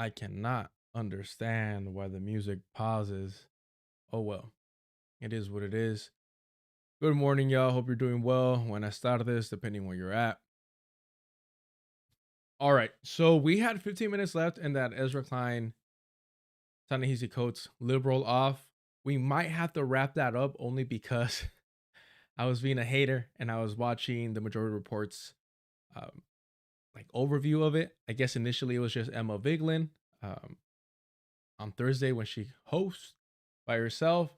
I cannot understand why the music pauses. Oh well, it is what it is. Good morning, y'all. Hope you're doing well. Buenas tardes, depending where you're at. All right, so we had 15 minutes left in that Ezra Klein, Ta-Nehisi Coates liberal off. We might have to wrap that up only because I was being a hater and I was watching the Majority Reports um, like overview of it. I guess initially it was just Emma Vigeland um, on Thursday when she hosts by herself.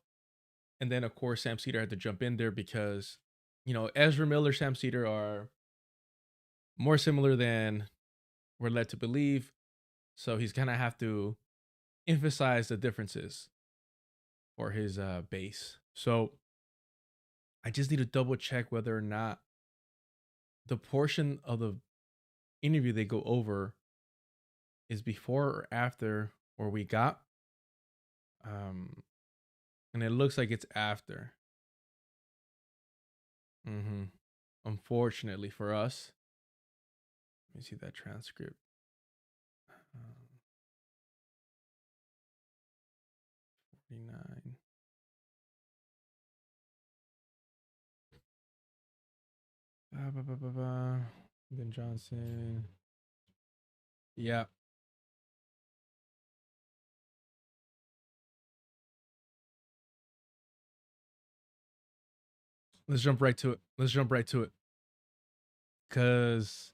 And then, of course, Sam Cedar had to jump in there because, Ezra Miller, Sam Cedar are more similar than we're led to believe. So he's going to have to emphasize the differences for his base. So I just need to double check whether or not the portion of the interview they go over is before or after where we got. And it looks like it's after. Mm-hmm. Unfortunately for us. Let me see that transcript. Um, 39. Ben Johnson. Yeah. Let's jump right to it. Let's jump right to it. Because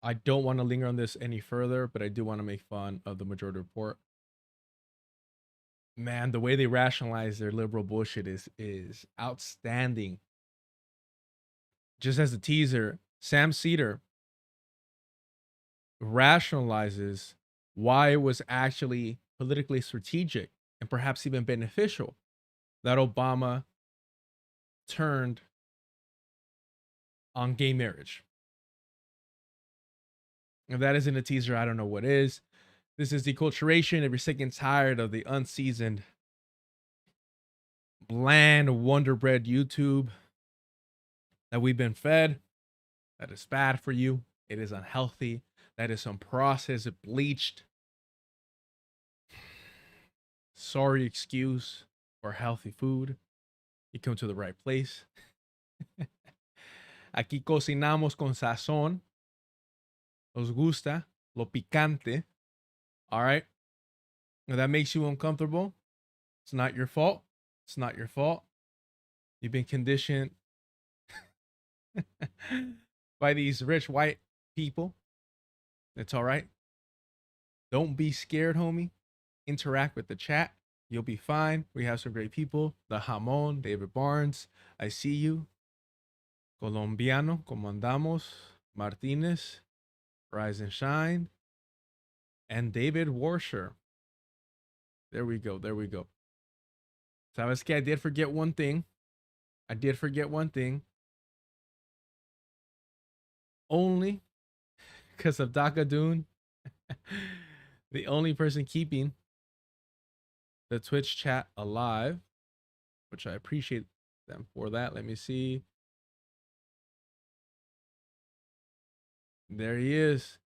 I don't want to linger on this any further, but I do want to make fun of the majority report. Man, the way they rationalize their liberal bullshit is outstanding. Just as a teaser, Sam Cedar rationalizes why it was actually politically strategic and perhaps even beneficial that Obama turned on gay marriage. If that isn't a teaser, I don't know what is. This is deculturation. If you're sick and tired of the unseasoned, bland, Wonder Bread YouTube that we've been fed, that is bad for you. It is unhealthy. That is unprocessed, bleached. Sorry excuse for healthy food. You come to the right place. Aquí cocinamos con sazón. Nos gusta lo picante. All right. If that makes you uncomfortable, it's not your fault. It's not your fault. You've been conditioned by these rich white people. It's all right. Don't be scared, homie. Interact with the chat. You'll be fine. We have some great people. The Jamon, David Barnes. I see you. Colombiano, como andamos? Martinez, Rise and Shine, and David Warsher. There we go. There we go. Sabes que I did forget one thing. Only because of Daka Dune. The only person keeping the Twitch chat alive, which I appreciate them for that. Let me see. There he is.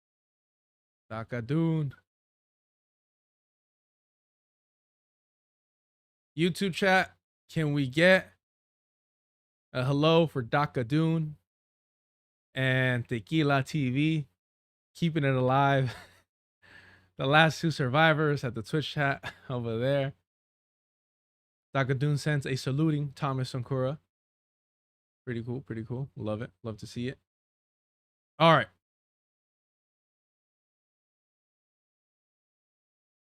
Daka Dune. YouTube chat, can we get a hello for Daka Dune and Tequila TV, keeping it alive? The last two survivors at the Twitch chat over there. Daka Dune sends a saluting Thomas Sankura. Pretty cool, pretty cool. Love it. Love to see it. All right.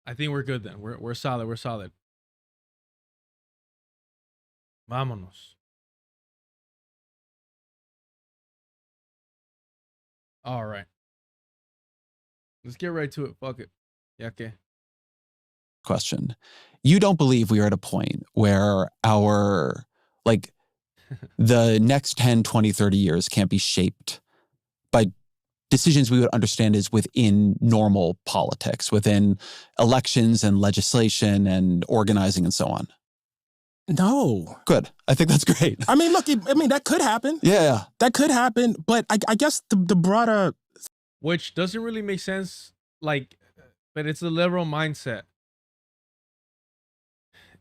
I think we're good then. We're solid. We're solid. Vámonos. All right. Let's get right to it. Fuck it. Yeah, okay. Question. You don't believe we are at a point where our, like, the next 10, 20, 30 years can't be shaped by decisions we would understand as within normal politics, within elections and legislation and organizing and so on? No. Good. I think that's great. I mean, look, that could happen. Yeah. That could happen. But I guess the broader... Which doesn't really make sense, like, but it's the liberal mindset.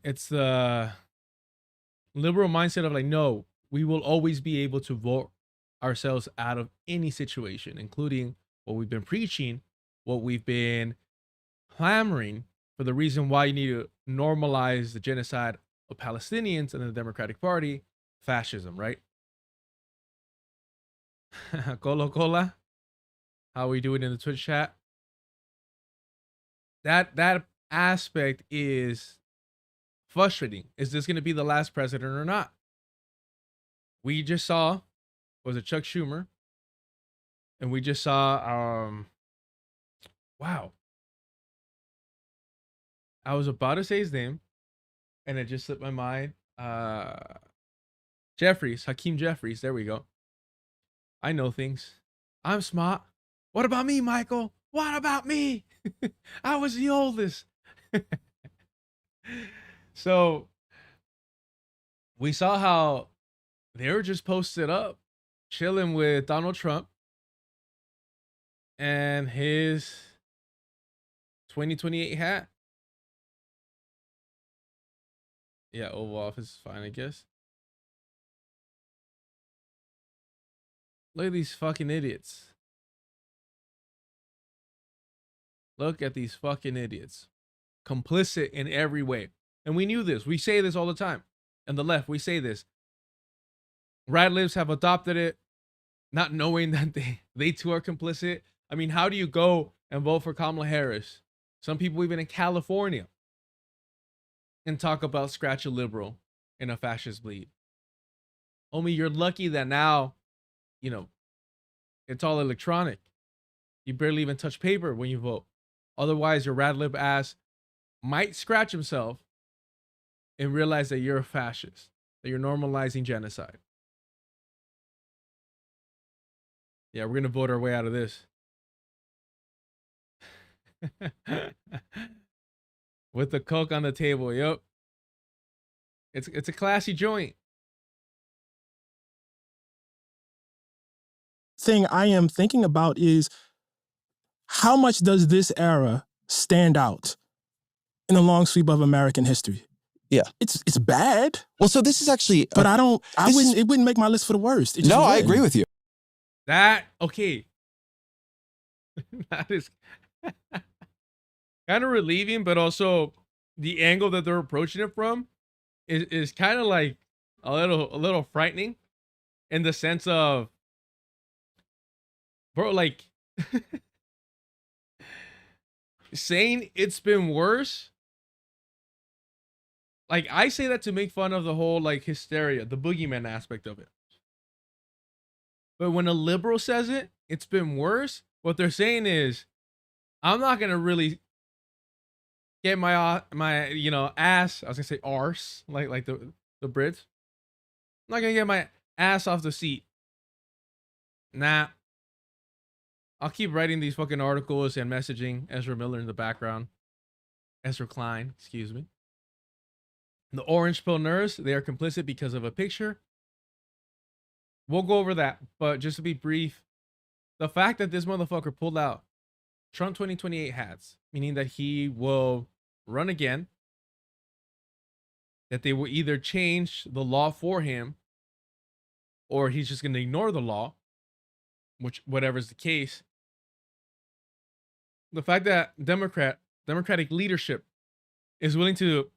It's the liberal mindset of like, no, we will always be able to vote ourselves out of any situation, including what we've been preaching, what we've been clamoring for, the reason why you need to normalize the genocide of Palestinians and the Democratic Party, fascism, right? Colo Cola, how we doing in the Twitch chat? That aspect is frustrating. Is this going to be the last president or not? We just saw, was it Chuck Schumer? And we just saw, wow. I was about to say his name, and it just slipped my mind. Jeffries, Hakeem Jeffries. There we go. I know things. I'm smart. What about me, Michael? What about me? I was the oldest. So we saw how they were just posted up, chilling with Donald Trump and his 2028 hat. Yeah, Oval Office is fine, I guess. Look at these fucking idiots. Look at these fucking idiots. Complicit in every way. And we knew this. We say this all the time. And the left, we say this. Rad libs have adopted it, not knowing that they too are complicit. I mean, how do you go and vote for Kamala Harris? Some people even in California and talk about scratch a liberal in a fascist bleed. Homie, you're lucky that now, you know, it's all electronic. You barely even touch paper when you vote. Otherwise, your rad lib ass might scratch himself and realize that you're a fascist, that you're normalizing genocide. Yeah, we're gonna vote our way out of this. With the Coke on the table, yep. It's a classy joint. Thing I am thinking about is how much does this era stand out in the long sweep of American history? Yeah. It's bad. Well, so this is actually, but it wouldn't make my list for the worst. No, I agree with you. Okay. That is kind of relieving, but also the angle that they're approaching it from is kind of like a little frightening in the sense of, bro, like saying it's been worse. Like, I say that to make fun of the whole like hysteria, the boogeyman aspect of it. But when a liberal says it, it's been worse. What they're saying is, I'm not gonna really get my ass. I was gonna say arse, like the Brits. I'm not gonna get my ass off the seat. Nah. I'll keep writing these fucking articles and messaging Ezra Miller in the background. Ezra Klein, excuse me. The orange pill nerds, they are complicit because of a picture. We'll go over that, but just to be brief, the fact that this motherfucker pulled out Trump 2028 hats, meaning that he will run again, that they will either change the law for him or he's just going to ignore the law, whatever's the case. The fact that Democratic leadership is willing to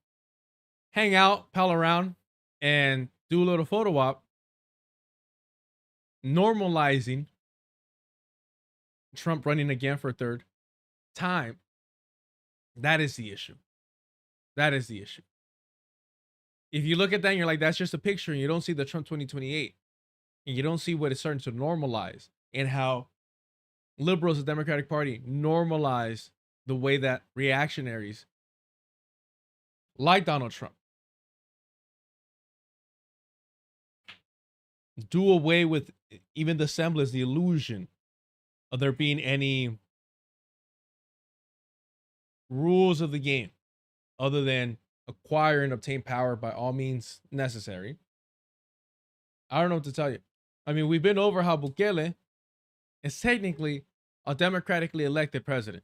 hang out, pal around, and do a little photo op, normalizing Trump running again for a third time. That is the issue. That is the issue. If you look at that and you're like, that's just a picture, and you don't see the Trump 2028, and you don't see what is starting to normalize and how liberals, the Democratic Party, normalize the way that reactionaries like Donald Trump do away with even the semblance, the illusion of there being any rules of the game other than acquire and obtain power by all means necessary. I don't know what to tell you. I mean, we've been over how Bukele is technically a democratically elected president.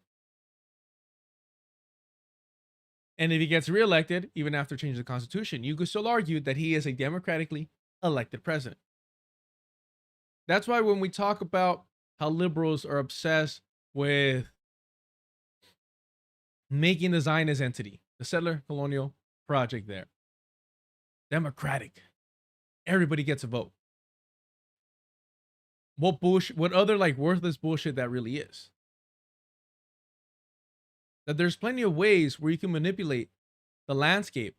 And if he gets reelected, even after changing the Constitution, you could still argue that he is a democratically elected president. That's why when we talk about how liberals are obsessed with making the Zionist entity, the settler colonial project there, democratic, everybody gets a vote. What other like worthless bullshit that really is. That there's plenty of ways where you can manipulate the landscape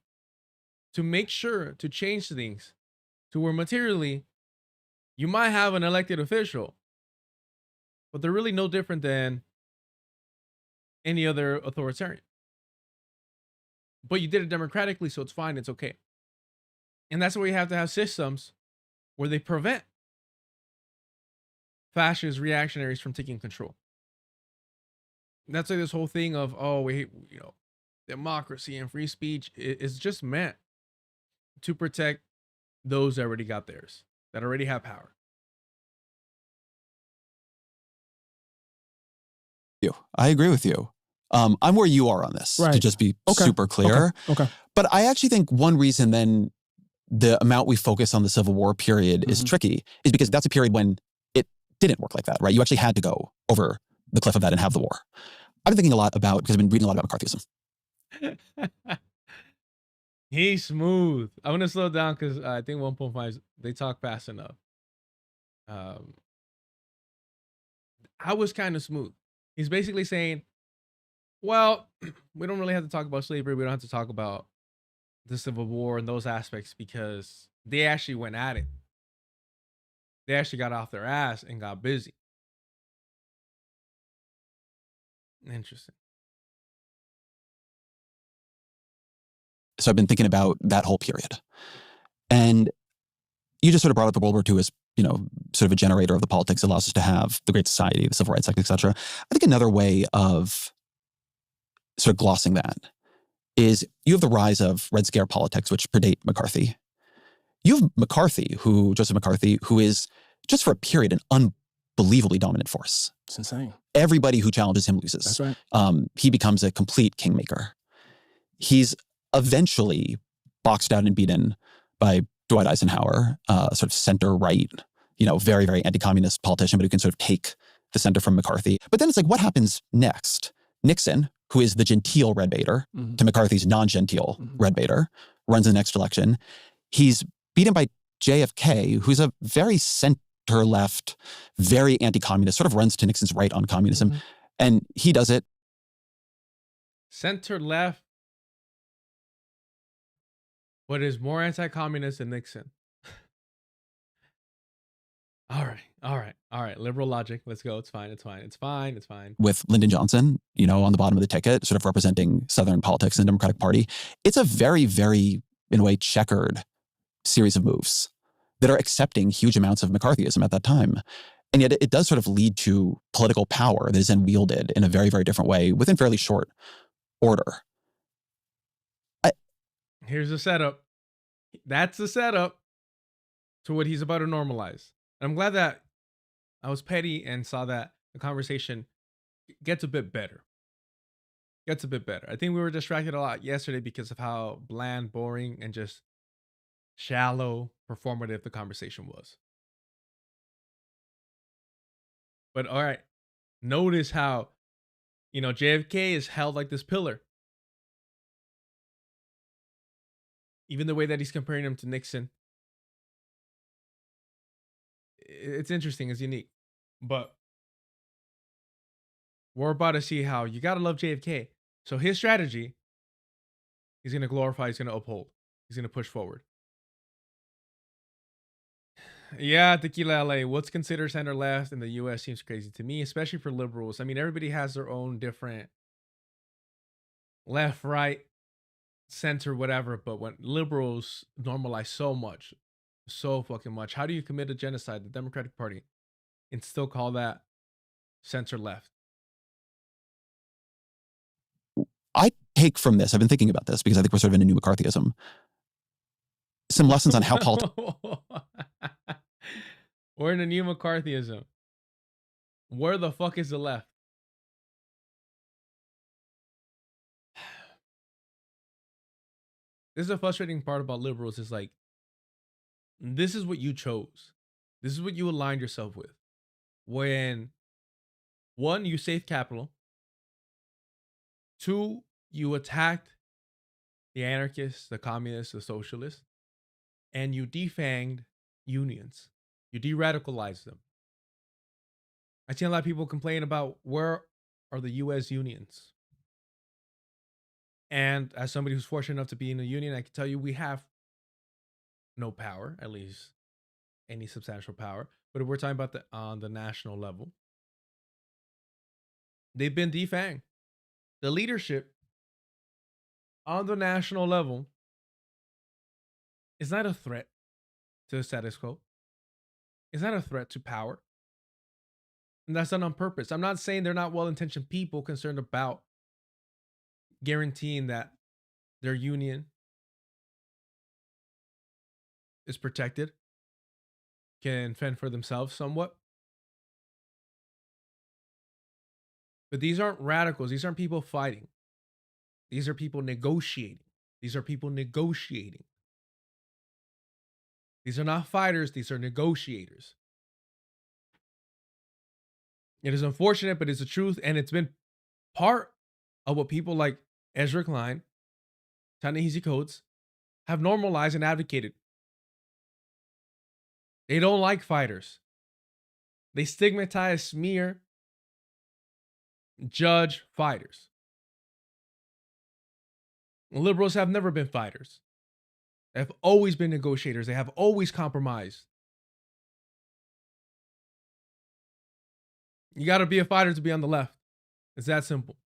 to make sure to change things to where materially you might have an elected official, but they're really no different than any other authoritarian. But you did it democratically, so it's fine, it's okay. And that's why you have to have systems where they prevent fascist reactionaries from taking control. That's like this whole thing of, democracy and free speech is just meant to protect those that already got theirs, that already have power. I agree with you. I'm where you are on this, to Right. just be Okay. super clear. Okay. But I actually think one reason then the amount we focus on the Civil War period is tricky is because that's a period when it didn't work like that, right? You actually had to go over the cliff of that and have the war. I've been thinking a lot about, because I've been reading a lot about McCarthyism. He's smooth. I'm gonna slow down because I think 1.5 they talk fast enough. I was kind of smooth. He's basically saying, well, we don't really have to talk about slavery. We don't have to talk about the Civil War and those aspects because they actually went at it. They actually got off their ass and got busy. Interesting. So I've been thinking about that whole period. And you just sort of brought up the World War II as, you know, sort of a generator of the politics that allows us to have the Great Society, the Civil Rights Act, et cetera. I think another way of sort of glossing that is you have the rise of Red Scare politics, which predate McCarthy. You have McCarthy, Joseph McCarthy, who is just for a period an unbelievably dominant force. It's insane. Everybody who challenges him loses. That's right. He becomes a complete kingmaker. He's eventually boxed out and beaten by Dwight Eisenhower, sort of center-right, you know, very, very anti-communist politician, but who can sort of take the center from McCarthy. But then it's like, what happens next? Nixon, who is the genteel red baiter to McCarthy's non-genteel red baiter, runs the next election. He's beaten by JFK, who's a very center-left, very anti-communist, sort of runs to Nixon's right on communism. And he does it. Center-left, but is more anti-communist than Nixon. All right. Liberal logic. Let's go. It's fine. With Lyndon Johnson, you know, on the bottom of the ticket, sort of representing Southern politics in the Democratic Party. It's a very, very, in a way, checkered series of moves that are accepting huge amounts of McCarthyism at that time. And yet it does sort of lead to political power that is then wielded in a very, very different way within fairly short order. Here's the setup. That's the setup to what he's about to normalize. And I'm glad that I was petty and saw that the conversation gets a bit better. I think we were distracted a lot yesterday because of how bland, boring, and just shallow, performative the conversation was. But all right, notice how, you know, JFK is held like this pillar. Even the way that he's comparing him to Nixon. It's interesting, it's unique. But we're about to see how you gotta love JFK. So his strategy, he's gonna glorify, he's gonna uphold, he's gonna push forward. Yeah, Tequila LA, what's considered center left in the US seems crazy to me, especially for liberals. I mean, everybody has their own different left, right, center, whatever. But when liberals normalize so fucking much, how do you commit a genocide, the Democratic Party, and still call that center left? I take from this, I've been thinking about this because I think we're sort of in a new McCarthyism, some lessons on how politics. We're in a new McCarthyism. Where the fuck is the left? This is the frustrating part about liberals is like, this is what you chose. This is what you aligned yourself with. When, one, you saved capital. Two, you attacked the anarchists, the communists, the socialists. And you defanged unions. You de-radicalized them. I see a lot of people complain about where are the US unions. And as somebody who's fortunate enough to be in a union, I can tell you we have no power, at least any substantial power. But if we're talking about on the national level, they've been defanged. The leadership on the national level is not a threat to the status quo. It's not a threat to power. And that's done on purpose. I'm not saying they're not well-intentioned people concerned about guaranteeing that their union is protected, can fend for themselves somewhat. But these aren't radicals. These aren't people fighting. These are people negotiating. These are people negotiating. These are not fighters. These are negotiators. It is unfortunate, but it's the truth. And it's been part of what people like Ezra Klein, Ta-Nehisi Coates have normalized and advocated. They don't like fighters. They stigmatize, smear, judge fighters. Liberals have never been fighters. They have always been negotiators. They have always compromised. You got to be a fighter to be on the left. It's that simple.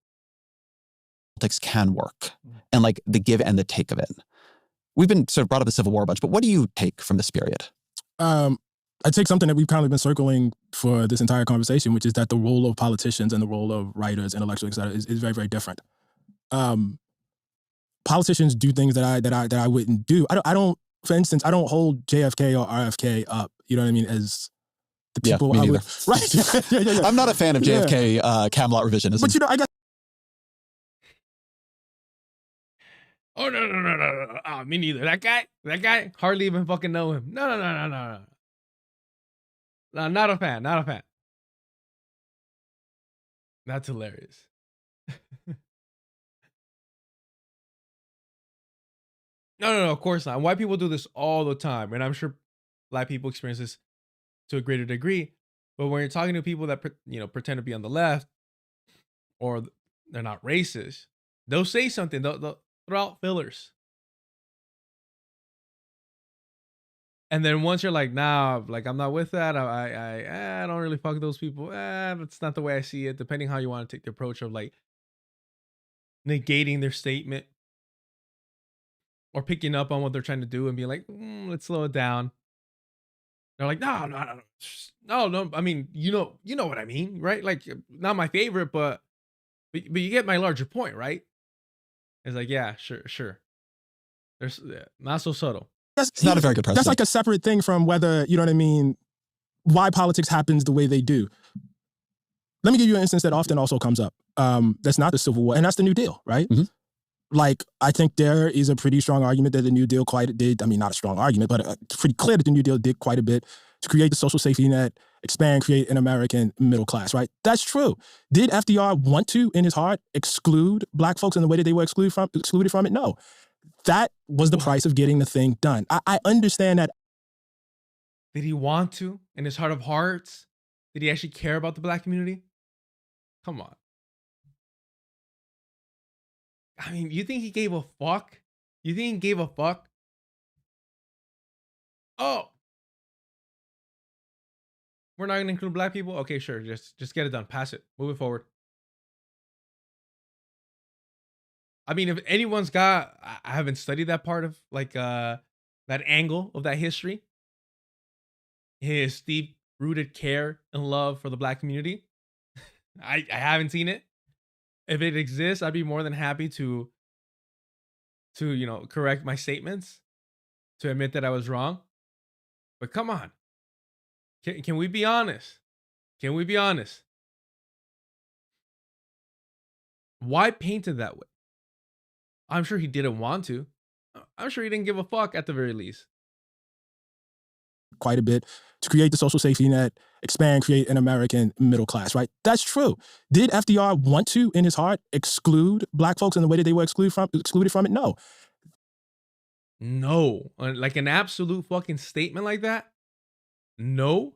Politics can work, and like the give and the take of it. We've been sort of brought up the Civil War a bunch, but what do you take from this period? I take something that we've kind of been circling for this entire conversation, which is that the role of politicians and the role of writers, intellectuals, et cetera, is very, very different. Politicians do things that I wouldn't do. I don't. For instance, I don't hold JFK or RFK up. You know what I mean? As the people, me neither. Right? Yeah. I'm not a fan of JFK Camelot revisionism. But you know, I guess. Oh no! Oh, me neither. That guy, hardly even fucking know him. No. No, not a fan. Not a fan. That's hilarious. No, of course not. White people do this all the time, and I'm sure black people experience this to a greater degree. But when you're talking to people that pretend to be on the left, or they're not racist, they'll say something. They'll throw out fillers, and then once you're like, nah, like I'm not with that. I don't really fuck those people. That's not the way I see it. Depending how you want to take the approach of like negating their statement, or picking up on what they're trying to do and being like, let's slow it down. They're like, no. I mean, you know what I mean, right? Like, not my favorite, but you get my larger point, right? It's like, yeah, sure. There's not so subtle. It's not a very good precedent. That's like a separate thing from whether, you know what I mean, why politics happens the way they do. Let me give you an instance that often also comes up. That's not the Civil War, and that's the New Deal, right? Mm-hmm. Like, I think there is a pretty strong argument that the New Deal not a strong argument, but it's pretty clear that the New Deal did quite a bit to create the social safety net, expand, create an American middle class, right? That's true. Did FDR want to, in his heart, exclude black folks in the way that they were excluded from it? No. That was the price of getting the thing done. I understand that. Did he want to, in his heart of hearts? Did he actually care about the black community? Come on. I mean, you think he gave a fuck? You think he gave a fuck? Oh. We're not going to include black people? Okay, sure. Just get it done. Pass it. Move it forward. I mean, if anyone's got, I haven't studied that part of like that angle of that history, his deep-rooted care and love for the black community. I haven't seen it. If it exists, I'd be more than happy to correct my statements, to admit that I was wrong. But come on. Can we be honest? Can we be honest? Why paint it that way? I'm sure he didn't want to. I'm sure he didn't give a fuck at the very least. Quite a bit to create the social safety net, expand, create an American middle class, right? That's true. Did FDR want to, in his heart, exclude black folks in the way that they were excluded from it? No. No. Like an absolute fucking statement like that? No.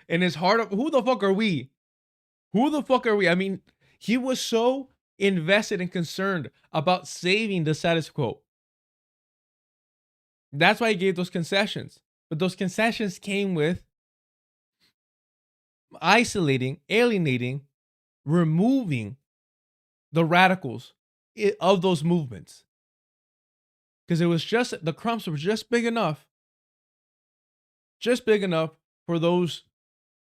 In his heart of, who the fuck are we? Who the fuck are we? I mean, he was so invested and concerned about saving the status quo. That's why he gave those concessions. But those concessions came with isolating, alienating, removing the radicals of those movements. Because it was just, the crumbs were just big enough for those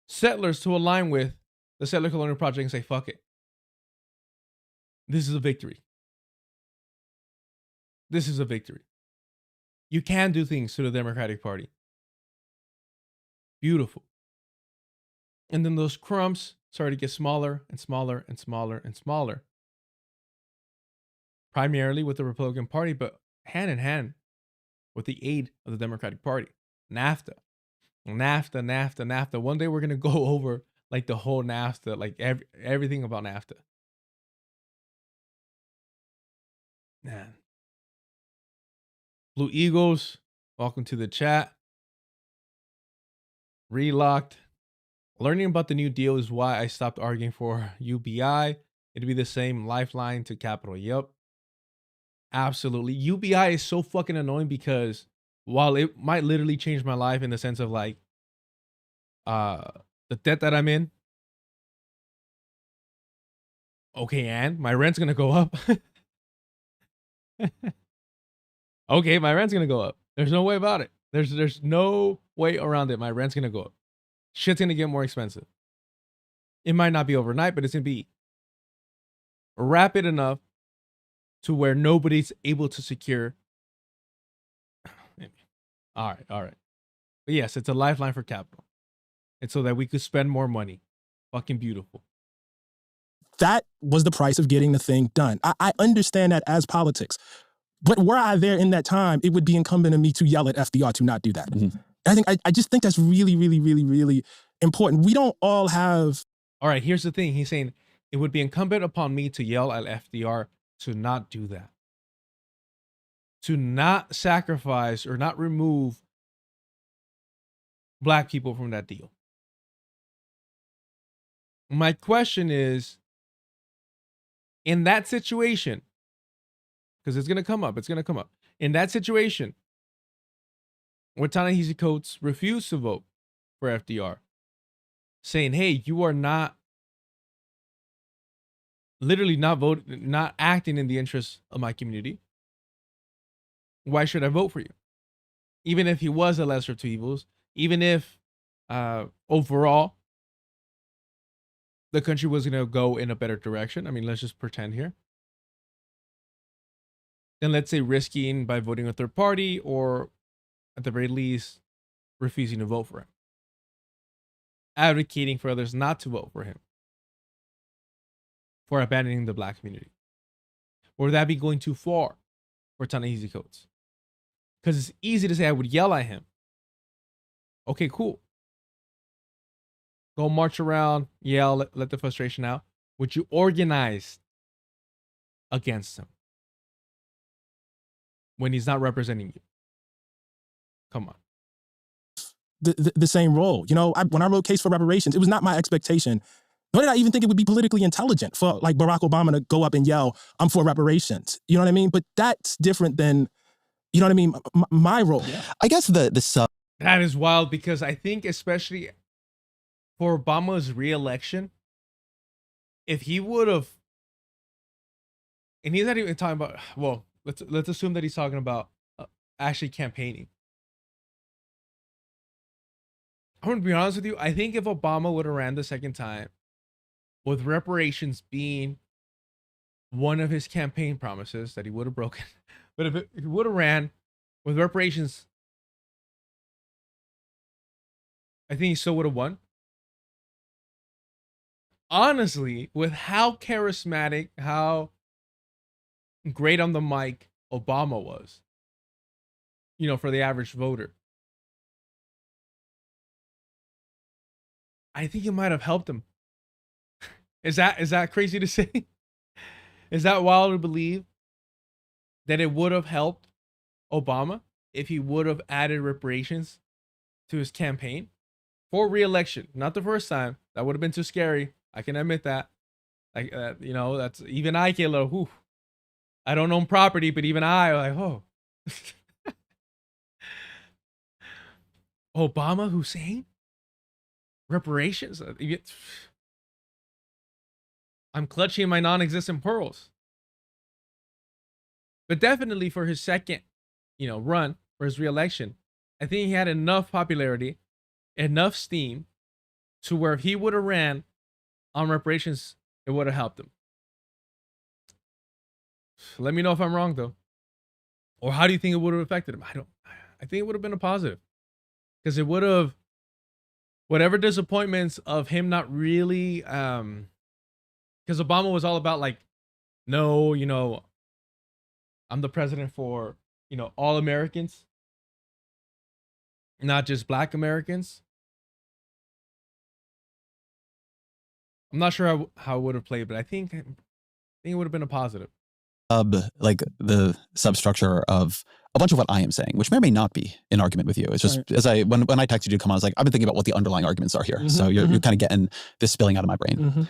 settlers to align with the Settler Colonial Project and say, fuck it. This is a victory. This is a victory. You can do things to the Democratic Party. Beautiful. And then those crumbs started to get smaller and smaller and smaller and smaller, primarily with the Republican Party, but hand in hand with the aid of the Democratic Party. NAFTA. One day we're going to go over like the whole NAFTA, like everything about NAFTA. Man. Blue Eagles, welcome to the chat. Relocked. Learning about the New Deal is why I stopped arguing for UBI. It'd be the same lifeline to capital. Yep. Absolutely. UBI is so fucking annoying because while it might literally change my life in the sense of like the debt that I'm in. Okay, and my rent's gonna go up. Okay, my rent's gonna go up. There's no way about it. There's no way around it. My rent's gonna go up. Shit's gonna get more expensive. It might not be overnight, but it's gonna be rapid enough to where nobody's able to secure. All right. But yes, it's a lifeline for capital. It's so that we could spend more money. Fucking beautiful. That was the price of getting the thing done. I understand that as politics. But were I there in that time, it would be incumbent on me to yell at FDR to not do that. Mm-hmm. I just think that's really, really, really, really important. We don't all have... All right, here's the thing. He's saying it would be incumbent upon me to yell at FDR to not do that. To not sacrifice or not remove black people from that deal. My question is, in that situation, because it's going to come up. In that situation, where Ta-Nehisi Coates refused to vote for FDR, saying, hey, you are not, literally not acting in the interest of my community. Why should I vote for you? Even if he was a lesser of two evils, even if overall the country was going to go in a better direction. I mean, let's just pretend here. Then let's say risking by voting a third party, or at the very least, refusing to vote for him. Advocating for others not to vote for him. For abandoning the black community. Or would that be going too far for Ta-Nehisi Coates? Because it's easy to say I would yell at him. Okay, cool. Go march around, yell, let the frustration out. Would you organize against him when he's not representing you? Come on. The same role. You know, when I wrote Case for Reparations, it was not my expectation, nor did I even think it would be politically intelligent for like Barack Obama to go up and yell, I'm for reparations. You know what I mean? But that's different than, you know what I mean? My role. Yeah. I guess the sub. That is wild, because I think especially for Obama's re-election, if he would have, and he's not even talking about, well, let's assume that he's talking about actually campaigning. I'm going to be honest with you. I think if Obama would have ran the second time, with reparations being one of his campaign promises that he would have broken, but if he would have ran with reparations, I think he still would have won. Honestly, with how charismatic, how great on the mic Obama was, you know, for the average voter, I think it might have helped him. Is that crazy to say? Is that wild to believe that it would have helped Obama if he would have added reparations to his campaign for re-election? Not the first time. That would have been too scary. I can admit that. Like, you know, that's even I get a little, whew. I don't own property, but even I, like, oh. Obama, Hussein? Reparations? I'm clutching my non-existent pearls. But definitely for his second, you know, run for his re-election, I think he had enough popularity, enough steam, to where if he would have ran on reparations, it would have helped him. Let me know if I'm wrong, though. Or how do you think it would have affected him? I think it would have been a positive. Because it would have whatever disappointments of him not really, because Obama was all about like, no, you know, I'm the president for, you know, all Americans, not just Black Americans. I'm not sure how it would have played, but I think it would have been a positive. Like the substructure of a bunch of what I am saying, which may or may not be in argument with you. It's just as when I texted you to come on, I was like, I've been thinking about what the underlying arguments are here. So you're kind of getting this spilling out of my brain.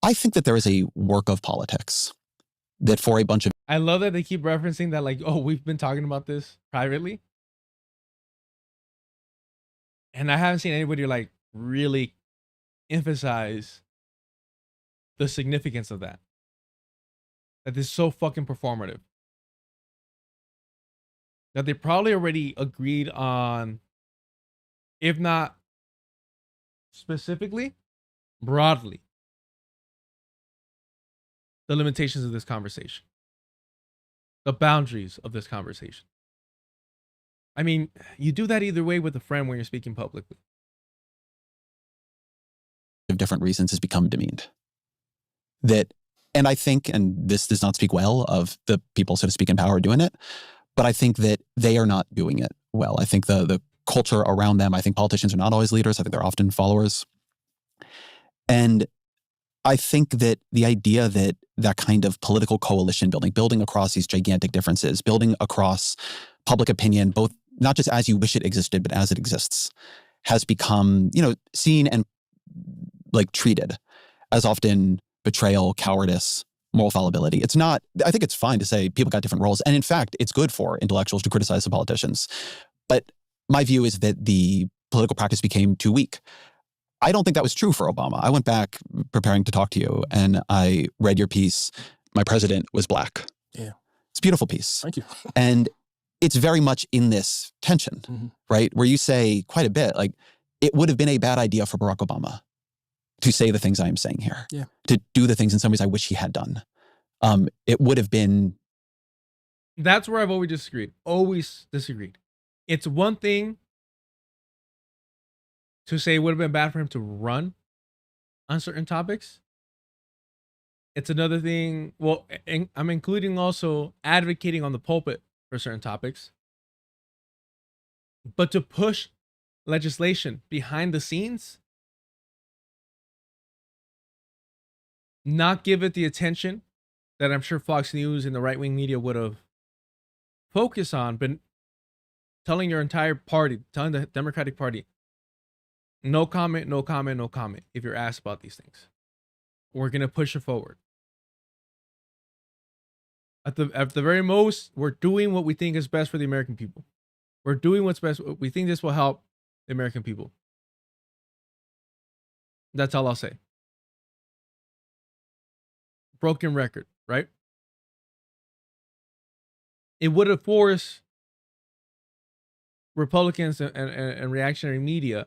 I think that there is a work of politics that for a bunch of... I love that they keep referencing that, like, oh, we've been talking about this privately. And I haven't seen anybody like really emphasize the significance of that. That is so fucking performative. That they probably already agreed on, if not specifically, broadly, the limitations of this conversation. The boundaries of this conversation. I mean, you do that either way with a friend when you're speaking publicly. Of different reasons has become demeaned. That, and I think, and this does not speak well of the people, so to speak, in power doing it, but I think that they are not doing it well. I think the culture around them, I think politicians are not always leaders. I think they're often followers. And I think that the idea that that kind of political coalition building across these gigantic differences, building across public opinion, both not just as you wish it existed, but as it exists, has become, you know, seen and like treated as often betrayal, cowardice, moral fallibility. It's not, I think it's fine to say people got different roles. And in fact, it's good for intellectuals to criticize the politicians. But my view is that the political practice became too weak. I don't think that was true for Obama. I went back preparing to talk to you and I read your piece, My President Was Black. Yeah. It's a beautiful piece. Thank you. And it's very much in this tension, right? Where you say quite a bit, like, it would have been a bad idea for Barack Obama to say the things I am saying here, to do the things in some ways I wish he had done. It would have been... That's where I've always disagreed. It's one thing to say it would have been bad for him to run on certain topics. It's another thing, well, I'm including also advocating on the pulpit for certain topics. But to push legislation behind the scenes, not give it the attention that I'm sure Fox News and the right-wing media would have focused on, but telling your entire party, telling the Democratic Party, no comment, no comment, no comment if you're asked about these things. We're going to push it forward. At the very most, we're doing what we think is best for the American people. We're doing what's best. We think this will help the American people. That's all I'll say. Broken record, right? It would have forced Republicans and reactionary media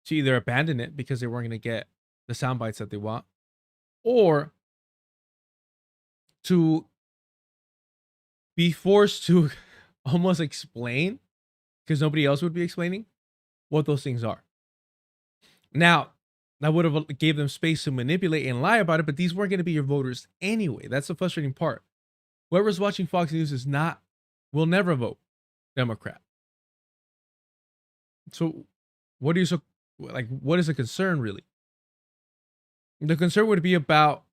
to either abandon it because they weren't going to get the sound bites that they want, or to be forced to almost explain, because nobody else would be explaining, what those things are. Now, that would have gave them space to manipulate and lie about it, but these weren't going to be your voters anyway. That's the frustrating part. Whoever's watching Fox News will never vote Democrat. So what is the concern really? The concern would be about,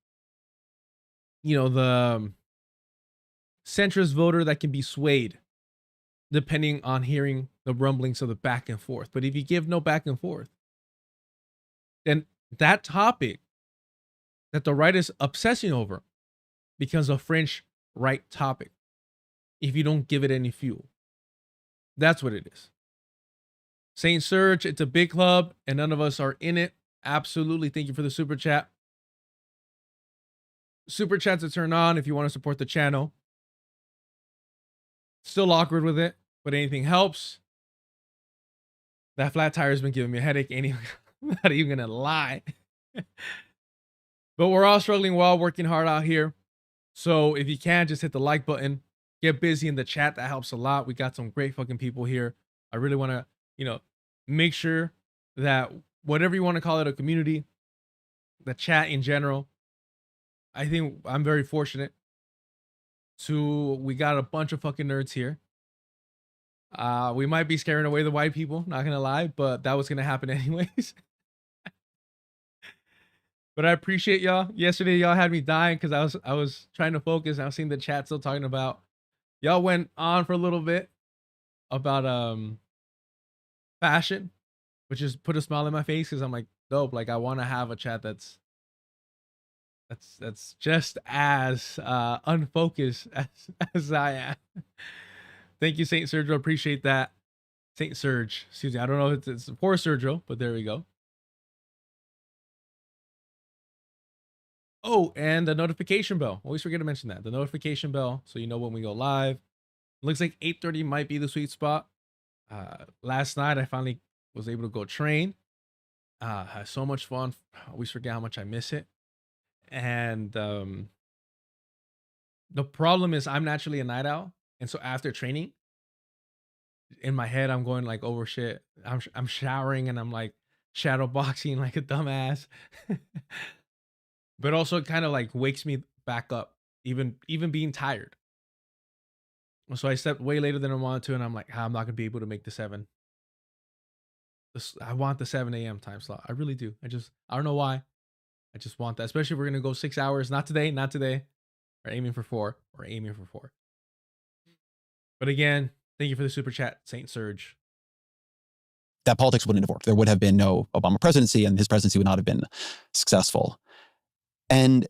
you know, the centrist voter that can be swayed depending on hearing the rumblings of the back and forth. But if you give no back and forth, then that topic that the right is obsessing over becomes a fringe right topic if you don't give it any fuel. That's what it is. St. Serge, it's a big club and none of us are in it. Absolutely. Thank you for the super chat. Super chats to turn on if you want to support the channel. Still awkward with it, but anything helps. That flat tire has been giving me a headache. Not even gonna lie. But we're all struggling while working hard out here. So if you can, just hit the like button. Get busy in the chat. That helps a lot. We got some great fucking people here. I really want to, you know, make sure that whatever you want to call it, a community, the chat in general, I think I'm very fortunate to we got a bunch of fucking nerds here. We might be scaring away the white people, not gonna lie, but that was gonna happen anyways. But I appreciate y'all. Yesterday y'all had me dying because I was trying to focus. I was seeing the chat still talking about y'all went on for a little bit about fashion, which just put a smile on my face because I'm like, dope. Like I want to have a chat that's just as unfocused as I am. Thank you, Saint Sergio. Appreciate that. Saint Serge. Excuse me. I don't know if it's poor Sergio, but there we go. Oh, and the notification bell. Always forget to mention that. The notification bell, so you know when we go live. Looks like 8:30 might be the sweet spot. Last night I finally was able to go train. Had so much fun. I always forget how much I miss it. And the problem is I'm naturally a night owl, and so after training, in my head I'm going like over shit. I'm showering and I'm like shadow boxing like a dumbass. But also it kind of like wakes me back up, even being tired. So I slept way later than I wanted to, and I'm like, I'm not gonna be able to make the 7. I want the 7 a.m. time slot. I really do. I don't know why. I just want that, especially if we're gonna go 6 hours. Not today, not today. We're aiming for 4. We're aiming for 4. But again, thank you for the super chat, Saint Surge. That politics wouldn't have worked. There would have been no Obama presidency, and his presidency would not have been successful. And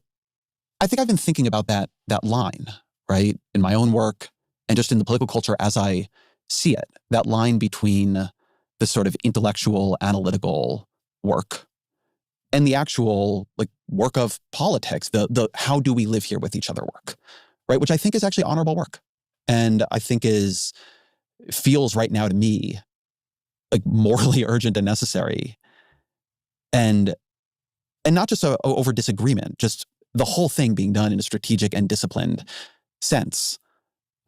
I think I've been thinking about that line, right, in my own work and just in the political culture as I see it. That line between the sort of intellectual, analytical work and the actual like work of politics, the how do we live here with each other work, right? Which I think is actually honorable work, and I think feels right now to me like morally urgent and necessary, and not just over disagreement, just the whole thing being done in a strategic and disciplined sense.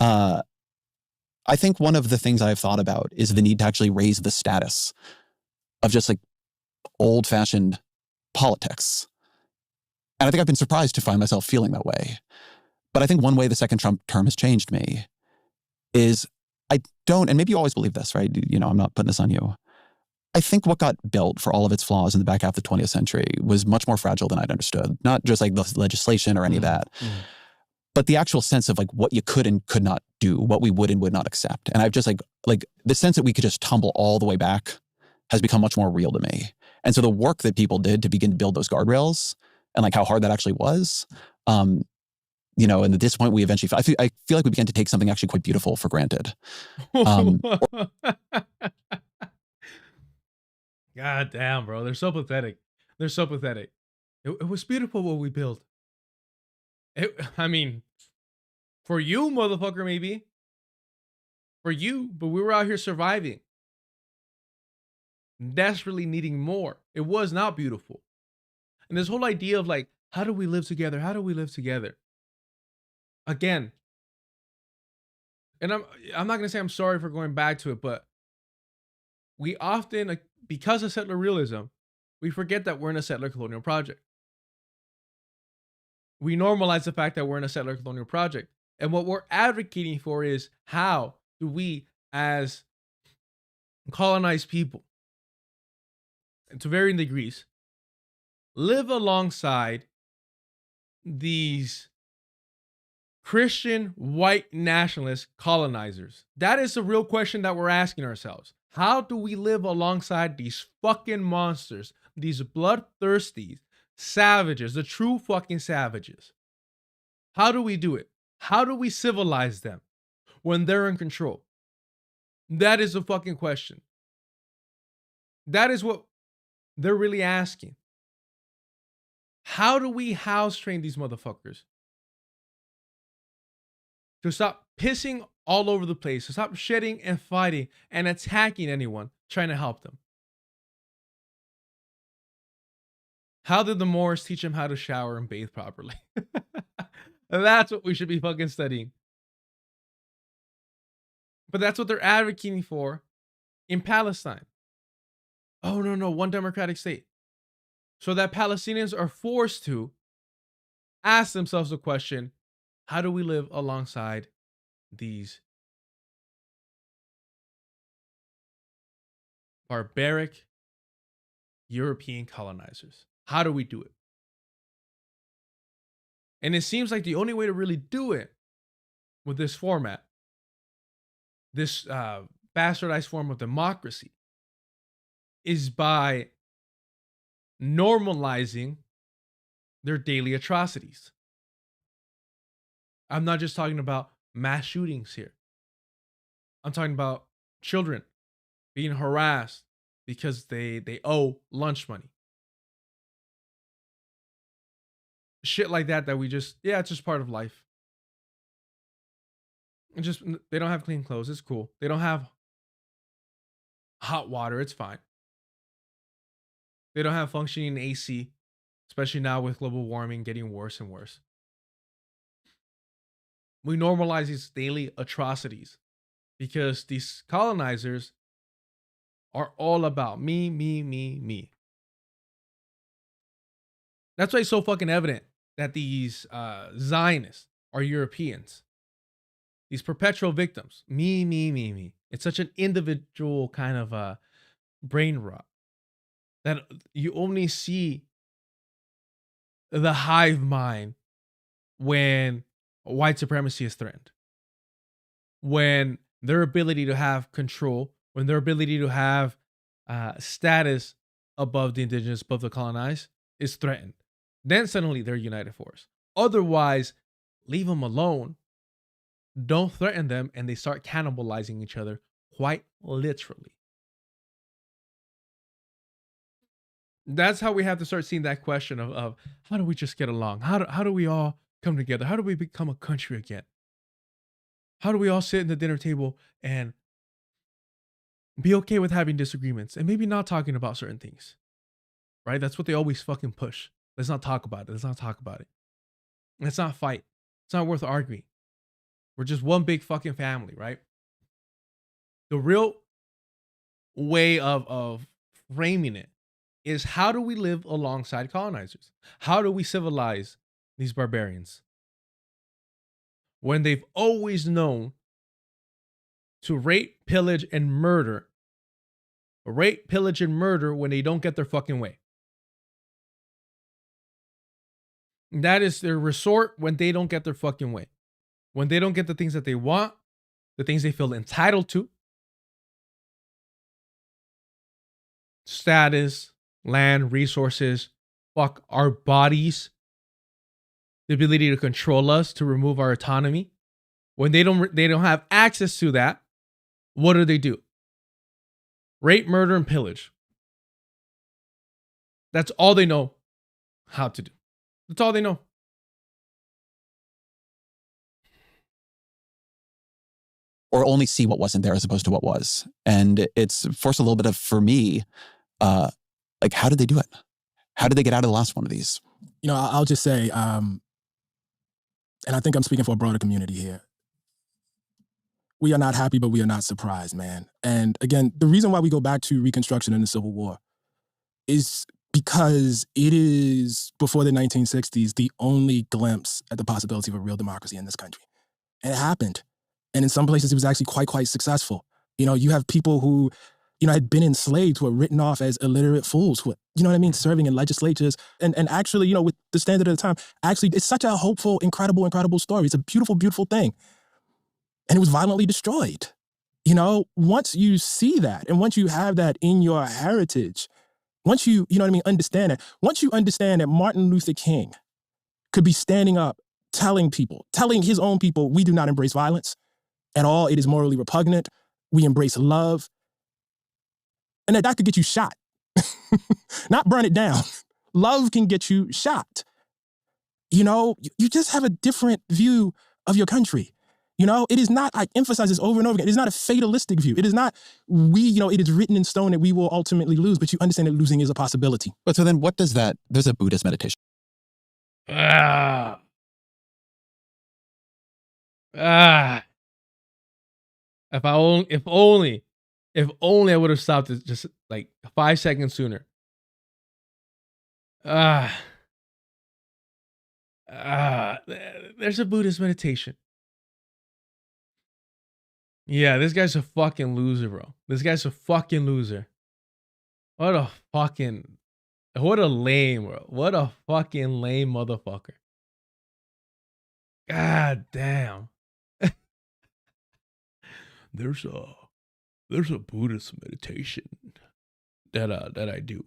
I think one of the things I've thought about is the need to actually raise the status of just like old-fashioned politics. And I think I've been surprised to find myself feeling that way. But I think one way the second Trump term has changed me is I don't, and maybe you always believe this, right? You know, I'm not putting this on you. I think what got built for all of its flaws in the back half of the 20th century was much more fragile than I'd understood. Not just like the legislation or any of that, but the actual sense of like what you could and could not do, what we would and would not accept. And I've just like the sense that we could just tumble all the way back has become much more real to me. And so the work that people did to begin to build those guardrails and like how hard that actually was, you know, and at this point we eventually, I feel like we began to take something actually quite beautiful for granted. God damn, bro. They're so pathetic. They're so pathetic. It was beautiful what we built. I mean, for you, motherfucker, maybe. For you, but we were out here surviving. Desperately needing more. It was not beautiful. And this whole idea of like, how do we live together? How do we live together? Again, and I'm not gonna say I'm sorry for going back to it, but we often, like, because of settler realism, we forget that we're in a settler colonial project. We normalize the fact that we're in a settler colonial project. And what we're advocating for is how do we, as colonized people, and to varying degrees, live alongside these Christian white nationalist colonizers? That is the real question that we're asking ourselves. How do we live alongside these fucking monsters, these bloodthirsty savages, the true fucking savages? How do we do it? How do we civilize them when they're in control? That is the fucking question. That is what they're really asking. How do we house train these motherfuckers to stop pissing all over the place, to stop shedding and fighting and attacking anyone trying to help them? How did the Moors teach them how to shower and bathe properly? That's what we should be fucking studying. But that's what they're advocating for in Palestine. Oh, no, no, one democratic state. So that Palestinians are forced to ask themselves the question, how do we live alongside these barbaric European colonizers? How do we do it? And it seems like the only way to really do it with this format, this bastardized form of democracy, is by normalizing their daily atrocities. I'm not just talking about mass shootings here. I'm talking about children being harassed because they owe lunch money. Shit like that we just, yeah, it's just part of life. And just, they don't have clean clothes, it's cool. They don't have hot water, it's fine. They don't have functioning AC, especially now with global warming getting worse and worse. We normalize these daily atrocities because these colonizers are all about me, me, me, me. That's why it's so fucking evident that these Zionists are Europeans. These perpetual victims, me, me, me, me. It's such an individual kind of brain rot that you only see the hive mind when white supremacy is threatened, when their ability to have control, when their ability to have status above the indigenous, above the colonized is threatened. Then suddenly they're united force. Otherwise, leave them alone. Don't threaten them, and they start cannibalizing each other quite literally. That's how we have to start seeing that question of how do we just get along? How do we all come together? How do we become a country again? How do we all sit at the dinner table and be okay with having disagreements and maybe not talking about certain things? Right? That's what they always fucking push. Let's not talk about it. Let's not talk about it. Let's not fight. It's not worth arguing. We're just one big fucking family, right? The real way of framing it is, how do we live alongside colonizers? How do we civilize these barbarians when they've always known to rape, pillage, and murder? Rape, pillage, and murder when they don't get their fucking way. That is their resort when they don't get their fucking way. When they don't get the things that they want, the things they feel entitled to. Status, land, resources, fuck, our bodies, the ability to control us, to remove our autonomy. When they don't have access to that, what do? Rape, murder, and pillage. That's all they know how to do. That's all they know. Or only see what wasn't there as opposed to what was. And it's forced a little bit of, for me, like, how did they do it? How did they get out of the last one of these? You know, I'll just say, and I think I'm speaking for a broader community here, we are not happy, but we are not surprised, man. And again, the reason why we go back to Reconstruction and the Civil War is because it is, before the 1960s, the only glimpse at the possibility of a real democracy in this country. And it happened. And in some places, it was actually quite successful. You know, you have people who, you know, had been enslaved, who were written off as illiterate fools, who, you know what I mean, serving in legislatures. And actually, you know, with the standard of the time, actually, it's such a hopeful, incredible story. It's a beautiful thing. And it was violently destroyed. You know, once you see that, and once you have that in your heritage, once you know what I mean, understand it, once you understand that Martin Luther King could be standing up, telling his own people, we do not embrace violence at all. It is morally repugnant. We embrace love. And that could get you shot. Not burn it down. Love can get you shot. You know, you just have a different view of your country. You know, it is not, I emphasize this over and over again, it is not a fatalistic view. It is not, it is written in stone that we will ultimately lose, but you understand that losing is a possibility. But so then what does that, there's a Buddhist meditation. If only If only I would have stopped it just like 5 seconds sooner. There's a Buddhist meditation. Yeah, this guy's a fucking loser, bro. This guy's a fucking loser. What a lame, bro. What a fucking lame motherfucker. God damn. There's a Buddhist meditation that I do.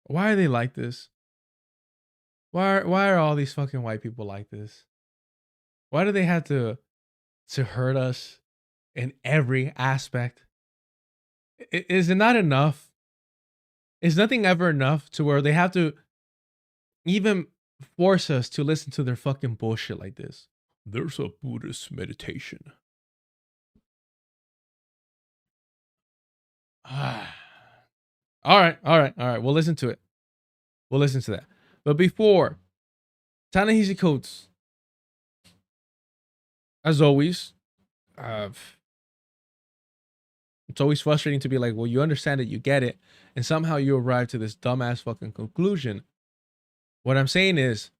Why are they like this? Why are all these fucking white people like this? Why do they have to hurt us in every aspect? Is it not enough? Is nothing ever enough to where they have to even force us to listen to their fucking bullshit like this? There's a Buddhist meditation. All right. We'll listen to it. We'll listen to that. But before, Ta-Nehisi Coates, as always, it's always frustrating to be like, well, you understand it, you get it, and somehow you arrive to this dumbass fucking conclusion. What I'm saying is,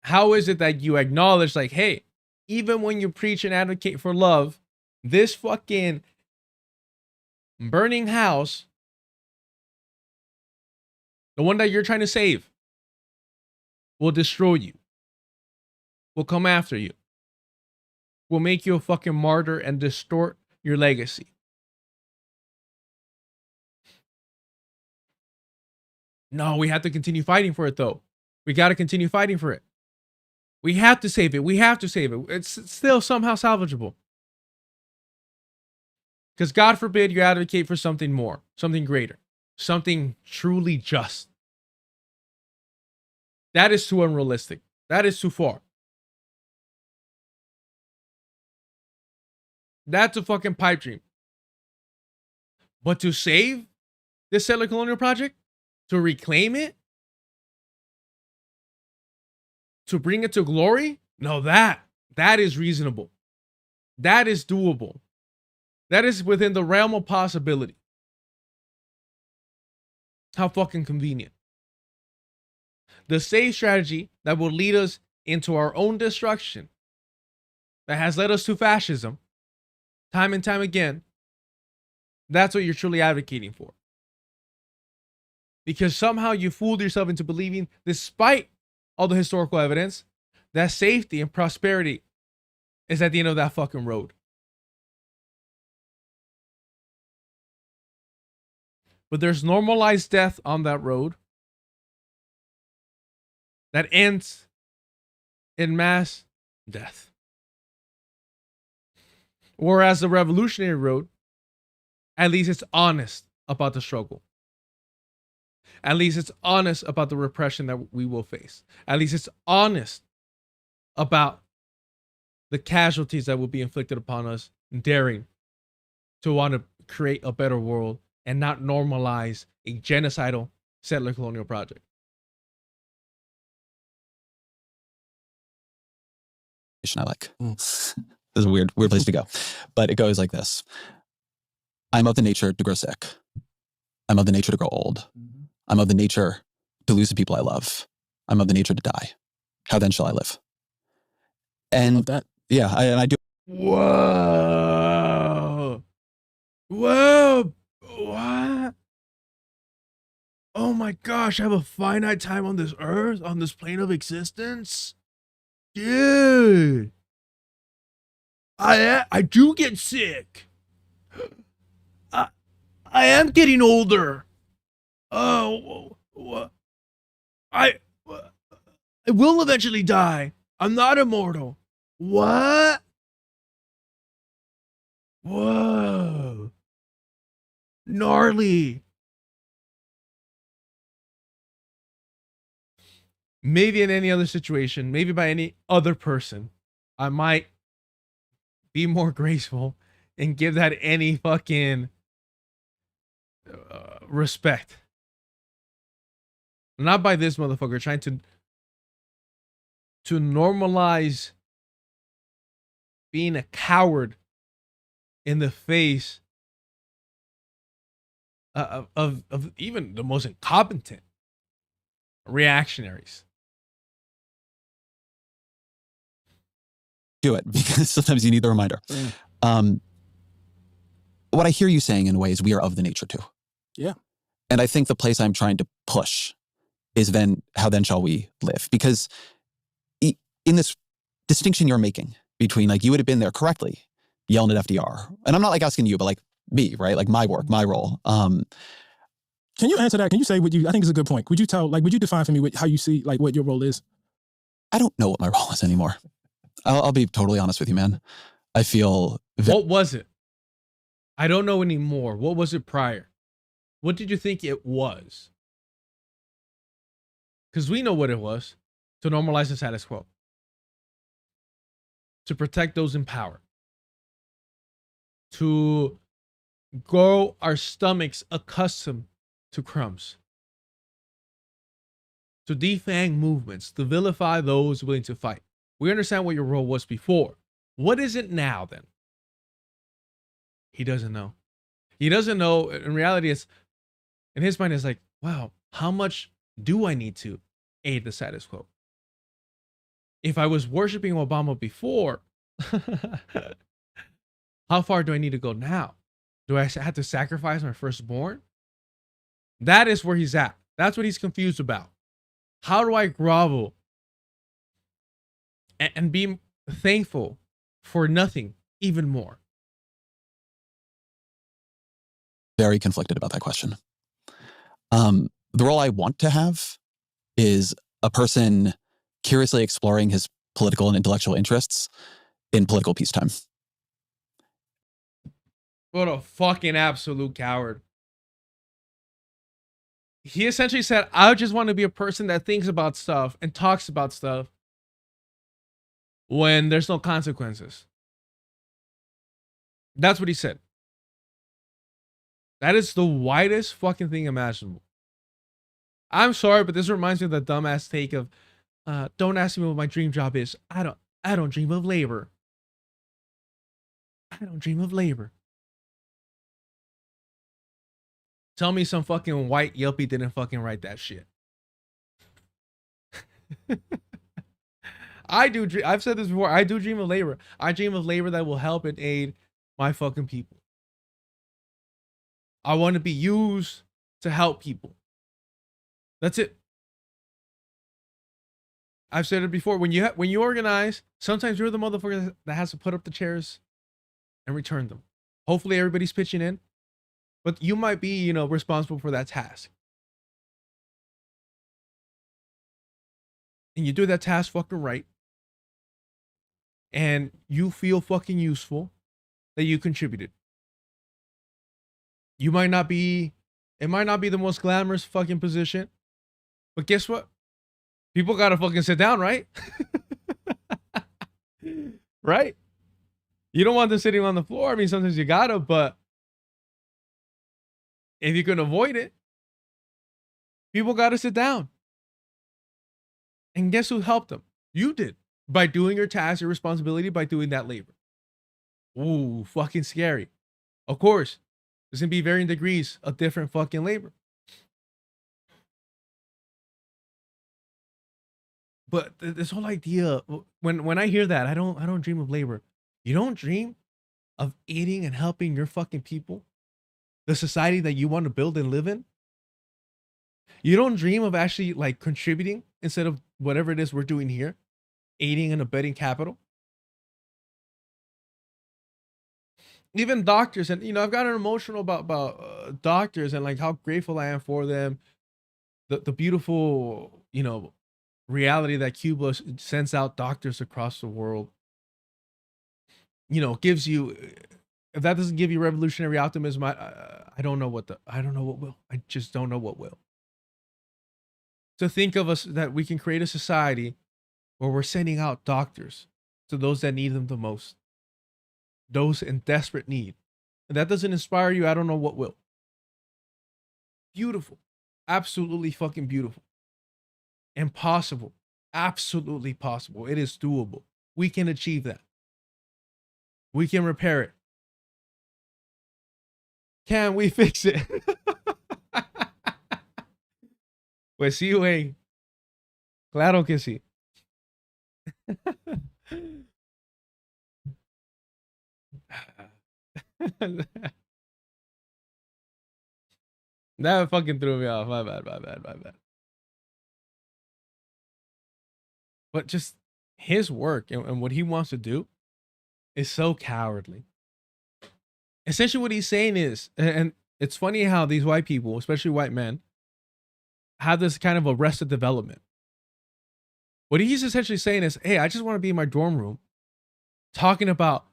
how is it that you acknowledge, like, hey, even when you preach and advocate for love, this fucking burning house, the one that you're trying to save, will destroy you, will come after you, will make you a fucking martyr and distort your legacy. No, we have to continue fighting for it, though. We got to continue fighting for it. We have to save it. We have to save it. It's still somehow salvageable. Because God forbid you advocate for something more, something greater, something truly just. That is too unrealistic. That is too far. That's a fucking pipe dream. But to save this settler colonial project, to reclaim it, to bring it to glory, no, that is reasonable. That is doable. That is within the realm of possibility. How fucking convenient. The safe strategy that will lead us into our own destruction, that has led us to fascism, time and time again, that's what you're truly advocating for. Because somehow you fooled yourself into believing, despite all the historical evidence, that safety and prosperity is at the end of that fucking road. But there's normalized death on that road that ends in mass death. Whereas the revolutionary road, at least it's honest about the struggle. At least it's honest about the repression that we will face. At least it's honest about the casualties that will be inflicted upon us, daring to want to create a better world and not normalize a genocidal settler colonial project. I like. This is a weird place to go. But it goes like this. I'm of the nature to grow sick. I'm of the nature to grow old. I'm of the nature to lose the people I love. I'm of the nature to die. How then shall I live? And Love that. Yeah, I do. Whoa. Whoa. What? Oh my gosh, I have a finite time on this earth, on this plane of existence? Dude. I do get sick. I am getting older. Oh, I will eventually die. I'm not immortal. What? Whoa. Gnarly. Maybe in any other situation, maybe by any other person, I might be more graceful and give that any fucking respect. Not by this motherfucker trying to normalize being a coward in the face of even the most incompetent reactionaries. Do it, because sometimes you need the reminder. What I hear you saying in a way is we are of the nature too. Yeah. And I think the place I'm trying to push is then how then shall we live? Because in this distinction you're making between, like, you would have been there correctly yelling at FDR. And I'm not like asking you, but like me, right? Like my work, my role. Can you answer that? Can you say what you, I think it's a good point. Would you define for me how you see, like, what your role is? I don't know what my role is anymore. I'll be totally honest with you, man. I feel... What was it? I don't know anymore. What was it prior? What did you think it was? Because we know what it was. To normalize the status quo. To protect those in power. To grow our stomachs accustomed to crumbs. To defang movements. To vilify those willing to fight. We understand what your role was before. What is it now then? He doesn't know. He doesn't know. In reality, it's, in his mind, it's like, wow, how much do I need to aid the status quo? If I was worshiping Obama before, how far do I need to go now? Do I have to sacrifice my firstborn? That is where he's at. That's what he's confused about. How do I grovel and be thankful for nothing even more? Very conflicted about that question. The role I want to have is a person curiously exploring his political and intellectual interests in political peacetime. What a fucking absolute coward. He essentially said, I just want to be a person that thinks about stuff and talks about stuff when there's no consequences. That's what he said. That is the widest fucking thing imaginable. I'm sorry, but this reminds me of the dumbass take of, don't ask me what my dream job is. I don't dream of labor. I don't dream of labor. Tell me some fucking white Yelpy didn't fucking write that shit. I've said this before. I do dream of labor. I dream of labor that will help and aid my fucking people. I want to be used to help people. That's it. I've said it before. When you organize, sometimes you're the motherfucker that has to put up the chairs and return them. Hopefully everybody's pitching in, but you might be, responsible for that task. And you do that task fucking right. And you feel fucking useful that you contributed. It might not be the most glamorous fucking position, but guess what? People gotta fucking sit down, right? Right? You don't want them sitting on the floor. I mean, sometimes you gotta, but if you can avoid it, people gotta sit down. And guess who helped them? You did. By doing your task, your responsibility, by doing that labor. Ooh, fucking scary. Of course, there's gonna be varying degrees of different fucking labor. But this whole idea, when I hear that, I don't dream of labor. You don't dream of aiding and helping your fucking people, the society that you want to build and live in. You don't dream of actually like contributing instead of whatever it is we're doing here, aiding and abetting capital. Even doctors, and I've gotten emotional about doctors and like how grateful I am for them. The beautiful, reality that Cuba sends out doctors across the world. Gives you, if that doesn't give you revolutionary optimism, I don't know what will. I just don't know what will. To think of us that we can create a society where we're sending out doctors to those that need them the most, those in desperate need. If that doesn't inspire you, I don't know what will. Beautiful. Absolutely fucking beautiful. Impossible. Absolutely possible. It is doable. We can achieve that. We can repair it. Can we fix it? Pues sí, güey. Claro que sí. That fucking threw me off. My bad, my bad, my bad. But just his work and what he wants to do is so cowardly. Essentially, what he's saying is, and it's funny how these white people, especially white men, have this kind of arrested development. What he's essentially saying is, hey, I just want to be in my dorm room talking about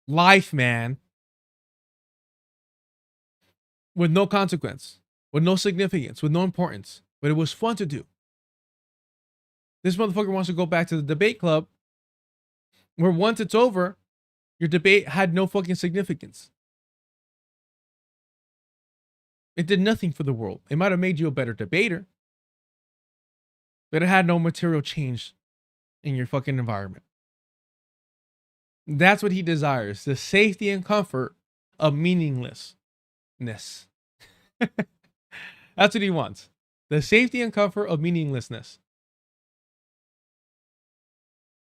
life, man, with no consequence, with no significance, with no importance. But it was fun to do. This motherfucker wants to go back to the debate club where once it's over, your debate had no fucking significance. It did nothing for the world. It might have made you a better debater, but it had no material change in your fucking environment. That's what he desires, the safety and comfort of meaninglessness. That's what he wants, the safety and comfort of meaninglessness.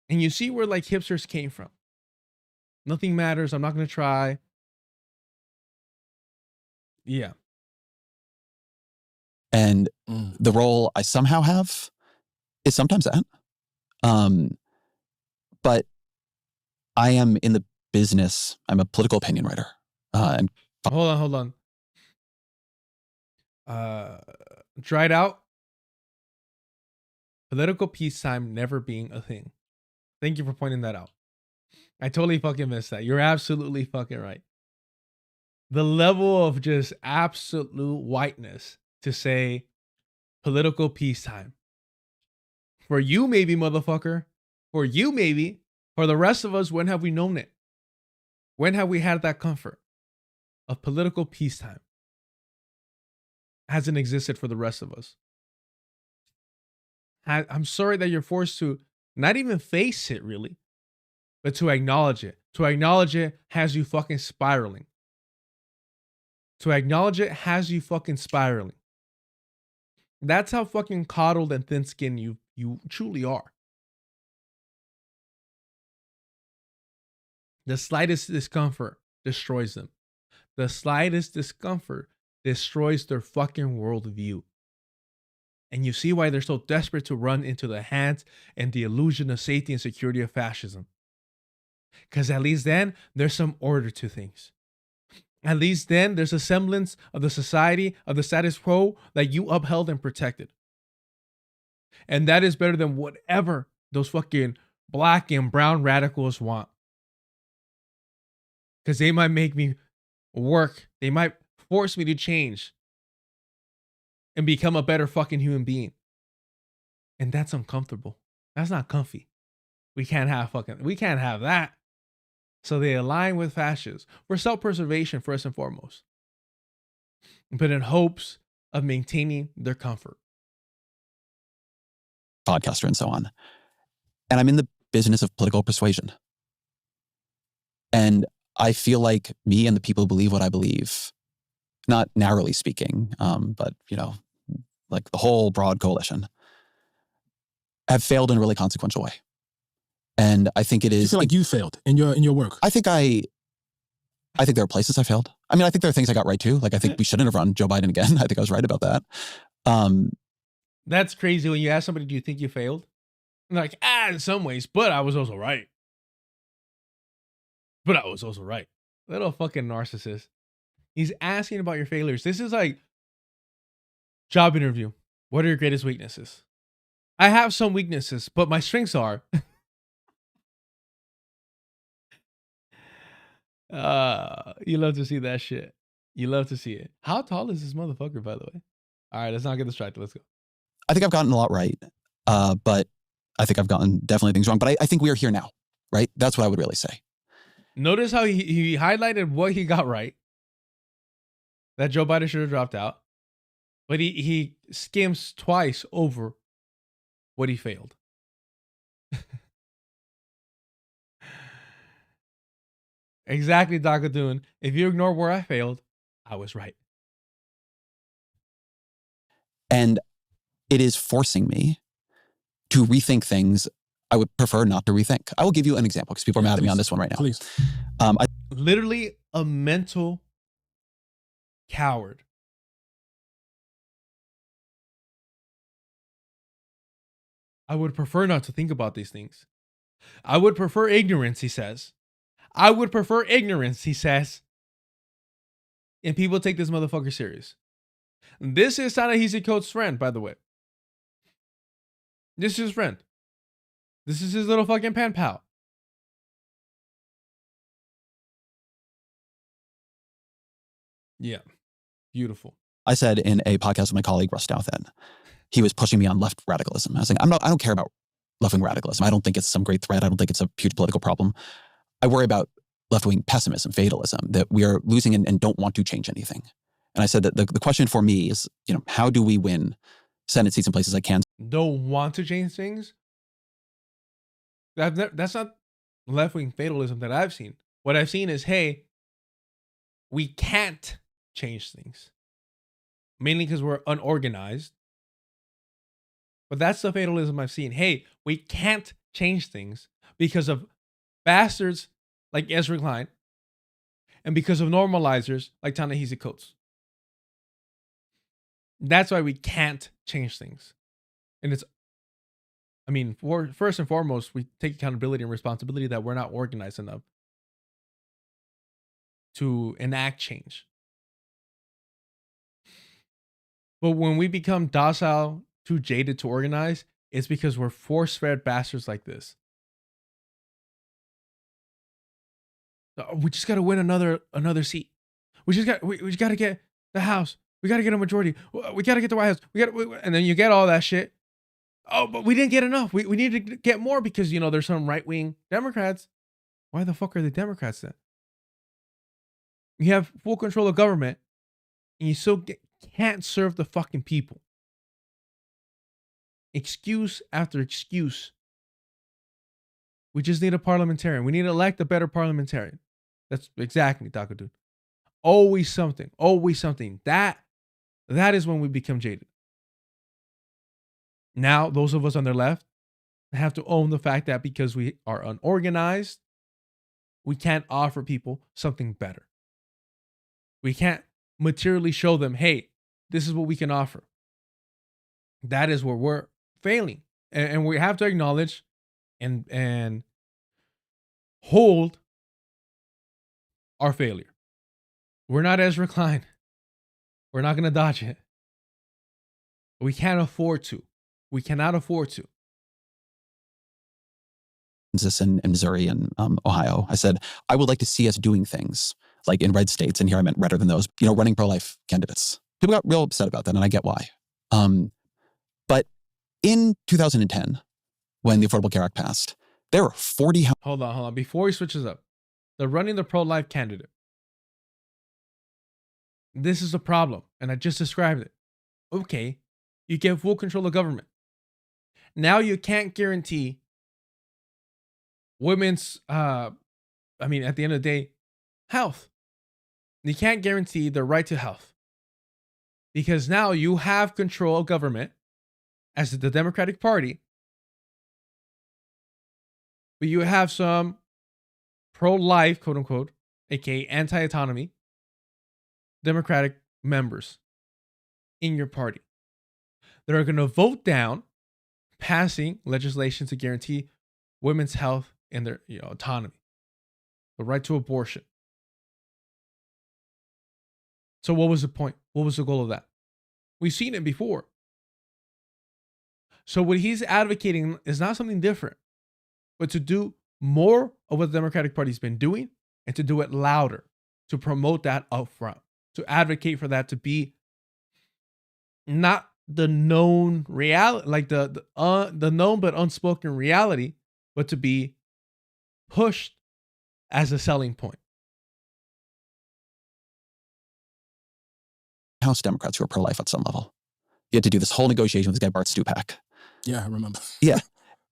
And you see where like hipsters came from. Nothing matters. I'm not going to try. Yeah. And the role I somehow have is sometimes that. But I am in the business. I'm a political opinion writer. And Hold on. Dried out. Political peacetime never being a thing. Thank you for pointing that out. I totally fucking missed that. You're absolutely fucking right. The level of just absolute whiteness to say political peacetime. For you, maybe, motherfucker. For you, maybe. For the rest of us, when have we known it? When have we had that comfort of political peacetime? Hasn't existed for the rest of us. I'm sorry that you're forced to not even face it, really, but to acknowledge it. To acknowledge it has you fucking spiraling. To acknowledge it has you fucking spiraling. That's how fucking coddled and thin-skinned you truly are. The slightest discomfort destroys them. The slightest discomfort destroys their fucking worldview. And you see why they're so desperate to run into the hands and the illusion of safety and security of fascism. Because at least then, there's some order to things. At least then, there's a semblance of the society, of the status quo that you upheld and protected. And that is better than whatever those fucking black and brown radicals want. Because they might make me work. They might force me to change and become a better fucking human being. And that's uncomfortable. That's not comfy. We can't have that. So they align with fascists for self-preservation first and foremost, but in hopes of maintaining their comfort. Podcaster and so on. And I'm in the business of political persuasion. And I feel like me and the people who believe what I believe, not narrowly speaking, but, you know, like the whole broad coalition, have failed in a really consequential way. And I think it is. You feel like you failed in your work? I think there are places I failed. I mean, I think there are things I got right too. Like I think we shouldn't have run Joe Biden again. I think I was right about that. That's crazy when you ask somebody, do you think you failed? And they're like, in some ways, but I was also right. Little fucking narcissist. He's asking about your failures. This is like job interview. What are your greatest weaknesses? I have some weaknesses, but my strengths are. You love to see that shit. You love to see it. How tall is this motherfucker, by the way? All right, let's not get distracted. Let's go. I think I've gotten a lot right, but I think I've gotten definitely things wrong. But I think we are here now, right? That's what I would really say. Notice how he highlighted what he got right. That Joe Biden should have dropped out. But he skims twice over what he failed. Exactly, Dr. Dune. If you ignore where I failed, I was right. And it is forcing me to rethink things I would prefer not to rethink. I will give you an example because people are mad at me on this one right now. Please. Literally a mental coward. I would prefer not to think about these things. I would prefer ignorance, he says. I would prefer ignorance, he says. And people take this motherfucker serious. This is Ta-Nehisi Coates' friend, by the way. This is his friend. This is his little fucking pen pal. Yeah. Beautiful. I said in a podcast with my colleague Russ Douthen, he was pushing me on left radicalism. I was like, I don't care about left-wing radicalism. I don't think it's some great threat. I don't think it's a huge political problem. I worry about left-wing pessimism, fatalism, that we are losing and don't want to change anything. And I said that the question for me is, how do we win Senate seats in places like Kansas? Don't want to change things? That's not left-wing fatalism that I've seen. What I've seen is, hey, we can't change things. Mainly because we're unorganized. But that's the fatalism I've seen. Hey, we can't change things because of bastards like Ezra Klein and because of normalizers like Ta-Nehisi Coates. That's why we can't change things. And first and foremost, we take accountability and responsibility that we're not organized enough to enact change. But when we become docile, too jaded to organize, it's because we're force-fed bastards like this. We just got to win another seat. We just got to get the House. We got to get a majority. We got to get the White House. And then you get all that shit. Oh, but we didn't get enough. We need to get more because, there's some right-wing Democrats. Why the fuck are they Democrats then? You have full control of government and you still can't serve the fucking people. Excuse after excuse. We just need a parliamentarian. We need to elect a better parliamentarian. That's exactly, Dr. Dude. Always something. Always something. That is when we become jaded. Now, those of us on their left have to own the fact that because we are unorganized, we can't offer people something better. We can't materially show them, hey, this is what we can offer. That is where we're failing. And we have to acknowledge and hold our failure. We're not Ezra Klein. We're not going to dodge it. We can't afford to. We cannot afford to. Kansas and Missouri and Ohio. I said, I would like to see us doing things like in red states, and here I meant redder than those, running pro-life candidates. People got real upset about that, and I get why. But in 2010, when the Affordable Care Act passed, there were 40... Hold on. Before he switches up, they're running the pro-life candidate. This is the problem, and I just described it. Okay, you get full control of government. Now you can't guarantee women's, at the end of the day, health. You can't guarantee the right to health. Because now you have control of government as the Democratic Party. But you have some pro-life, quote unquote, aka anti-autonomy, Democratic members in your party that are going to vote down passing legislation to guarantee women's health and their autonomy, the right to abortion. So what was the point? What was the goal of that? We've seen it before. So what he's advocating is not something different, but to do more of what the Democratic Party's been doing and to do it louder, to promote that up front, to advocate for that to be not the known reality, like the known but unspoken reality, but to be pushed as a selling point. House Democrats who are pro-life at some level. You had to do this whole negotiation with this guy, Bart Stupak. Yeah, I remember. Yeah.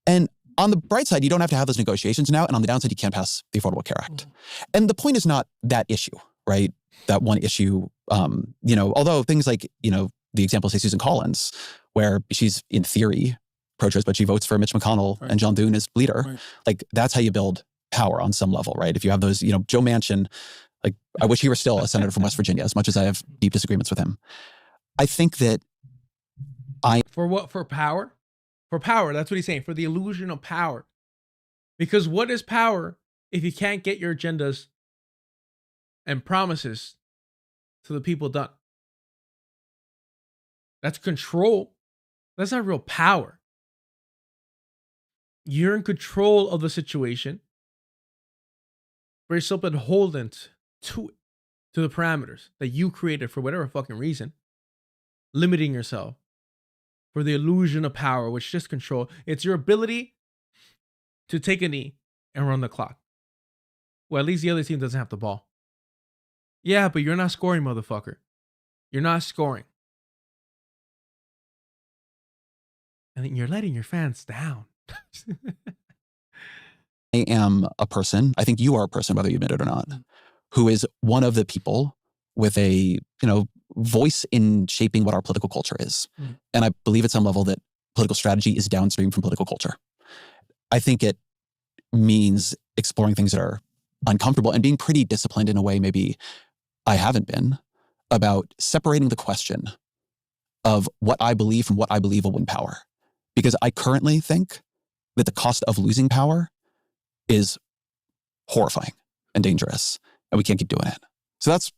And On the bright side, you don't have to have those negotiations now. And on the downside, you can't pass the Affordable Care Act. And the point is not that issue, right? That one issue, although things like, the example, say, Susan Collins, where she's in theory pro-choice, but she votes for Mitch McConnell and John Thune as leader. Right. Like, that's how you build power on some level, right? If you have those, Joe Manchin, like, I wish he were still a senator from West Virginia, as much as I have deep disagreements with him. I think that For what? For power? For power, that's what he's saying. For the illusion of power. Because what is power if you can't get your agendas and promises to the people done? That's control. That's not real power. You're in control of the situation, but you're still beholden to it, to the parameters that you created for whatever fucking reason, limiting yourself for the illusion of power, which is just control. It's your ability to take a knee and run the clock. Well, at least the other team doesn't have the ball. Yeah, but you're not scoring, motherfucker. You're not scoring. And then you're letting your fans down. I am a person, I think you are a person, whether you admit it or not, who is one of the people with a, voice in shaping what our political culture is. And I believe at some level that political strategy is downstream from political culture. I think it means exploring things that are uncomfortable and being pretty disciplined in a way maybe I haven't been, about separating the question of what I believe from what I believe will win power. Because I currently think that the cost of losing power is horrifying and dangerous, and we can't keep doing it. So that's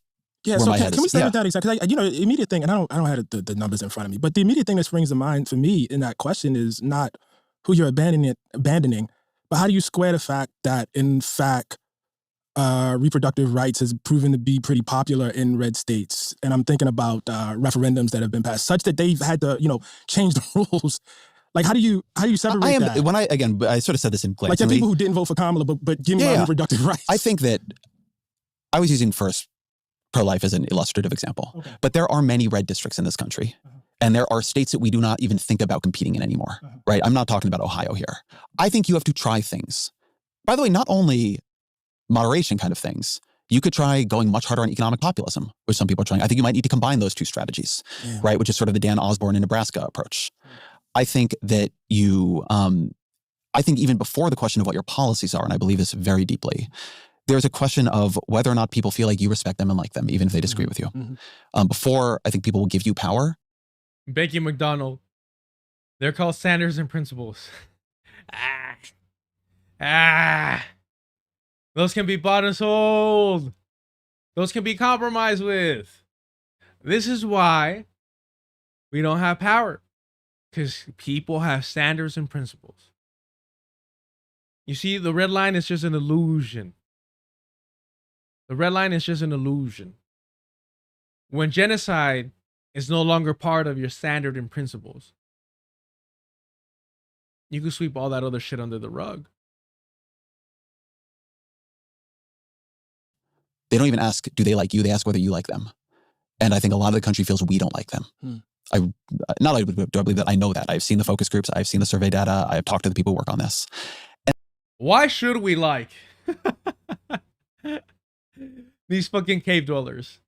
where my head is. Can we stay with that exactly? Because the immediate thing, and I don't have the numbers in front of me, but the immediate thing that springs to mind for me in that question is not who you're abandoning, but how do you square the fact that, in fact, reproductive rights has proven to be pretty popular in red states? And I'm thinking about referendums that have been passed, such that they've had to, change the rules. Like, how do you separate that? When I sort of said this in glancingly. Like, there are people who didn't vote for Kamala, but give me my reproductive rights. I think that I was using first pro-life as an illustrative example. Okay. But there are many red districts in this country. And there are states that we do not even think about competing in anymore, right? I'm not talking about Ohio here. I think you have to try things. By the way, not only moderation kind of things, you could try going much harder on economic populism, which some people are trying. I think you might need to combine those two strategies, right? Which is sort of the Dan Osborne in Nebraska approach. I think that I think even before the question of what your policies are, and I believe this very deeply, there's a question of whether or not people feel like you respect them and like them, even if they disagree with you. Before, I think people will give you power. Becky McDonald. They're called standards and principles. Those can be bought and sold. Those can be compromised with. This is why we don't have power. Because people have standards and principles. You see, the red line is just an illusion. The red line is just an illusion. When genocide is no longer part of your standard and principles, you can sweep all that other shit under the rug. They don't even ask, do they like you? They ask whether you like them. And I think a lot of the country feels we don't like them. Not only do I believe that, I know that. I've seen the focus groups. I've seen the survey data. I've talked to the people who work on this. Why should we like these fucking cave dwellers?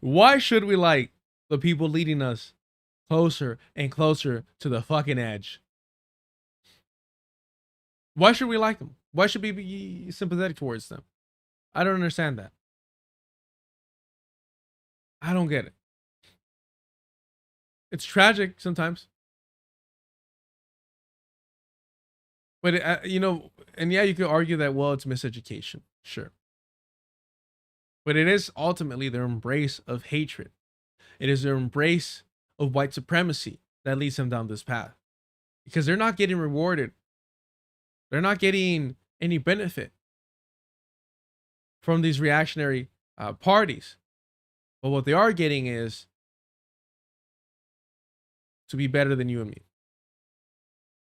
Why should we like the people leading us closer and closer to the fucking edge? Why should we like them? Why should we be sympathetic towards them? I don't understand that. I don't get it. It's tragic sometimes. But, and yeah, you could argue that, well, it's miseducation. Sure. But it is ultimately their embrace of hatred. It is their embrace of white supremacy that leads them down this path. Because they're not getting rewarded. They're not getting any benefit from these reactionary parties. But what they are getting is to be better than you and me.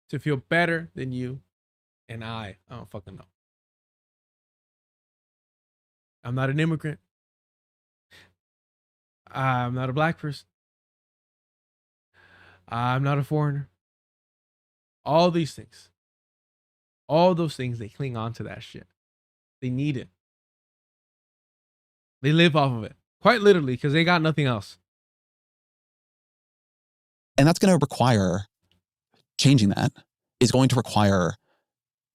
To feel better than you and I don't fucking know. I'm not an immigrant. I'm not a black person. I'm not a foreigner. All these things. All those things, they cling on to that shit. They need it. They live off of it. Quite literally, because they got nothing else. And that's going to require changing that is going to require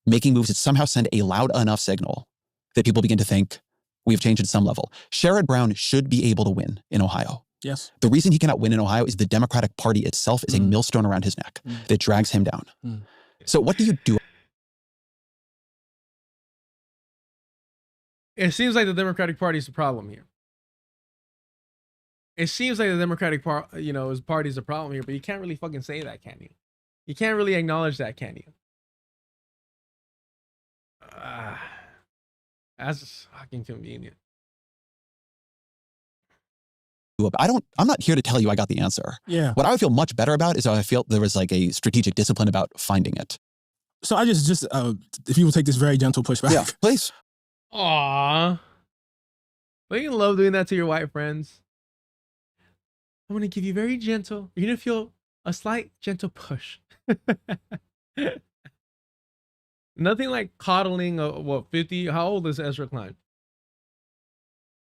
making moves that somehow send a loud enough signal that people begin to think we have changed at some level. Sherrod Brown should be able to win in Ohio. Yes. The reason he cannot win in Ohio is the Democratic Party itself is a millstone around his neck that drags him down. So what do you do? It seems like the Democratic Party is the problem here. It seems like the Democratic Party, party is the problem here, but you can't really fucking say that, can you? You can't really acknowledge that, can you? That's fucking convenient. I'm not here to tell you I got the answer. Yeah. What I would feel much better about is how I felt there was like a strategic discipline about finding it. So I just if you will take this very gentle pushback. Yeah, please. Aww. Don't you love doing that to your white friends? I'm gonna give you very gentle. You're gonna feel a slight gentle push. Nothing like coddling a 50. How old is Ezra Klein?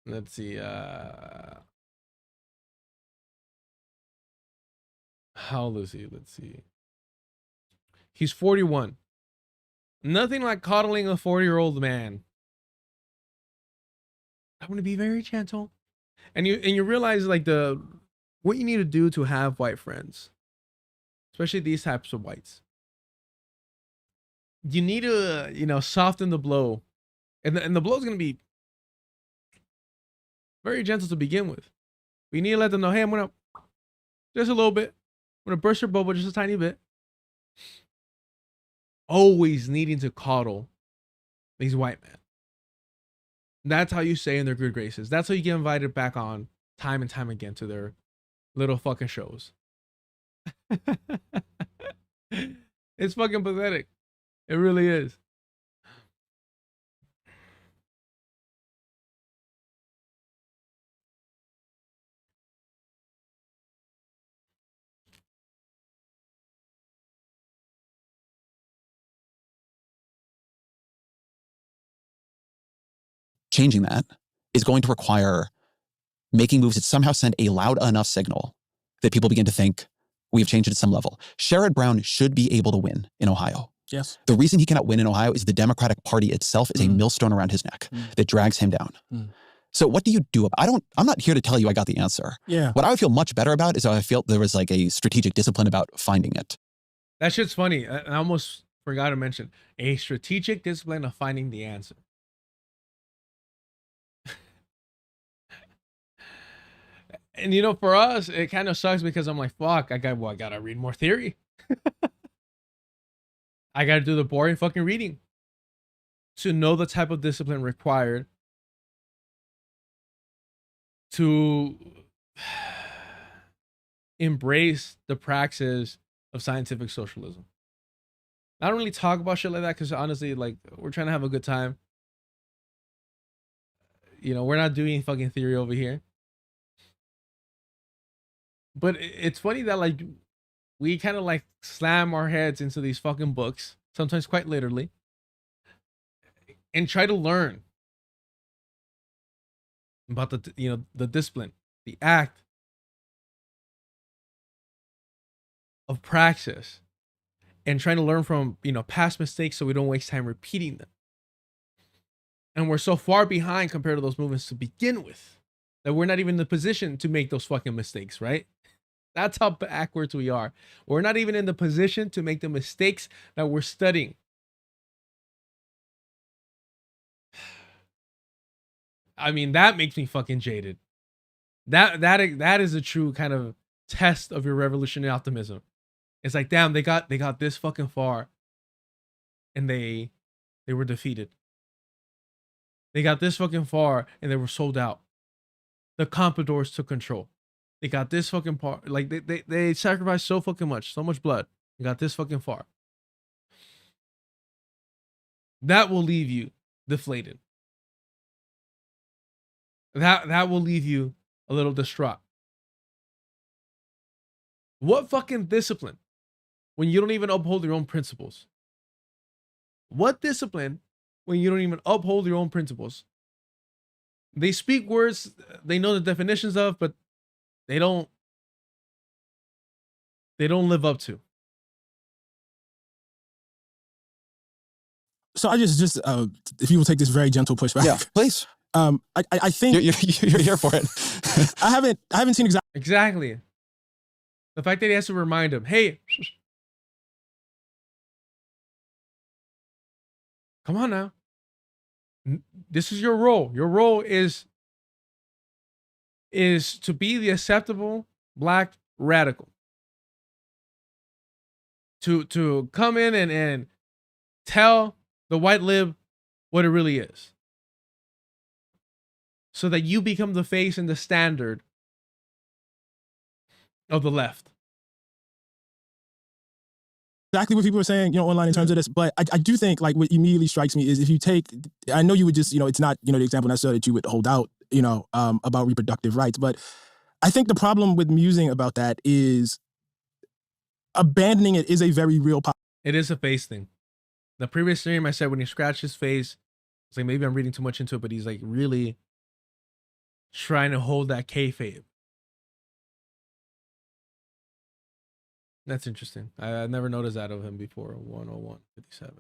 Let's see. How old is he? Let's see. He's 41. Nothing like coddling a 40-year-old man. I'm gonna be very gentle. And you realize like what you need to do to have white friends, especially these types of whites. You need to, soften the blow. And the blow is going to be very gentle to begin with. We need to let them know, hey, I'm going to, just a little bit. I'm going to burst your bubble just a tiny bit. Always needing to coddle these white men. That's how you stay in their good graces. That's how you get invited back on time and time again to their little fucking shows. It's fucking pathetic. It really is. Changing that is going to require making moves that somehow send a loud enough signal that people begin to think we have changed at some level. Sherrod Brown should be able to win in Ohio. Yes. The reason he cannot win in Ohio is the Democratic Party itself is a millstone around his neck that drags him down. So what do you do? I'm not here to tell you I got the answer. Yeah. What I would feel much better about is how I felt there was like a strategic discipline about finding it. That shit's funny. I almost forgot to mention a strategic discipline of finding the answer. And for us, it kind of sucks because I'm like, fuck, I gotta read more theory. I gotta do the boring fucking reading to know the type of discipline required to embrace the praxis of scientific socialism. I don't really talk about shit like that because honestly, like, we're trying to have a good time. We're not doing fucking theory over here. But it's funny that like we kind of like slam our heads into these fucking books, sometimes quite literally, and try to learn about the discipline, the act of praxis, and trying to learn from past mistakes so we don't waste time repeating them. And we're so far behind compared to those movements to begin with that we're not even in the position to make those fucking mistakes, right? That's how backwards we are. We're not even in the position to make the mistakes that we're studying. I mean, that makes me fucking jaded. That is a true kind of test of your revolutionary optimism. It's like, damn, they got this fucking far, and they were defeated. They got this fucking far, and they were sold out. The Compradors took control. They got this fucking part. Like they sacrificed so fucking much, so much blood. They got this fucking far. That will leave you deflated. That will leave you a little distraught. What fucking discipline when you don't even uphold your own principles? What discipline when you don't even uphold your own principles? They speak words they know the definitions of, but they don't live up to. So I just if you will take this very gentle pushback. Yeah, please. I think you're here for it. I haven't seen exactly. The fact that he has to remind him, hey, come on now. This is your role. Your role is to be the acceptable black radical. To come in and tell the white lib what it really is. So that you become the face and the standard of the left. exactly what people are saying, online in terms of this, but I do think like what immediately strikes me is if you take, I know you would just, it's not, the example necessarily that you would hold out, about reproductive rights, but I think the problem with musing about that is abandoning it is a very real possibility. It is a face thing. The previous stream I said when he scratched his face, it's like maybe I'm reading too much into it, but he's like really trying to hold that kayfabe. That's interesting. I never noticed that of him before. 101:57.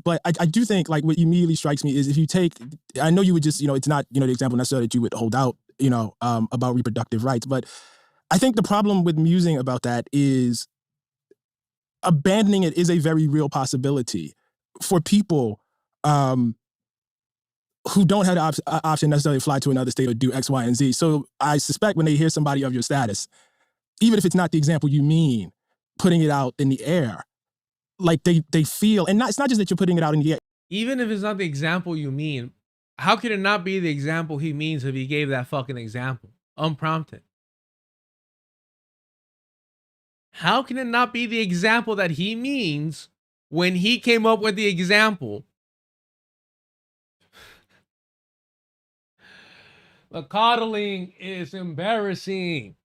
But I do think like what immediately strikes me is if you take, I know you would just, it's not, the example necessarily that you would hold out, about reproductive rights, but I think the problem with musing about that is abandoning it is a very real possibility for people who don't have the option necessarily to fly to another state or do X, Y, and Z. So I suspect when they hear somebody of your status, even if it's not the example you mean, putting it out in the air, like they feel, and it's not just that you're putting it out in the air. Even if it's not the example you mean, how could it not be the example he means if he gave that fucking example unprompted? How can it not be the example that he means when he came up with the example? The coddling is embarrassing.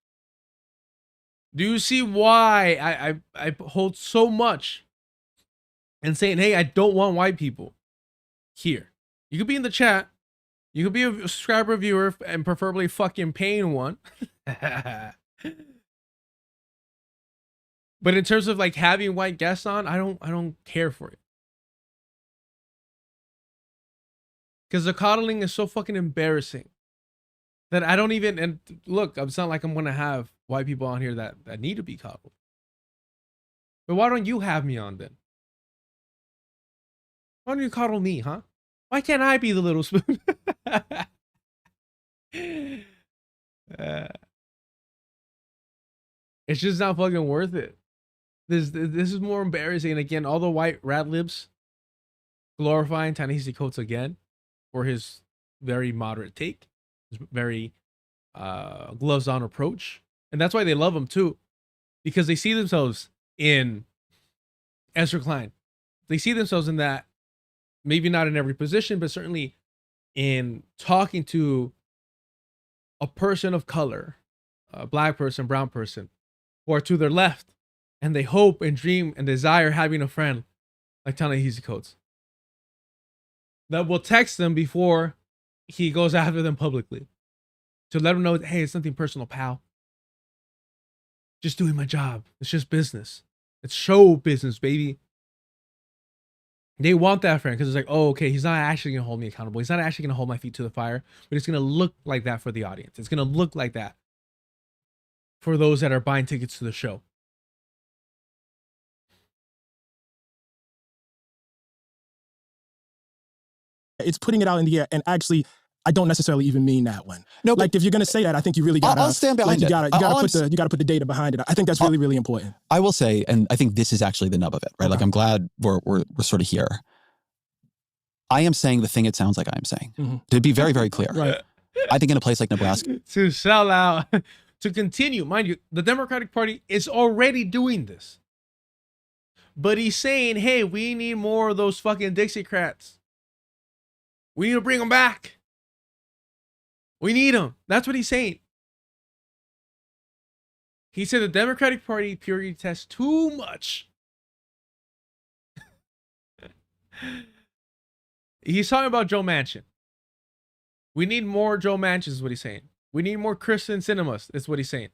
Do you see why I hold so much and saying, hey, I don't want white people here? You could be in the chat. You could be a subscriber, viewer, and preferably fucking paying one. But in terms of like having white guests on, I don't care for it. Because the coddling is so fucking embarrassing that I don't even, and look, it's not like I'm gonna have white people on here that need to be coddled. But why don't you have me on then? Why don't you coddle me, huh? Why can't I be the little spoon? It's just not fucking worth it. This is more embarrassing. And again, all the white rat libs glorifying Ta-Nehisi Coates again for his very moderate take, his very gloves on approach. And that's why they love him too, because they see themselves in Ezra Klein. They see themselves in that, maybe not in every position, but certainly in talking to a person of color, a black person, brown person, or to their left. And they hope and dream and desire having a friend like Ta-Nehisi Coates that will text them before he goes after them publicly to let them know, hey, it's nothing personal, pal. Just doing my job. It's just business. It's show business, baby. They want that friend because it's like, oh, okay, he's not actually going to hold me accountable. He's not actually going to hold my feet to the fire, but it's going to look like that for the audience. It's going to look like that for those that are buying tickets to the show. It's putting it out in the air, and actually, I don't necessarily even mean that one. No, like if you're gonna say that, I think you really gotta. I'll stand behind like, it. You gotta put the data behind it. I think that's really important. I will say, and I think this is actually the nub of it, right? Okay. Like I'm glad we're sort of here. I am saying the thing it sounds like I'm saying. To be very, very clear. Right. I think in a place like Nebraska, to sell out, to continue, mind you, the Democratic Party is already doing this. But he's saying, hey, we need more of those fucking Dixiecrats. We need to bring them back. We need them. That's what he's saying. He said the Democratic Party purity tests too much He's talking about Joe Manchin. We need more Joe Manchins, is what he's saying. We need more Kristen Cinemas, is what he's saying.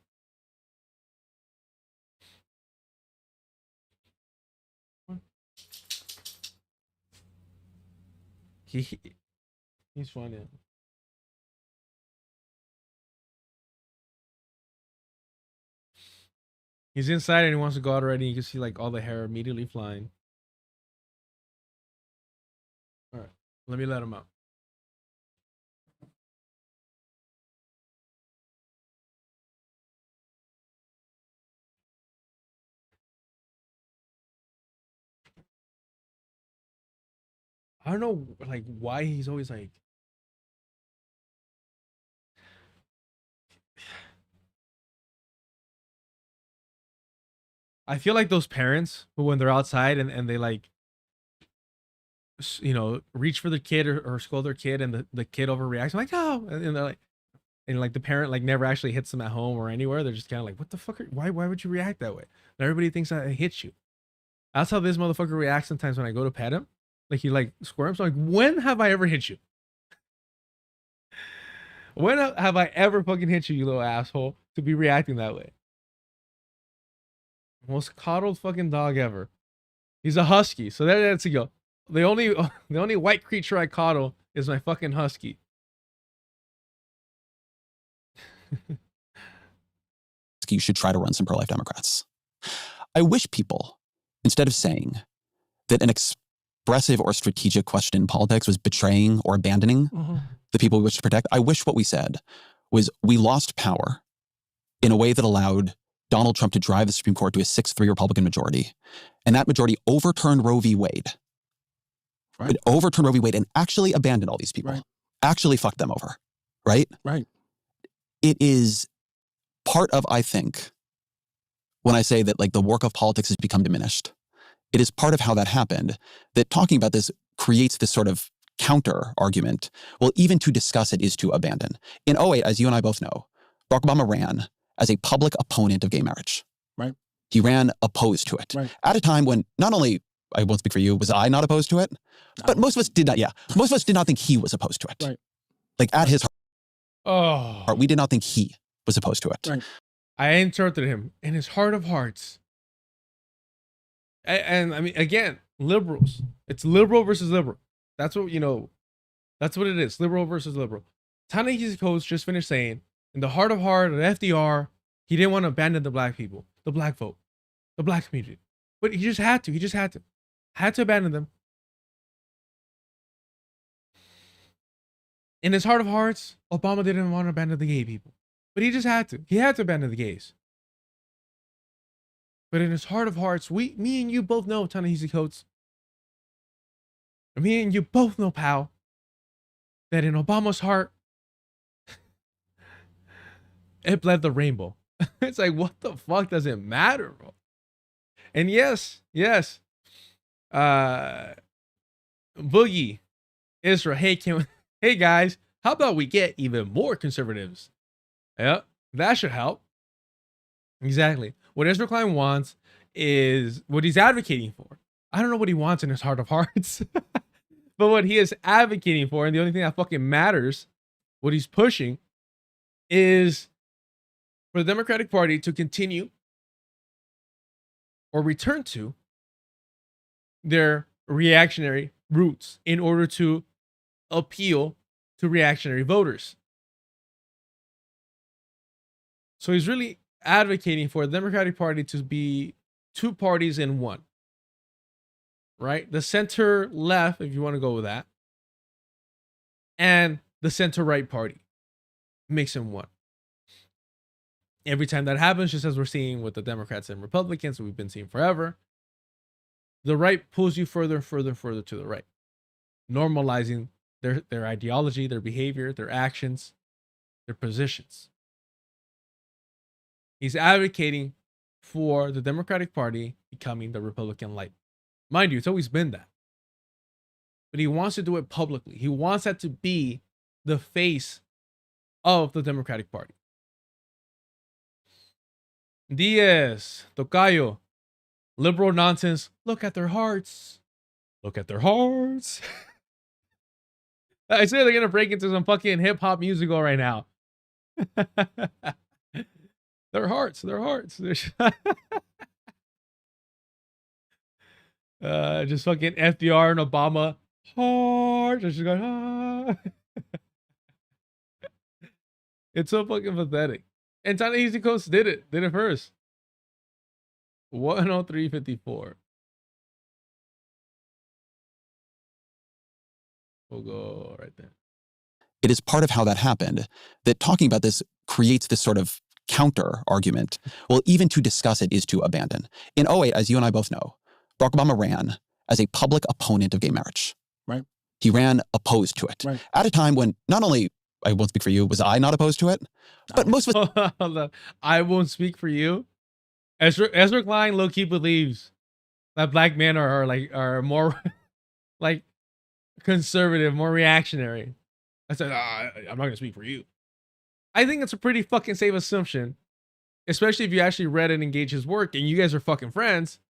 He's funny. He's inside and he wants to go out already. You can see like all the hair immediately flying. All right, let me let him out. I don't know like why he's always like I feel like those parents who when they're outside and they like reach for their kid or scold their kid and the kid overreacts. I'm like, oh, and they're like, and like the parent like never actually hits them at home or anywhere. They're just kind of like, what the fuck? Why would you react that way? And everybody thinks that it hits you. That's how this motherfucker reacts sometimes when I go to pet him. Like he like squirms. I'm like, when have I ever hit you? When have I ever fucking hit you, you little asshole, to be reacting that way? Most coddled fucking dog ever. He's a husky, so that's a go. The only white creature I coddle is my fucking husky. You should try to run some pro-life Democrats. I wish people, instead of saying that an expressive or strategic question in politics was betraying or abandoning the people we wish to protect, I wish what we said was we lost power in a way that allowed Donald Trump to drive the Supreme Court to a 6-3 Republican majority. And that majority overturned Roe v. Wade. Right. It overturned Roe v. Wade and actually abandoned all these people. Right. Actually fucked them over. Right? Right. It is part of, I think, when I say that like the work of politics has become diminished, it is part of how that happened, that talking about this creates this sort of counter argument. Well, even to discuss it is to abandon. In 2008, as you and I both know, Barack Obama ran as a public opponent of gay marriage. Right. He ran opposed to it. Right. At a time when not only, I won't speak for you, was I not opposed to it, but most of us did not, most of us did not think he was opposed to it. Right. Like at his heart, we did not think he was opposed to it. Right. I interrupted him in his heart of hearts. And I mean, again, liberals. It's liberal versus liberal. That's what, that's what it is. Liberal versus liberal. Ta-Nehisi Coates just finished saying, in the heart of heart of FDR, he didn't want to abandon the black people, the black vote, the black community. But he just had to. He just had to. Had to abandon them. In his heart of hearts, Obama didn't want to abandon the gay people. But he just had to. He had to abandon the gays. But in his heart of hearts, me and you both know, Ta-Nehisi Coates. Me and you both know, pal, that in Obama's heart, it bled the rainbow. It's like, what the fuck does it matter, bro? And yes. Boogie, Israel, hey guys, how about we get even more conservatives? Yeah, that should help. Exactly. What Ezra Klein wants is what he's advocating for. I don't know what he wants in his heart of hearts, but what he is advocating for, and the only thing that fucking matters, what he's pushing, is for the Democratic Party to continue or return to their reactionary roots in order to appeal to reactionary voters. So he's really advocating for the Democratic Party to be two parties in one, right? The center left, if you want to go with that, and the center right party mix in one. Every time that happens, just as we're seeing with the Democrats and Republicans, we've been seeing forever, the right pulls you further to the right, normalizing their ideology, their behavior, their actions, their positions. He's advocating for the Democratic Party becoming the Republican light. Mind you, it's always been that. But he wants to do it publicly. He wants that to be the face of the Democratic Party. Diaz, Tocayo, liberal nonsense. Look at their hearts. Look at their hearts. I say they're gonna break into some fucking hip hop musical right now. Their hearts, their hearts. Just fucking FDR and Obama. Heart. Just going, ah. It's so fucking pathetic. And Ta-Nehisi Coates did it first. 103.54. We'll go right there. It is part of how that happened that talking about this creates this sort of counter argument. Well, even to discuss it is to abandon. In 2008, as you and I both know, Barack Obama ran as a public opponent of gay marriage. Right. He ran opposed to it. Right. At a time when not only, I won't speak for you, was I not opposed to it, but most of us... I won't speak for you. Ezra Klein low-key believes that black men are more like conservative, more reactionary. I said, I'm not gonna speak for you. I think it's a pretty fucking safe assumption, especially if you actually read and engage his work and you guys are fucking friends,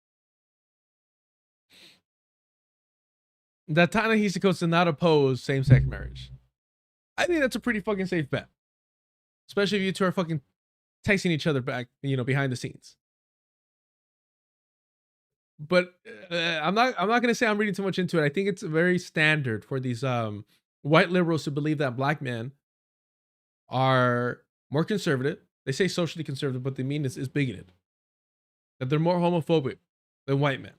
that Ta-Nehisi Coates did not oppose same-sex marriage. I think that's a pretty fucking safe bet, especially if you two are fucking texting each other back, behind the scenes. But I'm not gonna say I'm reading too much into it. I think it's very standard for these white liberals to believe that black men are more conservative. They say socially conservative, but they mean is bigoted. That they're more homophobic than white men.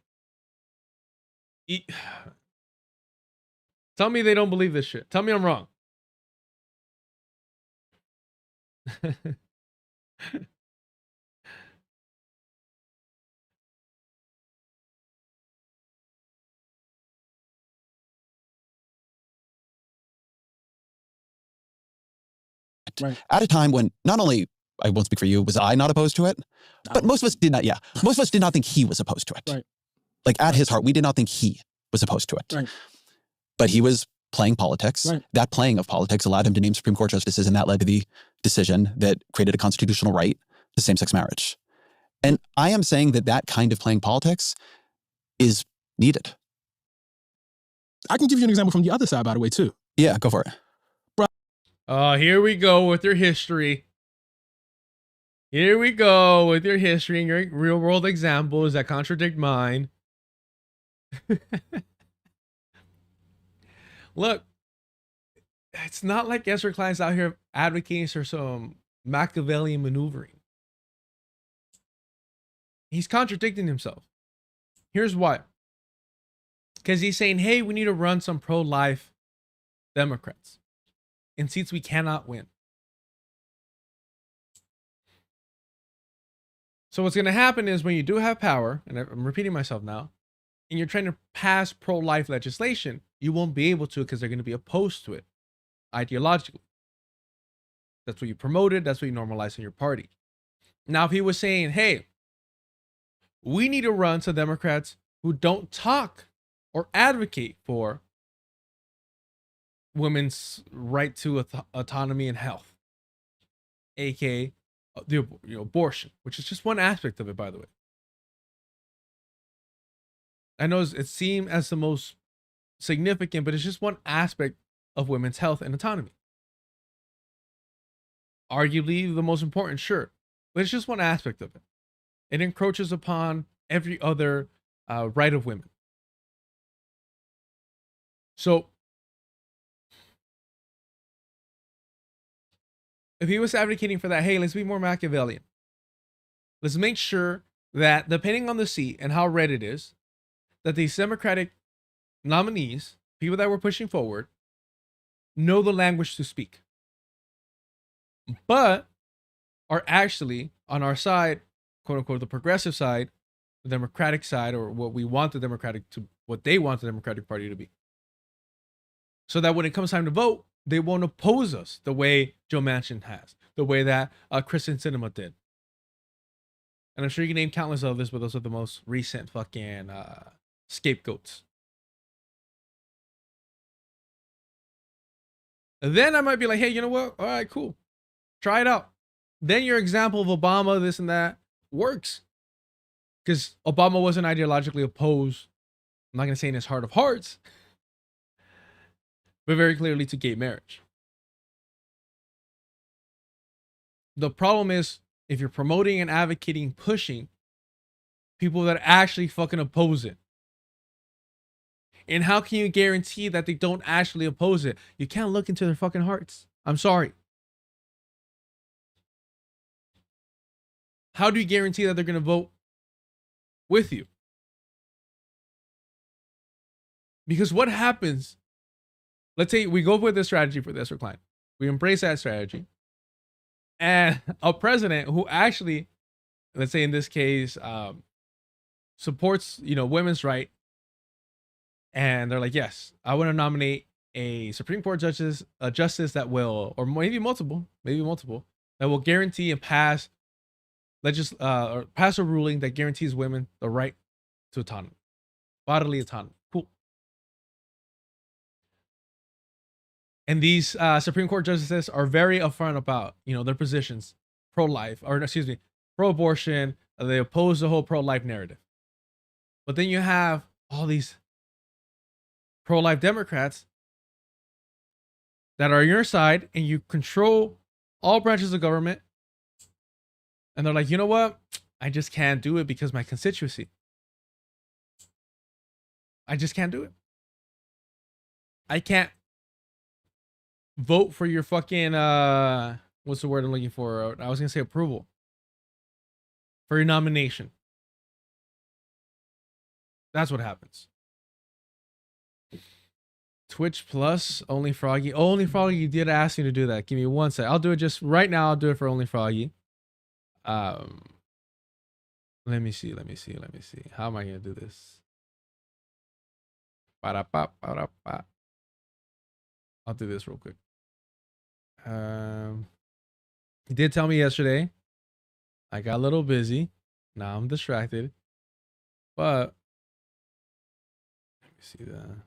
Tell me they don't believe this shit. Tell me I'm wrong. Right. At a time when not only, I won't speak for you, was I not opposed to it, but most of us did not, most of us did not think he was opposed to it. Right. Like at his heart, we did not think he was opposed to it. Right. But he was playing politics. Right. That playing of politics allowed him to name Supreme Court justices, and that led to the decision that created a constitutional right to same-sex marriage. And I am saying that that kind of playing politics is needed. I can give you an example from the other side, by the way, too. Yeah, go for it. Here we go with your history. Here we go with your history and your real world examples that contradict mine. Look, it's not like Ezra Klein's out here advocating for some Machiavellian maneuvering. He's contradicting himself. Here's why. Because he's saying, hey, we need to run some pro-life Democrats in seats we cannot win. So what's going to happen is when you do have power, and I'm repeating myself now, and you're trying to pass pro-life legislation, you won't be able to because they're going to be opposed to it ideologically. That's what you promoted. That's what you normalized in your party. Now, if he was saying, hey, we need to run some Democrats who don't talk or advocate for women's right to autonomy and health, aka the abortion, which is just one aspect of it, by the way. I know it seemed as the most significant, but it's just one aspect of women's health and autonomy. Arguably the most important, sure, but it's just one aspect of it. It encroaches upon every other right of women. So if he was advocating for that, hey, let's be more Machiavellian. Let's make sure that depending on the seat and how red it is, that these Democratic nominees, people that we're pushing forward, know the language to speak, but are actually on our side, quote unquote, the progressive side, the Democratic side, or what they want the Democratic Party to be. So that when it comes time to vote, they won't oppose us the way Joe Manchin has, the way that Kristen Sinema did. And I'm sure you can name countless others, but those are the most recent fucking scapegoats. And then I might be like, hey, you know what? All right, cool. Try it out. Then your example of Obama, this and that, works. Because Obama wasn't ideologically opposed I'm not going to say in his heart of hearts, but very clearly to gay marriage. The problem is if you're promoting and advocating, pushing people that actually fucking oppose it. And how can you guarantee that they don't actually oppose it? You can't look into their fucking hearts. I'm sorry. How do you guarantee that they're going to vote with you? Because what happens, let's say we go with this strategy for this recline. We embrace that strategy. And a president who actually, let's say in this case, supports, women's right. And they're like, yes, I want to nominate a Supreme Court justice that will, or maybe multiple, that will guarantee and pass or pass a ruling that guarantees women the right to autonomy, bodily autonomy. Cool. And these Supreme Court justices are very upfront about, their positions, pro-life, or excuse me, pro-abortion. They oppose the whole pro-life narrative. But then you have all these pro-life Democrats that are on your side, and you control all branches of government. And they're like, you know what? I just can't do it because my constituency. I just can't do it. I can't vote for your fucking, what's the word I'm looking for? I was going to say approval. For your nomination. That's what happens. Twitch Plus, Only Froggy. Only Froggy did ask me to do that. Give me one sec. I'll do it just right now. I'll do it for Only Froggy. Let me see. How am I going to do this? I'll do this real quick. He did tell me yesterday. I got a little busy. Now I'm distracted. But let me see that.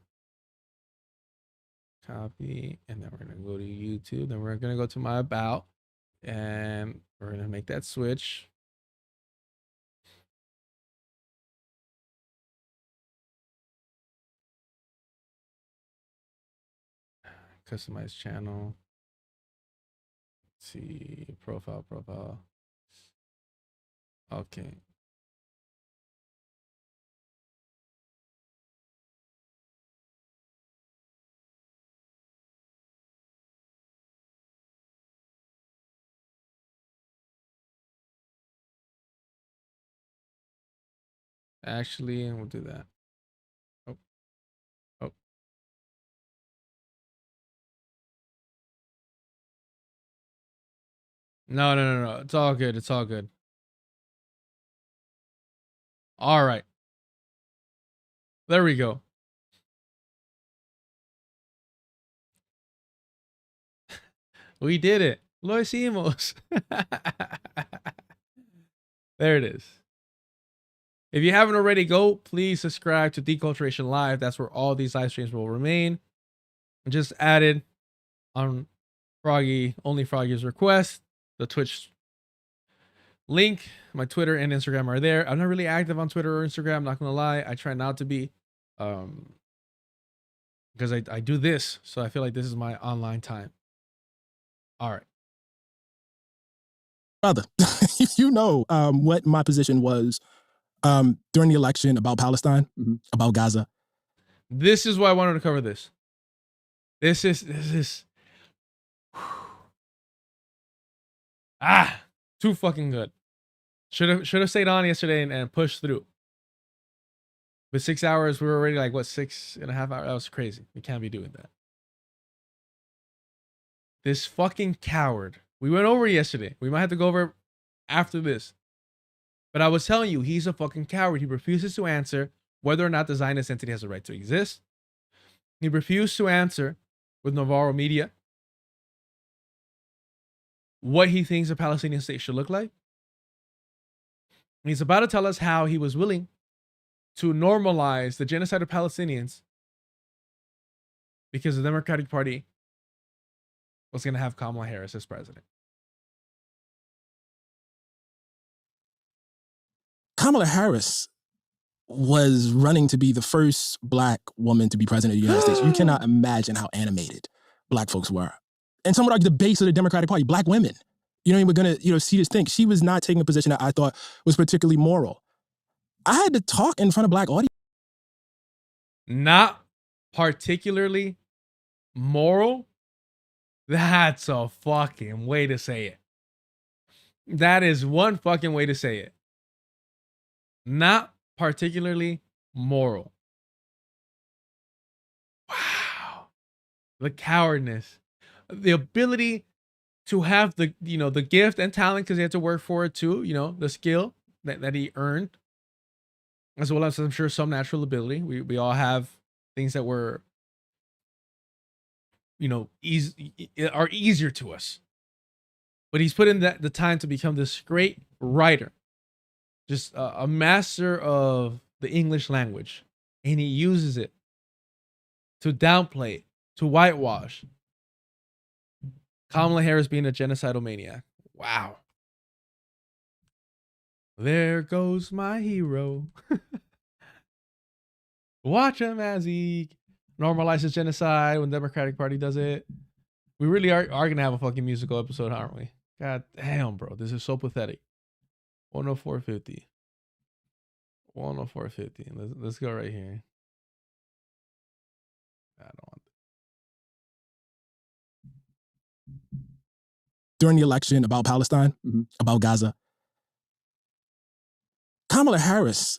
Copy. And then we're going to go to YouTube. Then we're going to go to my about. And we're going to make that switch. Customize channel. Let's see. Profile. Okay. Actually, we'll do that. Oh. No. It's all good. All right. There we go. We did it. Lo hicimos. There it is. If you haven't already, please subscribe to Deculturation Live. That's where all these live streams will remain. I just added on Only Froggy's request, the Twitch link. My Twitter and Instagram are there. I'm not really active on Twitter or Instagram. I'm not going to lie. I try not to be because I do this. So I feel like this is my online time. All right. Brother, you know what my position was during the election about Palestine, about Gaza. This is why I wanted to cover this. This is too fucking good. Should have stayed on yesterday and pushed through. But 6 hours, we were already like, what, 6.5 hours? That was crazy. We can't be doing that. This fucking coward. We went over it yesterday. We might have to go over it after this. But I was telling you, he's a fucking coward. He refuses to answer whether or not the Zionist entity has a right to exist. He refused to answer with Navarro Media what he thinks a Palestinian state should look like. And he's about to tell us how he was willing to normalize the genocide of Palestinians because the Democratic Party was going to have Kamala Harris as president. Kamala Harris was running to be the first Black woman to be president of the United States, you cannot imagine how animated Black folks were. And some would argue the base of the Democratic Party, Black women. You know, we're gonna, see this thing. She was not taking a position that I thought was particularly moral. I had to talk in front of Black audience. Not particularly moral? That's a fucking way to say it. That is one fucking way to say it. Not particularly moral. Wow. The cowardness. The ability to have the, the gift and talent, because he had to work for it too, the skill that he earned, as well as I'm sure some natural ability. We all have things that were, are easier to us. But he's put in the time to become this great writer, just a master of the English language, and he uses it to downplay, to whitewash Kamala Harris being a genocidal maniac. Wow. There goes my hero. Watch him as he normalizes genocide when the Democratic Party does it. We really are going to have a fucking musical episode, aren't we? God damn, bro. This is so pathetic. 104.50. 104.50. Let's go right here. I don't want During the election about Palestine, about Gaza, Kamala Harris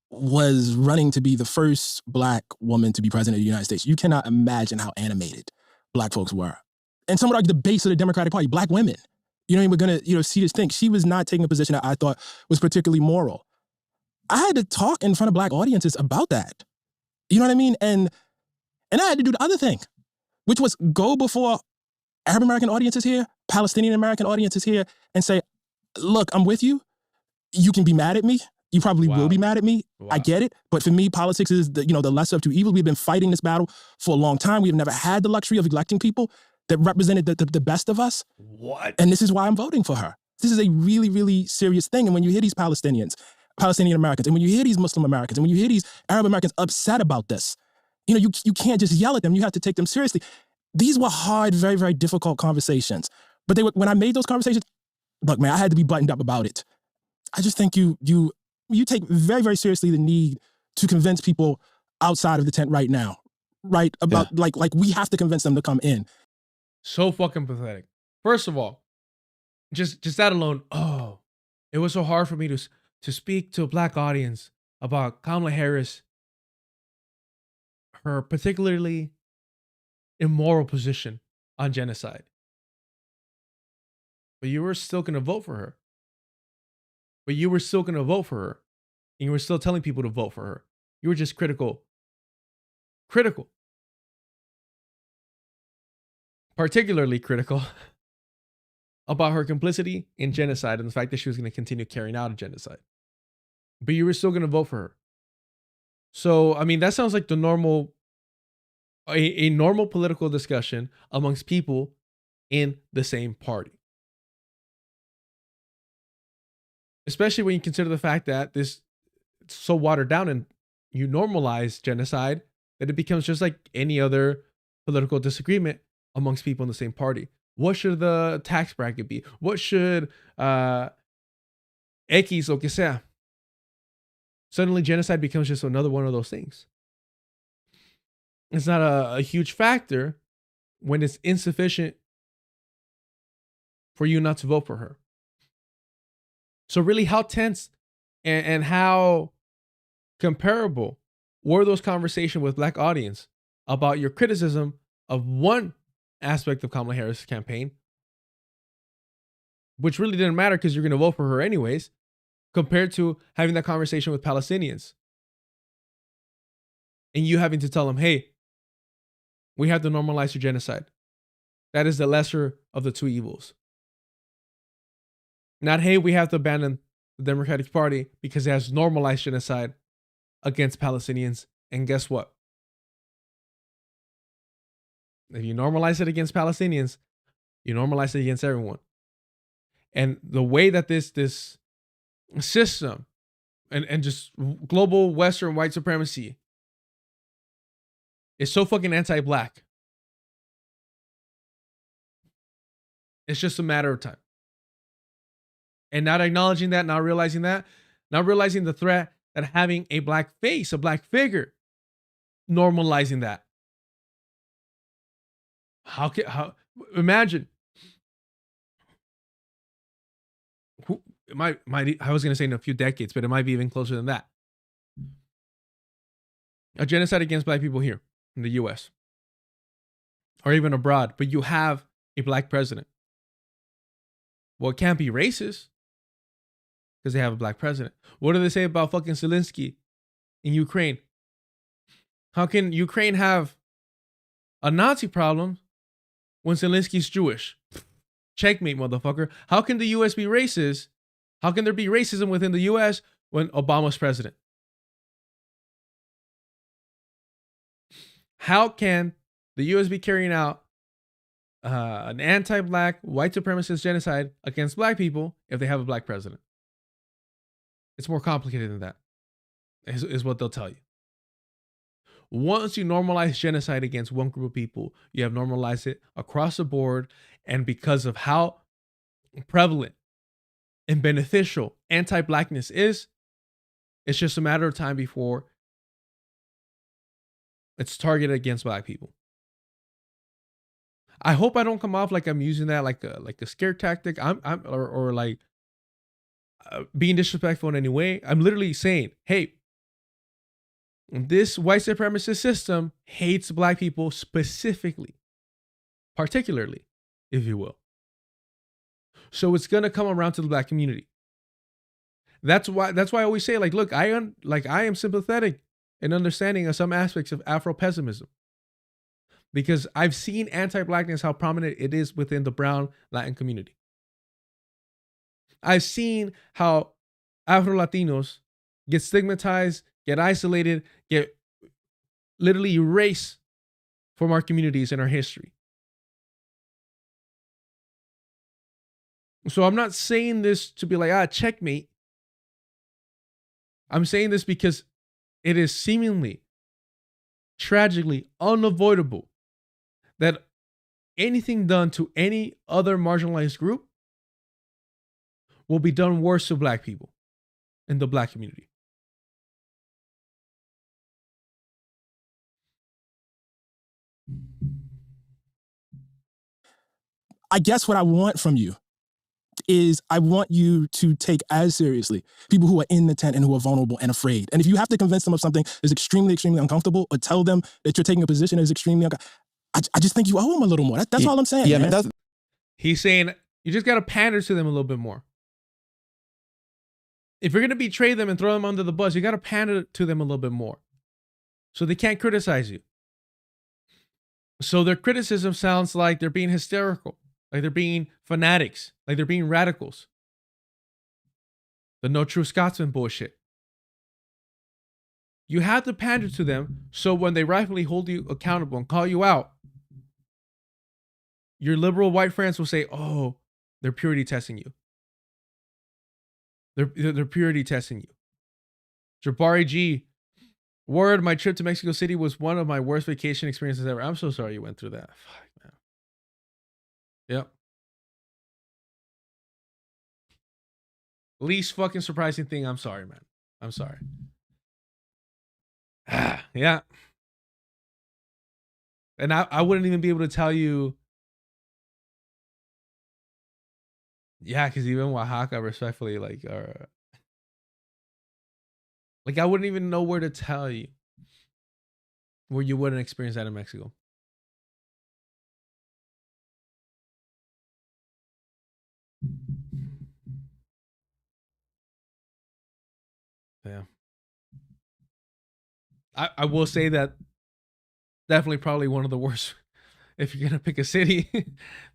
was running to be the first Black woman to be president of the United States. You cannot imagine how animated Black folks were. And some would argue the base of the Democratic Party, Black women. You know, we're gonna, see this thing. She was not taking a position that I thought was particularly moral. I had to talk in front of Black audiences about that. You know what I mean? And I had to do the other thing, which was go before Arab American audiences here, Palestinian American audiences here, and say, look, I'm with you. You can be mad at me. You probably will be mad at me. Wow. I get it. But for me, politics is the lesser of two evils. We've been fighting this battle for a long time. We've never had the luxury of electing people that represented the best of us. What? And this is why I'm voting for her. This is a really, really serious thing. And when you hear these Palestinian Americans, and when you hear these Muslim Americans, and when you hear these Arab Americans upset about this, you can't just yell at them. You have to take them seriously. These were hard, very, very difficult conversations. But when I made those conversations, look, man, I had to be buttoned up about it. I just think you take very, very seriously the need to convince people outside of the tent right now, right? About like we have to convince them to come in. So fucking pathetic. First of all, just that alone. Oh, it was so hard for me to speak to a Black audience about Kamala Harris, her particularly immoral position on genocide. But you were still going to vote for her. And you were still telling people to vote for her. You were just critical. Particularly critical about her complicity in genocide and the fact that she was going to continue carrying out a genocide. But you were still going to vote for her. So, I mean, that sounds like a normal political discussion amongst people in the same party. Especially when you consider the fact that this is so watered down and you normalize genocide that it becomes just like any other political disagreement amongst people in the same party. What should the tax bracket be? What should X o que sea? Suddenly genocide becomes just another one of those things. It's not a huge factor when it's insufficient for you not to vote for her. So really, how tense and how comparable were those conversations with Black audience about your criticism of one aspect of Kamala Harris' campaign, which really didn't matter because you're going to vote for her anyways, compared to having that conversation with Palestinians and you having to tell them, hey, we have to normalize your genocide. That is the lesser of the two evils. Not, hey, we have to abandon the Democratic Party because it has normalized genocide against Palestinians. And guess what? If you normalize it against Palestinians, you normalize it against everyone. And the way that this system and just global Western white supremacy is so fucking anti-black. It's just a matter of time. And not acknowledging that, not realizing that, not realizing the threat that having a black face, a black figure, normalizing that. How imagine who might I was gonna say in a few decades, but it might be even closer than that. A genocide against black people here in the US or even abroad, but you have a black president. Well, it can't be racist because they have a black president. What do they say about fucking Zelensky in Ukraine? How can Ukraine have a Nazi problem when Zelensky's Jewish? Checkmate, motherfucker. How can the US be racist? How can there be racism within the US when Obama's president? How can the US be carrying out an anti-black, white supremacist genocide against black people if they have a black president? It's more complicated than that, is what they'll tell you. Once you normalize genocide against one group of people, you have normalized it across the board. And because of how prevalent and beneficial anti-blackness is, it's just a matter of time before it's targeted against black people. I hope I don't come off like I'm using that like a scare tactic. Or like being disrespectful in any way. I'm literally saying, hey, this white supremacist system hates black people specifically, particularly, if you will. So it's gonna come around to the black community. That's why I always say, like, look, I am sympathetic and understanding of some aspects of Afro-pessimism, because I've seen anti-blackness, how prominent it is within the brown Latin community. I've seen how Afro-Latinos get stigmatized, get isolated, get literally erased from our communities and our history. So I'm not saying this to be like, checkmate. I'm saying this because it is seemingly, tragically unavoidable that anything done to any other marginalized group will be done worse to black people in the black community. I guess what I want from you is I want you to take as seriously people who are in the tent and who are vulnerable and afraid. And if you have to convince them of something that's extremely, extremely uncomfortable, or tell them that you're taking a position that is extremely I just think you owe them a little more. That's all I'm saying. Yeah, man. He's saying you just got to pander to them a little bit more. If you're going to betray them and throw them under the bus, you got to pander to them a little bit more so they can't criticize you. So their criticism sounds like they're being hysterical, like they're being fanatics, like they're being radicals. The no true Scotsman bullshit. You have to pander to them so when they rightfully hold you accountable and call you out, your liberal white friends will say, oh, they're purity testing you. They're purity testing you. Jabari G, word, my trip to Mexico City was one of my worst vacation experiences ever. I'm so sorry you went through that. Fuck, man. Yep. Least fucking surprising thing. I'm sorry, man. I'm sorry. Yeah. And I wouldn't even be able to tell you. Yeah, because even Oaxaca, respectfully, like I wouldn't even know where to tell you where you wouldn't experience that in Mexico. Yeah. I will say that definitely probably one of the worst. If you're gonna pick a city,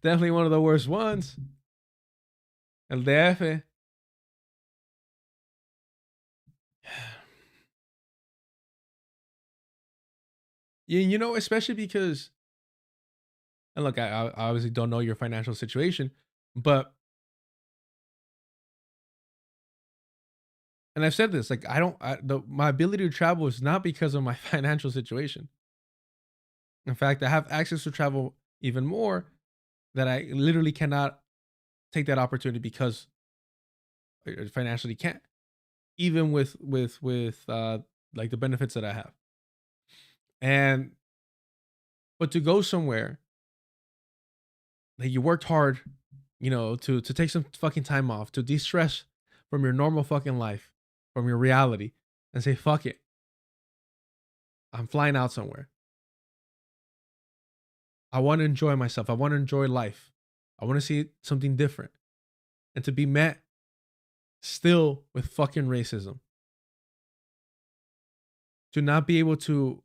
definitely one of the worst ones. El DF. Yeah, you know, especially because, and look, I obviously don't know your financial situation, but And I've said this, like, my ability to travel is not because of my financial situation. In fact, I have access to travel even more that I literally cannot take that opportunity because I financially can't. Even with like the benefits that I have. And but to go somewhere that you worked hard, you know, to take some fucking time off, to de-stress from your normal fucking life, from your reality, and say, fuck it. I'm flying out somewhere. I want to enjoy myself. I want to enjoy life. I want to see something different. And to be met still with fucking racism. To not be able to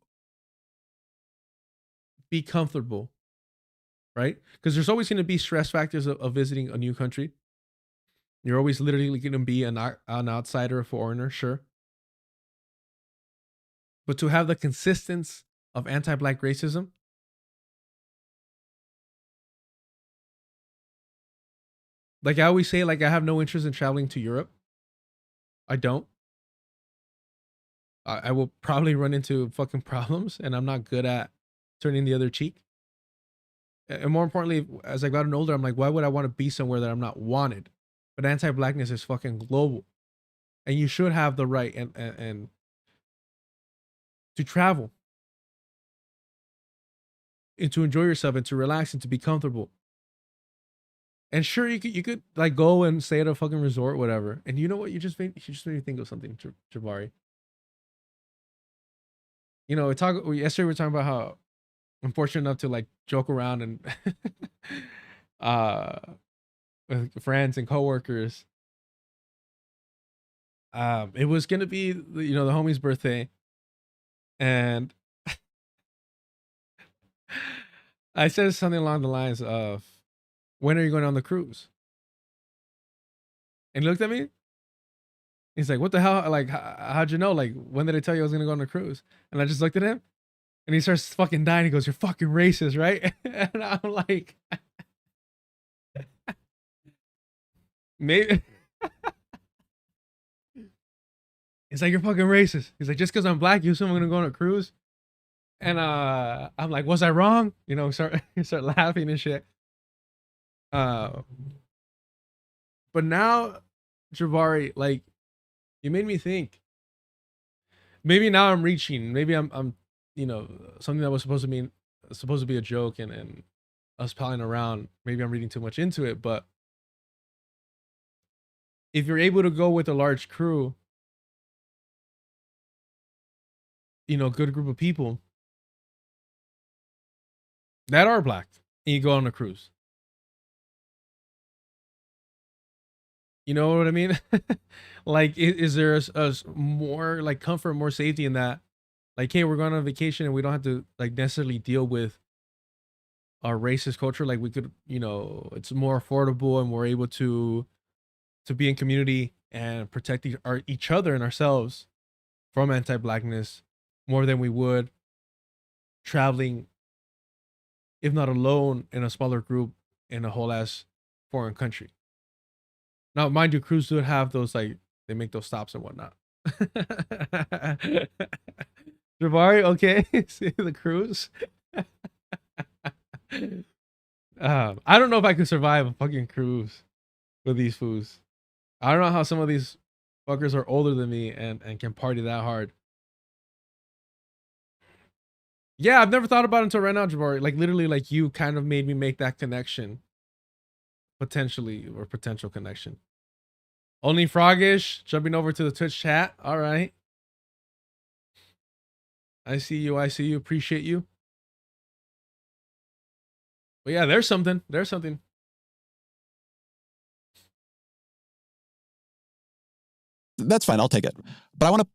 be comfortable, right? Because there's always going to be stress factors of visiting a new country. You're always literally going to be an outsider, a foreigner, sure. But to have the consistence of anti-black racism, like I always say, like I have no interest in traveling to Europe. I don't. I will probably run into fucking problems, and I'm not good at turning the other cheek. And more importantly, as I gotten older, I'm like, why would I want to be somewhere that I'm not wanted? But anti-blackness is fucking global, and you should have the right and to travel, and to enjoy yourself, and to relax, and to be comfortable. And sure, you could like go and stay at a fucking resort, whatever. And you know what? You just made me think of something, Jabari. You know, yesterday we were talking about how I'm fortunate enough to like joke around and with friends and coworkers. It was gonna be the homie's birthday, and I said something along the lines of, "When are you going on the cruise?" And he looked at me. He's like, "What the hell? Like, how'd you know? Like, when did I tell you I was gonna go on a cruise?" And I just looked at him, and he starts fucking dying. He goes, "You're fucking racist, right?" And I'm like, maybe. He's like, "You're fucking racist." He's like, "Just because I'm black, you assume I'm gonna go on a cruise?" And I'm like, "Was I wrong?" You know, start laughing and shit. But now, Jabari, like, you made me think. Maybe now I'm reaching. Maybe I'm something that was supposed to be a joke and us palling around. Maybe I'm reading too much into it. But if you're able to go with a large crew, good group of people that are black, and you go on a cruise. You know what I mean? Like, is there a more like comfort, more safety in that? Like, hey, we're going on vacation and we don't have to like necessarily deal with our racist culture. Like, we could, it's more affordable, and we're able to be in community and protect each other and ourselves from anti-blackness more than we would traveling, if not alone, in a smaller group in a whole ass foreign country. Now, mind you, crews do have those, like, they make those stops and whatnot. Jabari, okay? See the cruise? I don't know if I could survive a fucking cruise with these fools. I don't know how some of these fuckers are older than me and can party that hard. Yeah, I've never thought about it until right now, Jabari. Like, literally, like, you kind of made me make that connection. Potential connection. Only Froggish jumping over to the Twitch chat. All right. I see you. Appreciate you. But yeah, there's something. That's fine. I'll take it. But I want to.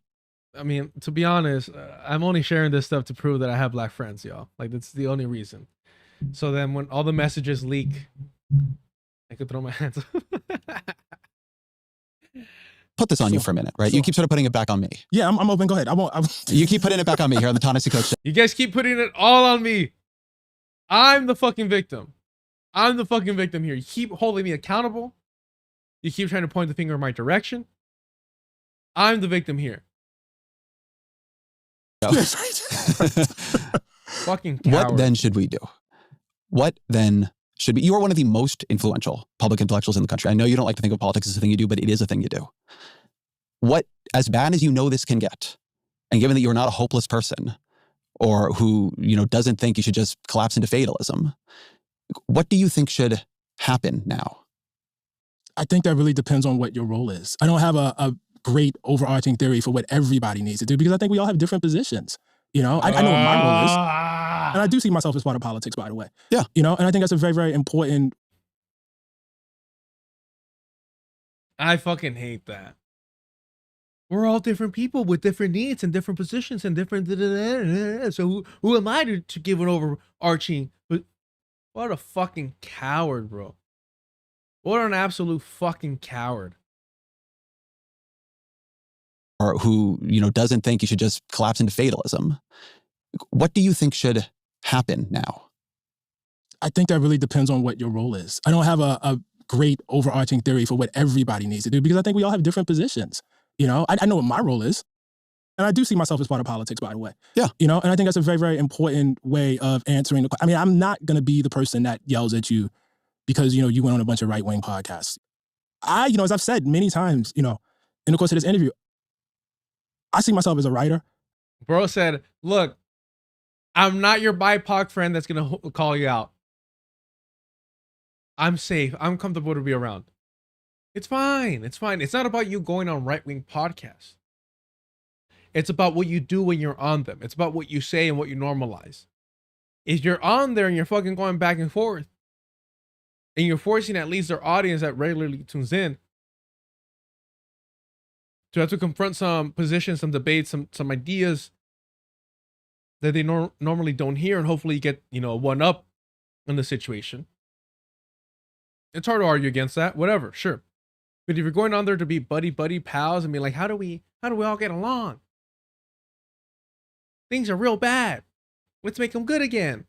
I mean, to be honest, I'm only sharing this stuff to prove that I have black friends, y'all. Like, that's the only reason. So then when all the messages leak, I could throw my hands up. Put this on you for a minute, right? You keep sort of putting it back on me. Yeah, I'm open. Go ahead. You keep putting it back on me here on the Ta-Nehisi Coates. You guys keep putting it all on me. I'm the fucking victim. Here. You keep holding me accountable. You keep trying to point the finger in my direction. I'm the victim here. No. Fucking coward. What then should we do? What then should be? You are one of the most influential public intellectuals in the country. I know you don't like to think of politics as a thing you do, but it is a thing you do. What, as bad as you know this can get, and given that you're not a hopeless person or who, doesn't think you should just collapse into fatalism, what do you think should happen now? I think that really depends on what your role is. I don't have a great overarching theory for what everybody needs to do because I think we all have different positions. I know what my role is. And I do see myself as part of politics, by the way. Yeah. And I think that's a very, very important. I fucking hate that. We're all different people with different needs and different positions and different. So who am I to give an overarching? But what a fucking coward, bro. What an absolute fucking coward. Or who, doesn't think you should just collapse into fatalism. What do you think should happen now? I think that really depends on what your role is. I don't have a great overarching theory for what everybody needs to do because I think we all have different positions. I know what my role is. And I do see myself as part of politics, by the way. Yeah. And I think that's a very, very important way of answering the question. I mean, I'm not going to be the person that yells at you because, you went on a bunch of right-wing podcasts. As I've said many times, in the course of this interview, I see myself as a writer. Bro said, look, I'm not your BIPOC friend that's going to call you out. I'm safe. I'm comfortable to be around. It's fine. It's fine. It's not about you going on right-wing podcasts. It's about what you do when you're on them. It's about what you say and what you normalize. If you're on there and you're fucking going back and forth, and you're forcing at least their audience that regularly tunes in to have to confront some positions, some debates, some ideas that they normally don't hear, and hopefully get, one up in the situation. It's hard to argue against that, whatever, sure. But if you're going on there to be buddy pals and be like, how do we all get along? Things are real bad. Let's make them good again.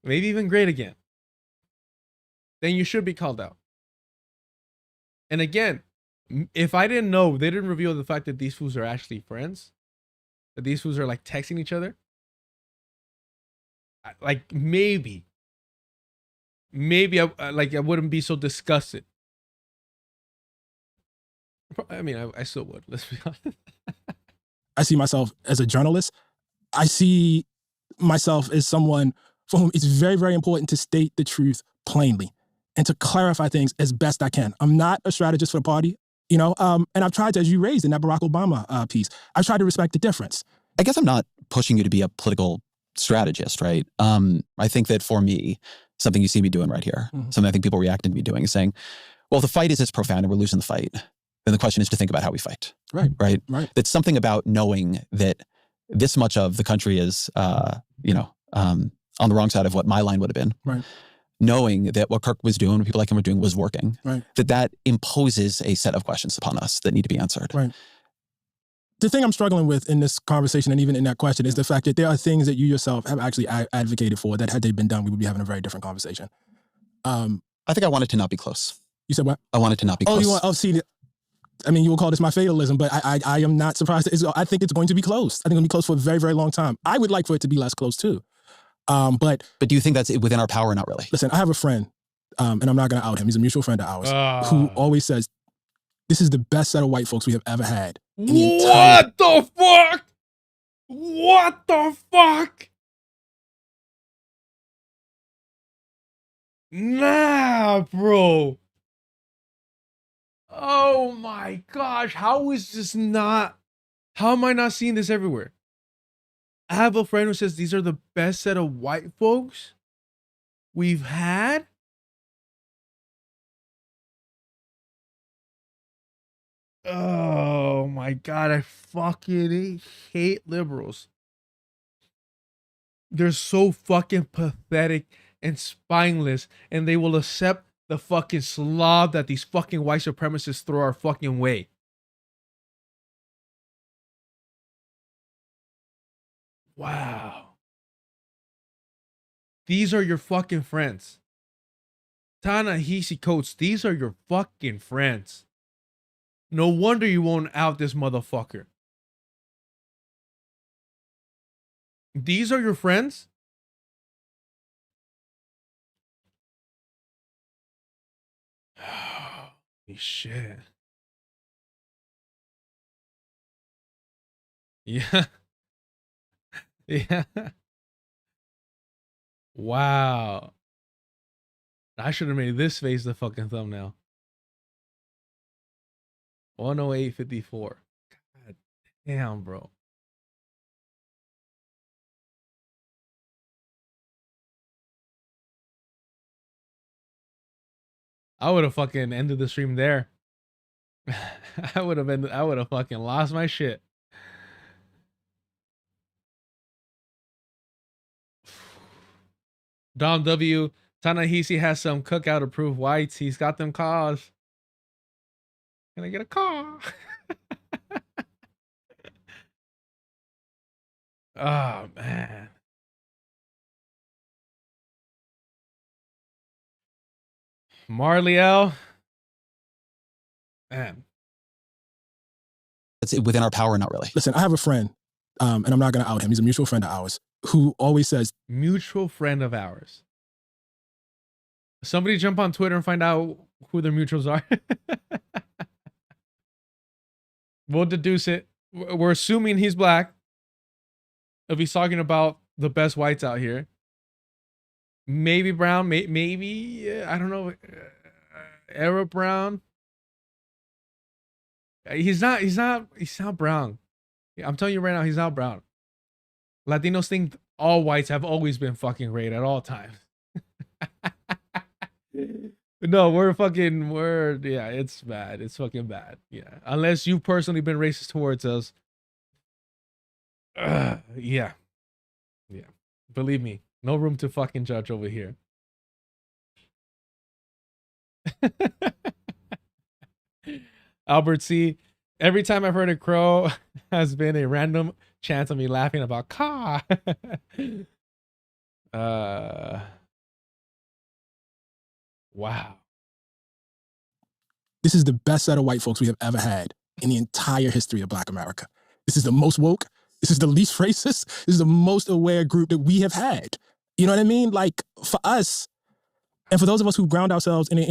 Maybe even great again. Then you should be called out. And again, if I didn't know, they didn't reveal the fact that these fools are actually friends, that these fools are like texting each other, like maybe I wouldn't be so disgusted. I mean, I still would, let's be honest. I see myself as a journalist. I see myself as someone for whom it's very, very important to state the truth plainly and to clarify things as best I can. I'm not a strategist for the party, and I've tried to, as you raised in that Barack Obama piece, I've tried to respect the difference. I guess I'm not pushing you to be a political strategist, right? I think that for me, something you see me doing right here, something I think people reacting to me doing is saying, well, if the fight is this profound and we're losing the fight, then the question is to think about how we fight. Right. That's something about knowing that this much of the country is, on the wrong side of what my line would have been. Right. Knowing that what Kirk was doing, what people like him were doing was working. Right. That imposes a set of questions upon us that need to be answered. Right. The thing I'm struggling with in this conversation and even in that question is the fact that there are things that you yourself have actually advocated for that had they been done, we would be having a very different conversation. I think I want it to not be close. You said what? I want it to not be close. You will call this my fatalism, but I am not surprised. I think it's going to be close. I think it'll be close for a very, very long time. I would like for it to be less close too. But do you think that's within our power or not really? Listen, I have a friend, and I'm not going to out him. He's a mutual friend of ours who always says, this is the best set of white folks we have ever had. What the fuck? What the fuck? Nah, bro. Oh my gosh. How am I not seeing this everywhere? I have a friend who says these are the best set of white folks we've had. Oh my God, I fucking hate liberals. They're so fucking pathetic and spineless, and they will accept the fucking slob that these fucking white supremacists throw our fucking way. Wow. These are your fucking friends. Ta-Nehisi Coates, these are your fucking friends. No wonder you won't out this motherfucker. These are your friends? Holy shit. Yeah. Yeah. Wow. I should have made this face the fucking thumbnail. 108.54. God damn, bro. I would have fucking ended the stream there. I would have fucking lost my shit. Dom W. Ta-Nehisi has some cookout approved whites. He's got them cars. Can I get a car? Oh man. Marliel. Man. It's within our power, not really. Listen, I have a friend, and I'm not going to out him. He's a mutual friend of ours who always says, mutual friend of ours. Somebody jump on Twitter and find out who their mutuals are. We'll deduce it. We're assuming he's black. If he's talking about the best whites out here. Maybe brown, maybe, I don't know. Arab brown. He's not brown. I'm telling you right now, he's not brown. Latinos think all whites have always been fucking great at all times. No, yeah, it's bad. It's fucking bad. Yeah. Unless you've personally been racist towards us. Yeah. Yeah. Believe me, no room to fucking judge over here. Albert C. Every time I've heard a crow has been a random chance of me laughing about car. Wow. this is the best set of white folks we have ever had in the entire history of Black America. This is the most woke. This is the least racist. This is the most aware group that we have had. You know what I mean? Like, for us, and for those of us who ground ourselves in a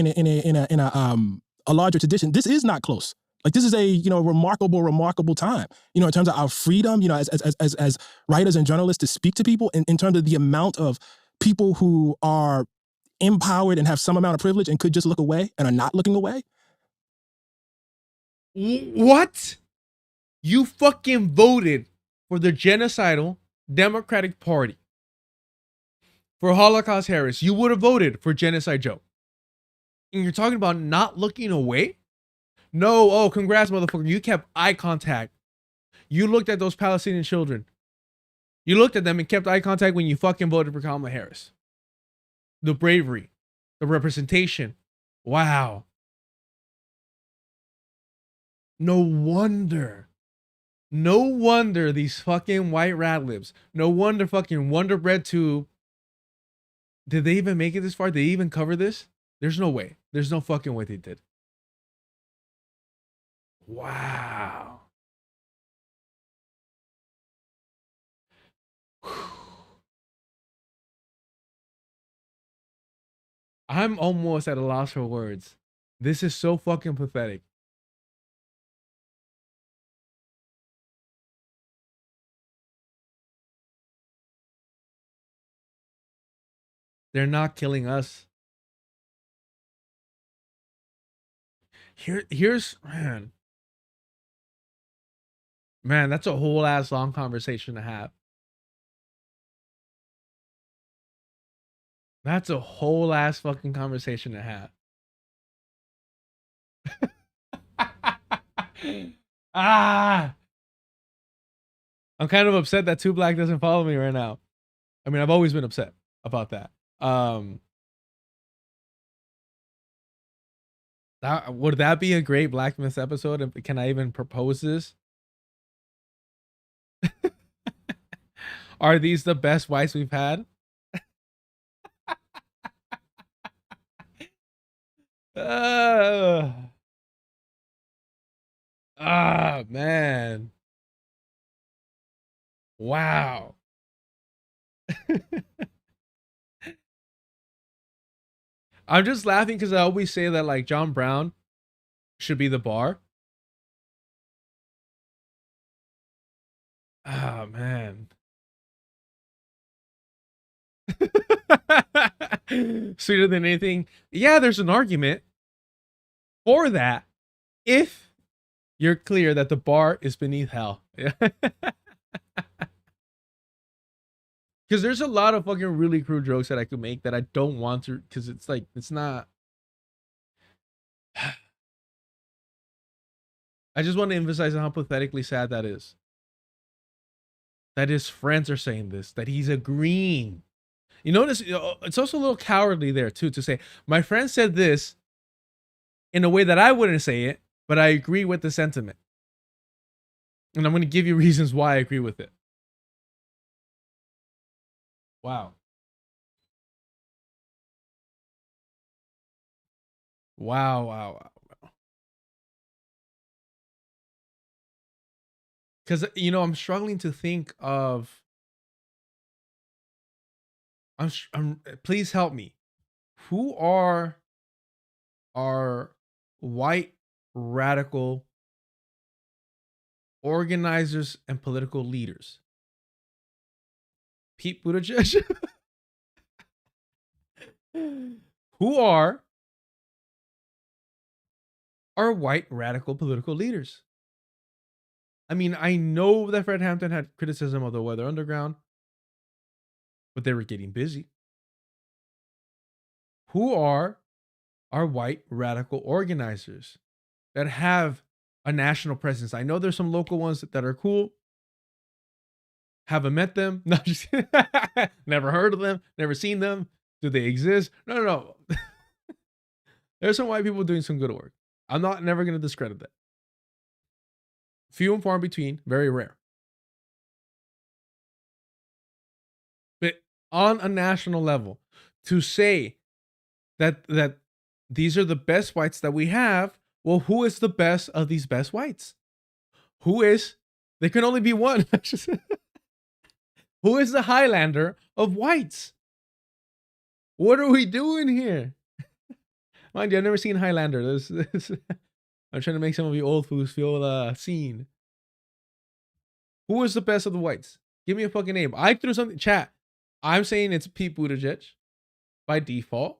larger tradition, this is not close. Like, this is a remarkable time. In terms of our freedom, as writers and journalists to speak to people, in terms of the amount of people who are empowered and have some amount of privilege and could just look away and are not looking away. What? You fucking voted for the genocidal Democratic Party. For Holocaust Harris, you would have voted for Genocide Joe. And you're talking about not looking away? No, oh, congrats, motherfucker. You kept eye contact. You looked at those Palestinian children. You looked at them and kept eye contact when you fucking voted for Kamala Harris. The bravery, the representation. Wow. No wonder. No wonder these fucking white rat libs. No wonder fucking Wonder Bread 2. Did they even make it this far? Did they even cover this? There's no way. There's no fucking way they did. Wow. I'm almost at a loss for words. This is so fucking pathetic. They're not killing us. Here's man, that's a whole ass long conversation to have. That's a whole ass fucking conversation to have. I'm kind of upset that Two Black doesn't follow me right now. I mean, I've always been upset about that. Would that be a great Black Myth episode? Can I even propose this? Are these the best whites we've had? man. Wow. I'm just laughing because I always say that like John Brown should be the bar. Oh man. Sweeter than anything. Yeah, there's an argument for that if you're clear that the bar is beneath hell. Because there's a lot of fucking really crude jokes that I could make that I don't want to, because it's like, it's not. I just want to emphasize how pathetically sad that is. That his friends are saying this, that he's agreeing. You notice, it's also a little cowardly there too, to say, my friend said this in a way that I wouldn't say it, but I agree with the sentiment. And I'm going to give you reasons why I agree with it. Wow. Wow. Because, I'm struggling to think of, please help me. Who are white radical organizers and political leaders? Pete Buttigieg. Who are white radical political leaders? I mean, I know that Fred Hampton had criticism of the Weather Underground, but they were getting busy. Who are white radical organizers that have a national presence? I know there's some local ones that are cool. Haven't met them. No, just never heard of them. Never seen them. Do they exist? No. There's some white people doing some good work. I'm never going to discredit that. Few and far between, very rare. But on a national level, to say that these are the best whites that we have, well, who is the best of these best whites? There can only be one. Who is the Highlander of whites? What are we doing here? Mind you, I've never seen Highlander. I'm trying to make some of you old fools feel seen. Who is the best of the whites? Give me a fucking name. I threw something. Chat. I'm saying it's Pete Buttigieg by default.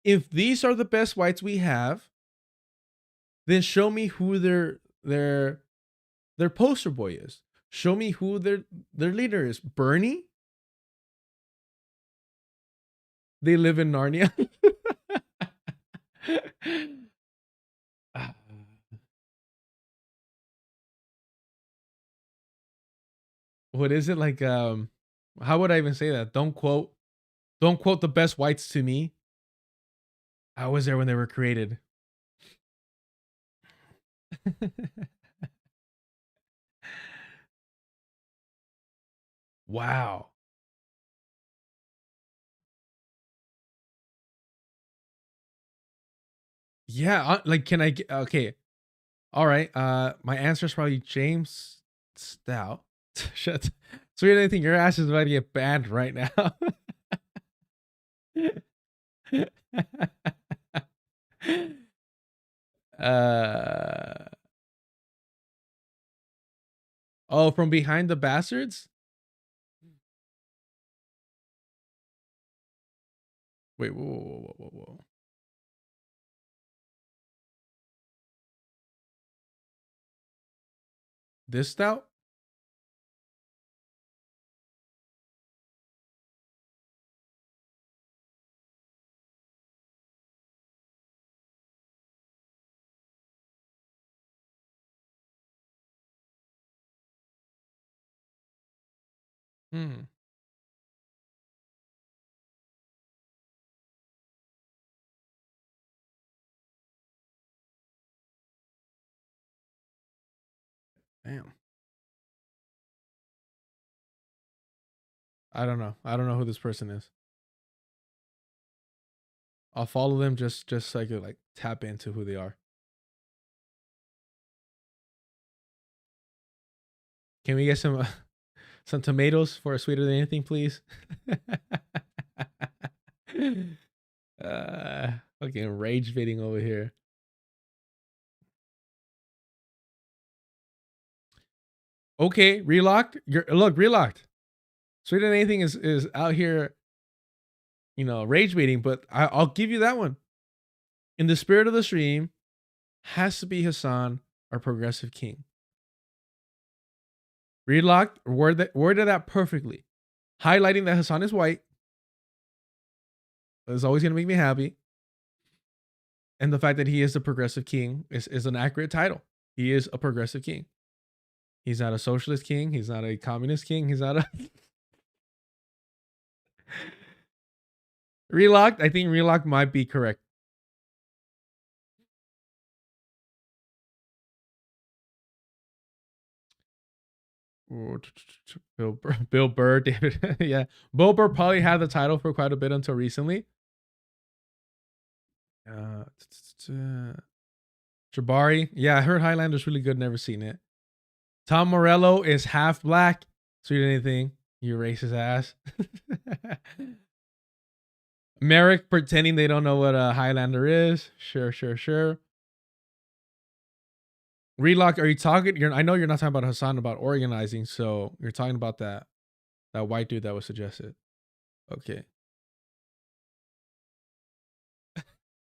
If these are the best whites we have, then show me who their poster boy is. Show me who their leader is. Bernie? They live in Narnia. What is it like? How would I even say that? Don't quote the best whites to me. I was there when they were created. Wow. Yeah, like, can I get, okay. All right. My answer is probably James Stout. Shut. So you think your ass is about to get banned right now? Oh, from Behind the Bastards? Wait, whoa. This Stout? Hmm. Damn. I don't know. I don't know who this person is. I'll follow them just so I could like tap into who they are. Can we get some tomatoes for a sweeter than anything, please? Fucking rage baiting over here. Okay, relocked. Look, relocked. Sweeter than anything is out here, you know, rage baiting, but I'll give you that one. In the spirit of the stream, has to be Hassan, our progressive king. Relocked worded that perfectly, highlighting that Hassan is white. It's always gonna make me happy. And the fact that he is the progressive king is an accurate title. He is a progressive king. He's not a socialist king. He's not a communist king. He's not a relocked. I think relocked might be correct. Bill Burr, David. Yeah, Bill Burr probably had the title for quite a bit until recently. Jabari. Yeah, I heard Highlander's really good. Never seen it. Tom Morello is half black. Sweet anything. You racist ass. Merrick pretending they don't know what a Highlander is. Sure. Relock, are you talking? I know you're not talking about Hassan about organizing, so you're talking about that white dude that was suggested. Okay.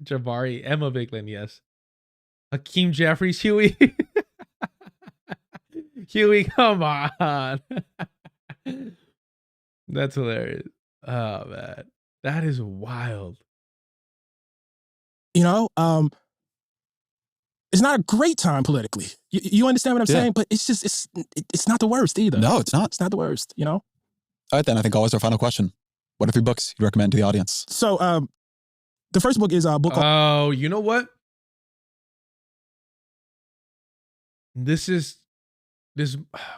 Jabari, Emma Bigland, yes. Hakeem Jeffries, Huey. Huey, come on. That's hilarious. Oh man, that is wild. You know, it's not a great time politically. You understand what I'm saying? But it's just it's not the worst either. No, it's not. It's not the worst. You know. All right, then I think always our final question. What are 3 books you recommend to the audience? So, the first book is a book called... Oh, you know what? This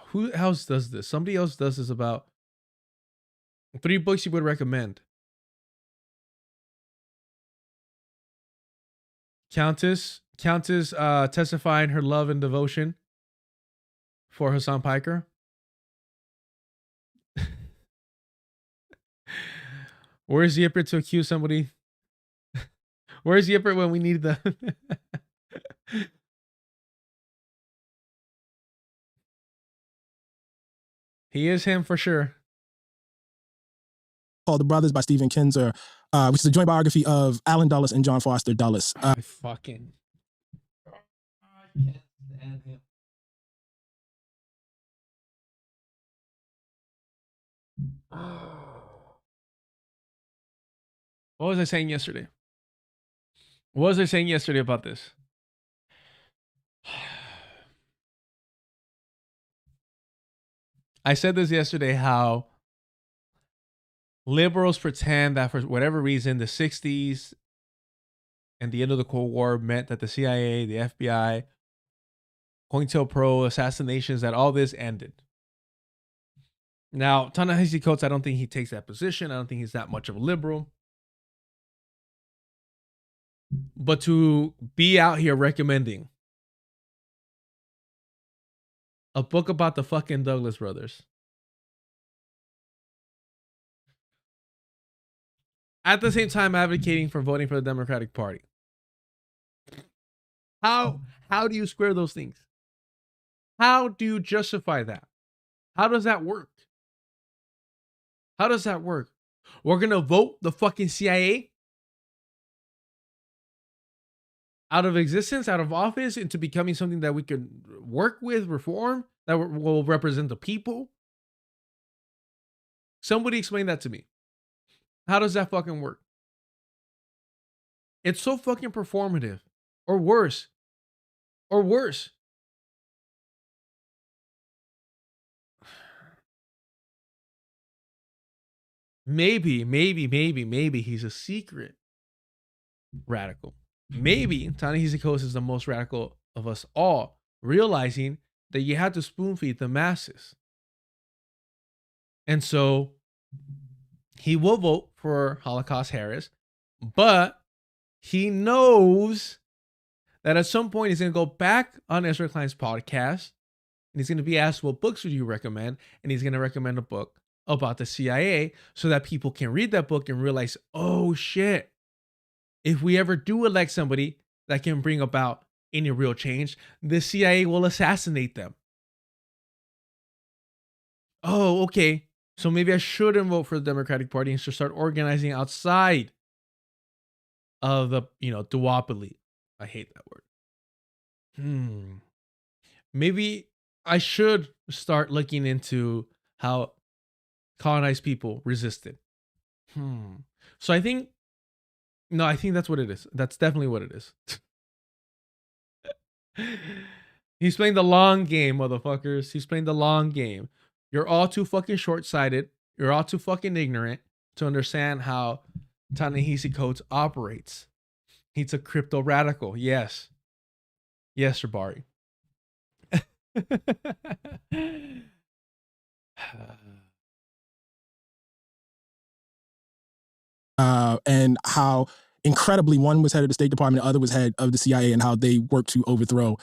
who else does this? Somebody else does this about 3 books you would recommend. Countess testifying her love and devotion for Hassan Piker. Where's Yipper to accuse somebody? Where's Yipper when we need them? He is him for sure. Called The Brothers by Stephen Kinzer, which is a joint biography of Alan Dulles and John Foster Dulles. I can't stand him. What was I saying yesterday? What was I saying yesterday about this? I said this yesterday, how liberals pretend that for whatever reason, the 60s and the end of the Cold War meant that the CIA, the FBI, COINTELPRO, assassinations, that all this ended. Now, Ta-Nehisi Coates, I don't think he takes that position. I don't think he's that much of a liberal. But to be out here recommending a book about the fucking Douglas brothers, at the same time advocating for voting for the Democratic Party. How do you square those things? How do you justify that? How does that work? How does that work? We're going to vote the fucking CIA out of existence, out of office, into becoming something that we can work with, reform, that will represent the people. Somebody explain that to me. How does that fucking work? It's so fucking performative. Or worse. Or worse. Maybe he's a secret radical. Maybe Ta-Nehisi Coates is the most radical of us all, realizing that you have to spoon feed the masses. And so he will vote for Holocaust Harris, but he knows that at some point he's going to go back on Ezra Klein's podcast and he's going to be asked, what books would you recommend? And he's going to recommend a book about the CIA so that people can read that book and realize, oh shit, if we ever do elect somebody that can bring about any real change, the CIA will assassinate them. Oh, okay. So maybe I shouldn't vote for the Democratic Party and should start organizing outside of the, duopoly. I hate that word. Maybe I should start looking into how colonized people resisted. So I think that's what it is. That's definitely what it is. He's playing the long game, motherfuckers. He's playing the long game. You're all too fucking short-sighted. You're all too fucking ignorant to understand how Ta-Nehisi Coates operates. He's a crypto radical. Yes. Yes, Jabari. And how incredibly one was head of the State Department, the other was head of the CIA, and how they worked to overthrow.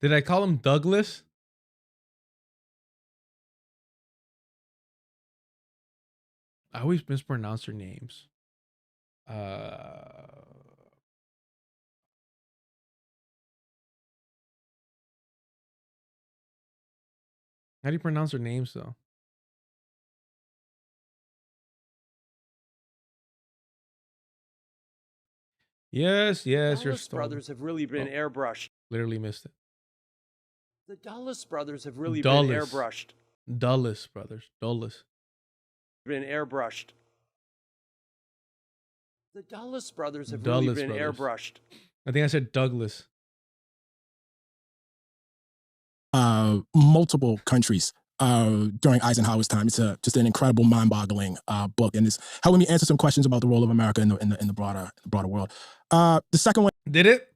Did I call him Douglas? I always mispronounce their names. How do you pronounce their names, though? Yes, you're Dulles brothers have really been airbrushed. Literally missed it. The Dulles brothers have really been airbrushed. Dulles brothers. Dulles. Been airbrushed. The Dulles brothers have really been airbrushed. I think I said Douglas. Multiple countries during Eisenhower's time. It's just an incredible, mind-boggling book, and it's helping me answer some questions about the role of America in the broader world. The second one. Did it?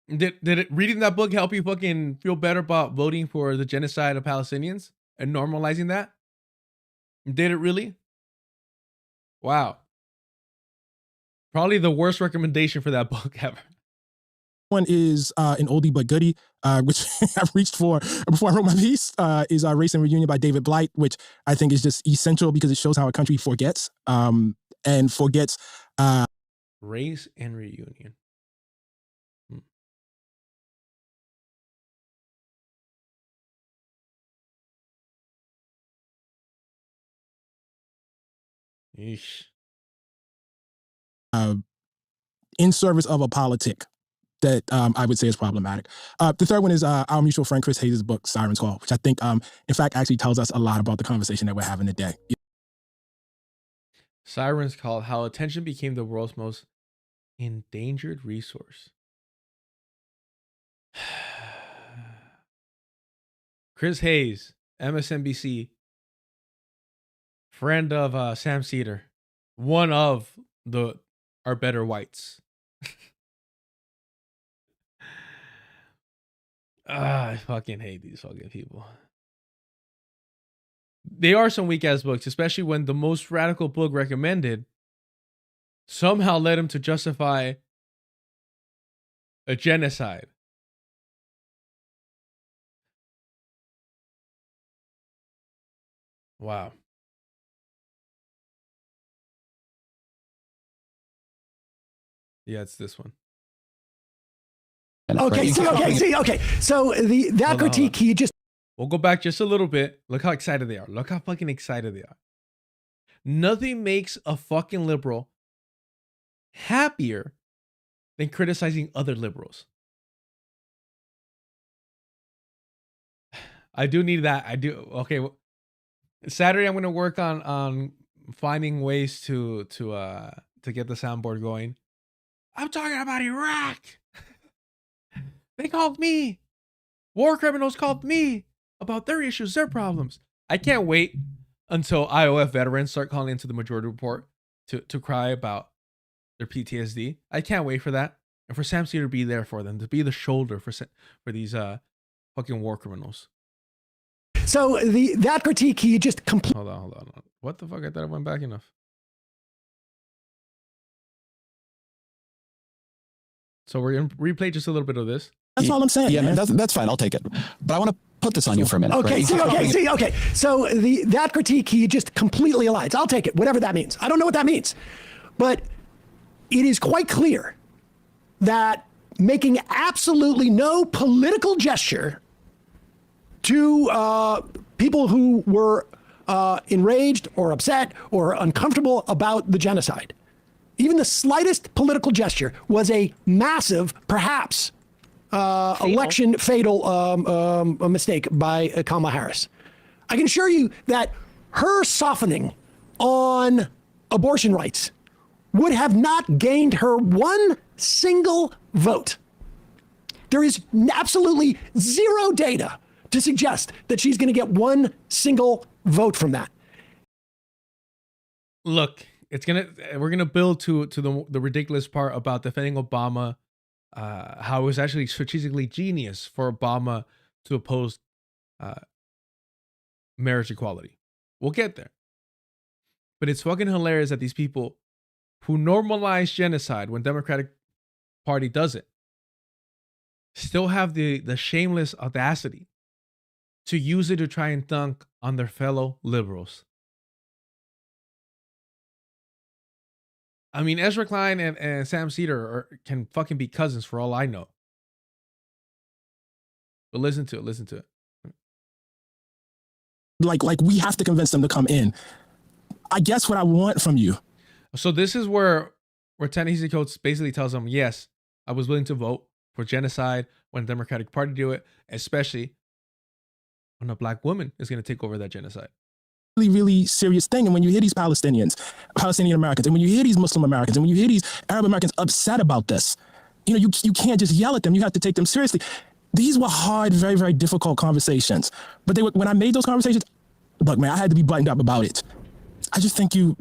Did it reading that book help you fucking feel better about voting for the genocide of Palestinians and normalizing that? Did it really? Wow. Probably the worst recommendation for that book ever. One is an oldie but goodie, which I've reached for before I wrote my piece, is Race and Reunion by David Blight, which I think is just essential because it shows how a country forgets and forgets. Race and Reunion. Yeesh. In service of a politic that I would say is problematic. The third one is our mutual friend Chris Hayes' book, Siren's Call, which I think, in fact, actually tells us a lot about the conversation that we're having today. Siren's Call, how attention became the world's most endangered resource. Chris Hayes, MSNBC, friend of Sam Cedar, one of our better whites. I fucking hate these fucking people. They are some weak ass books, especially when the most radical book recommended somehow led him to justify a genocide. Wow. Yeah, it's this one. Okay, so that critique he just. We'll go back just a little bit. Look how excited they are. Look how fucking excited they are. Nothing makes a fucking liberal happier than criticizing other liberals. I do need that. I do. Okay. Well, Saturday I'm going to work on finding ways to get the soundboard going. I'm talking about Iraq. They called me. War criminals called me about their issues, their problems. I can't wait until IOF veterans start calling into the Majority Report to cry about their PTSD. I can't wait for that. And for Sam Cedar to be there for them, to be the shoulder for these fucking war criminals. So that critique he just Hold on. What the fuck? I thought it went back enough. So we're going to replay just a little bit of this. That's all I'm saying. Yeah, man. that's fine. I'll take it. But I want to put this on you for a minute. Okay, right? okay. So that critique, he just completely aligns. I'll take it, whatever that means. I don't know what that means. But it is quite clear that making absolutely no political gesture to people who were enraged or upset or uncomfortable about the genocide, even the slightest political gesture, was a massive, perhaps, election fatal mistake by Kamala Harris. I can assure you that her softening on abortion rights would have not gained her one single vote. There is absolutely zero data to suggest that she's going to get one single vote from that. Look, we're gonna build to the ridiculous part about defending Obama, how it was actually strategically genius for Obama to oppose marriage equality. We'll get there. But it's fucking hilarious that these people who normalize genocide when Democratic Party does it still have the shameless audacity to use it to try and dunk on their fellow liberals. I mean, Ezra Klein and Sam Cedar can fucking be cousins for all I know. But listen to it. Like we have to convince them to come in. I guess what I want from you. So this is where Ta-Nehisi Coates basically tells them, yes, I was willing to vote for genocide when the Democratic Party do it, especially when a black woman is going to take over that genocide. Really serious thing. And when you hear these Palestinian Americans, and when you hear these Muslim Americans, and when you hear these Arab Americans upset about this, you know, you can't just yell at them. You have to take them seriously. These were hard, very, very difficult conversations. But when I made those conversations, look, man, I had to be buttoned up about it. I just think you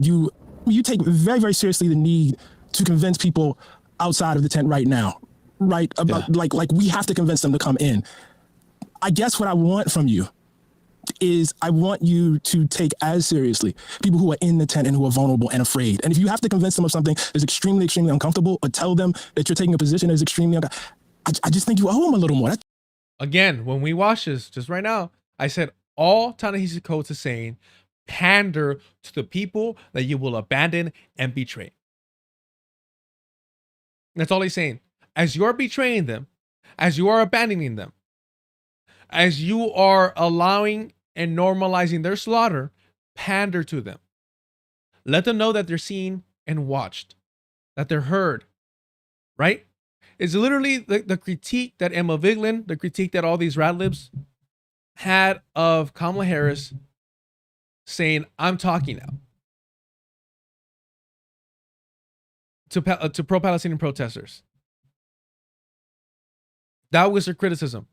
take very, very seriously the need to convince people outside of the tent right now, right? About like we have to convince them to come in. I guess what I want from you is I want you to take as seriously people who are in the tent and who are vulnerable and afraid. And if you have to convince them of something that's extremely, extremely uncomfortable, or tell them that you're taking a position that's extremely I just think you owe them a little more. Again, when we watch this just right now, I said all Ta-Nehisi Coates is saying, pander to the people that you will abandon and betray. That's all he's saying. As you are betraying them, as you are abandoning them, as you are allowing and normalizing their slaughter, pander to them. Let them know that they're seen and watched, that they're heard, right? It's literally the critique that Emma Vigeland, the critique that all these rat libs had of Kamala Harris saying, I'm talking now. To pro-Palestinian protesters. That was her criticism.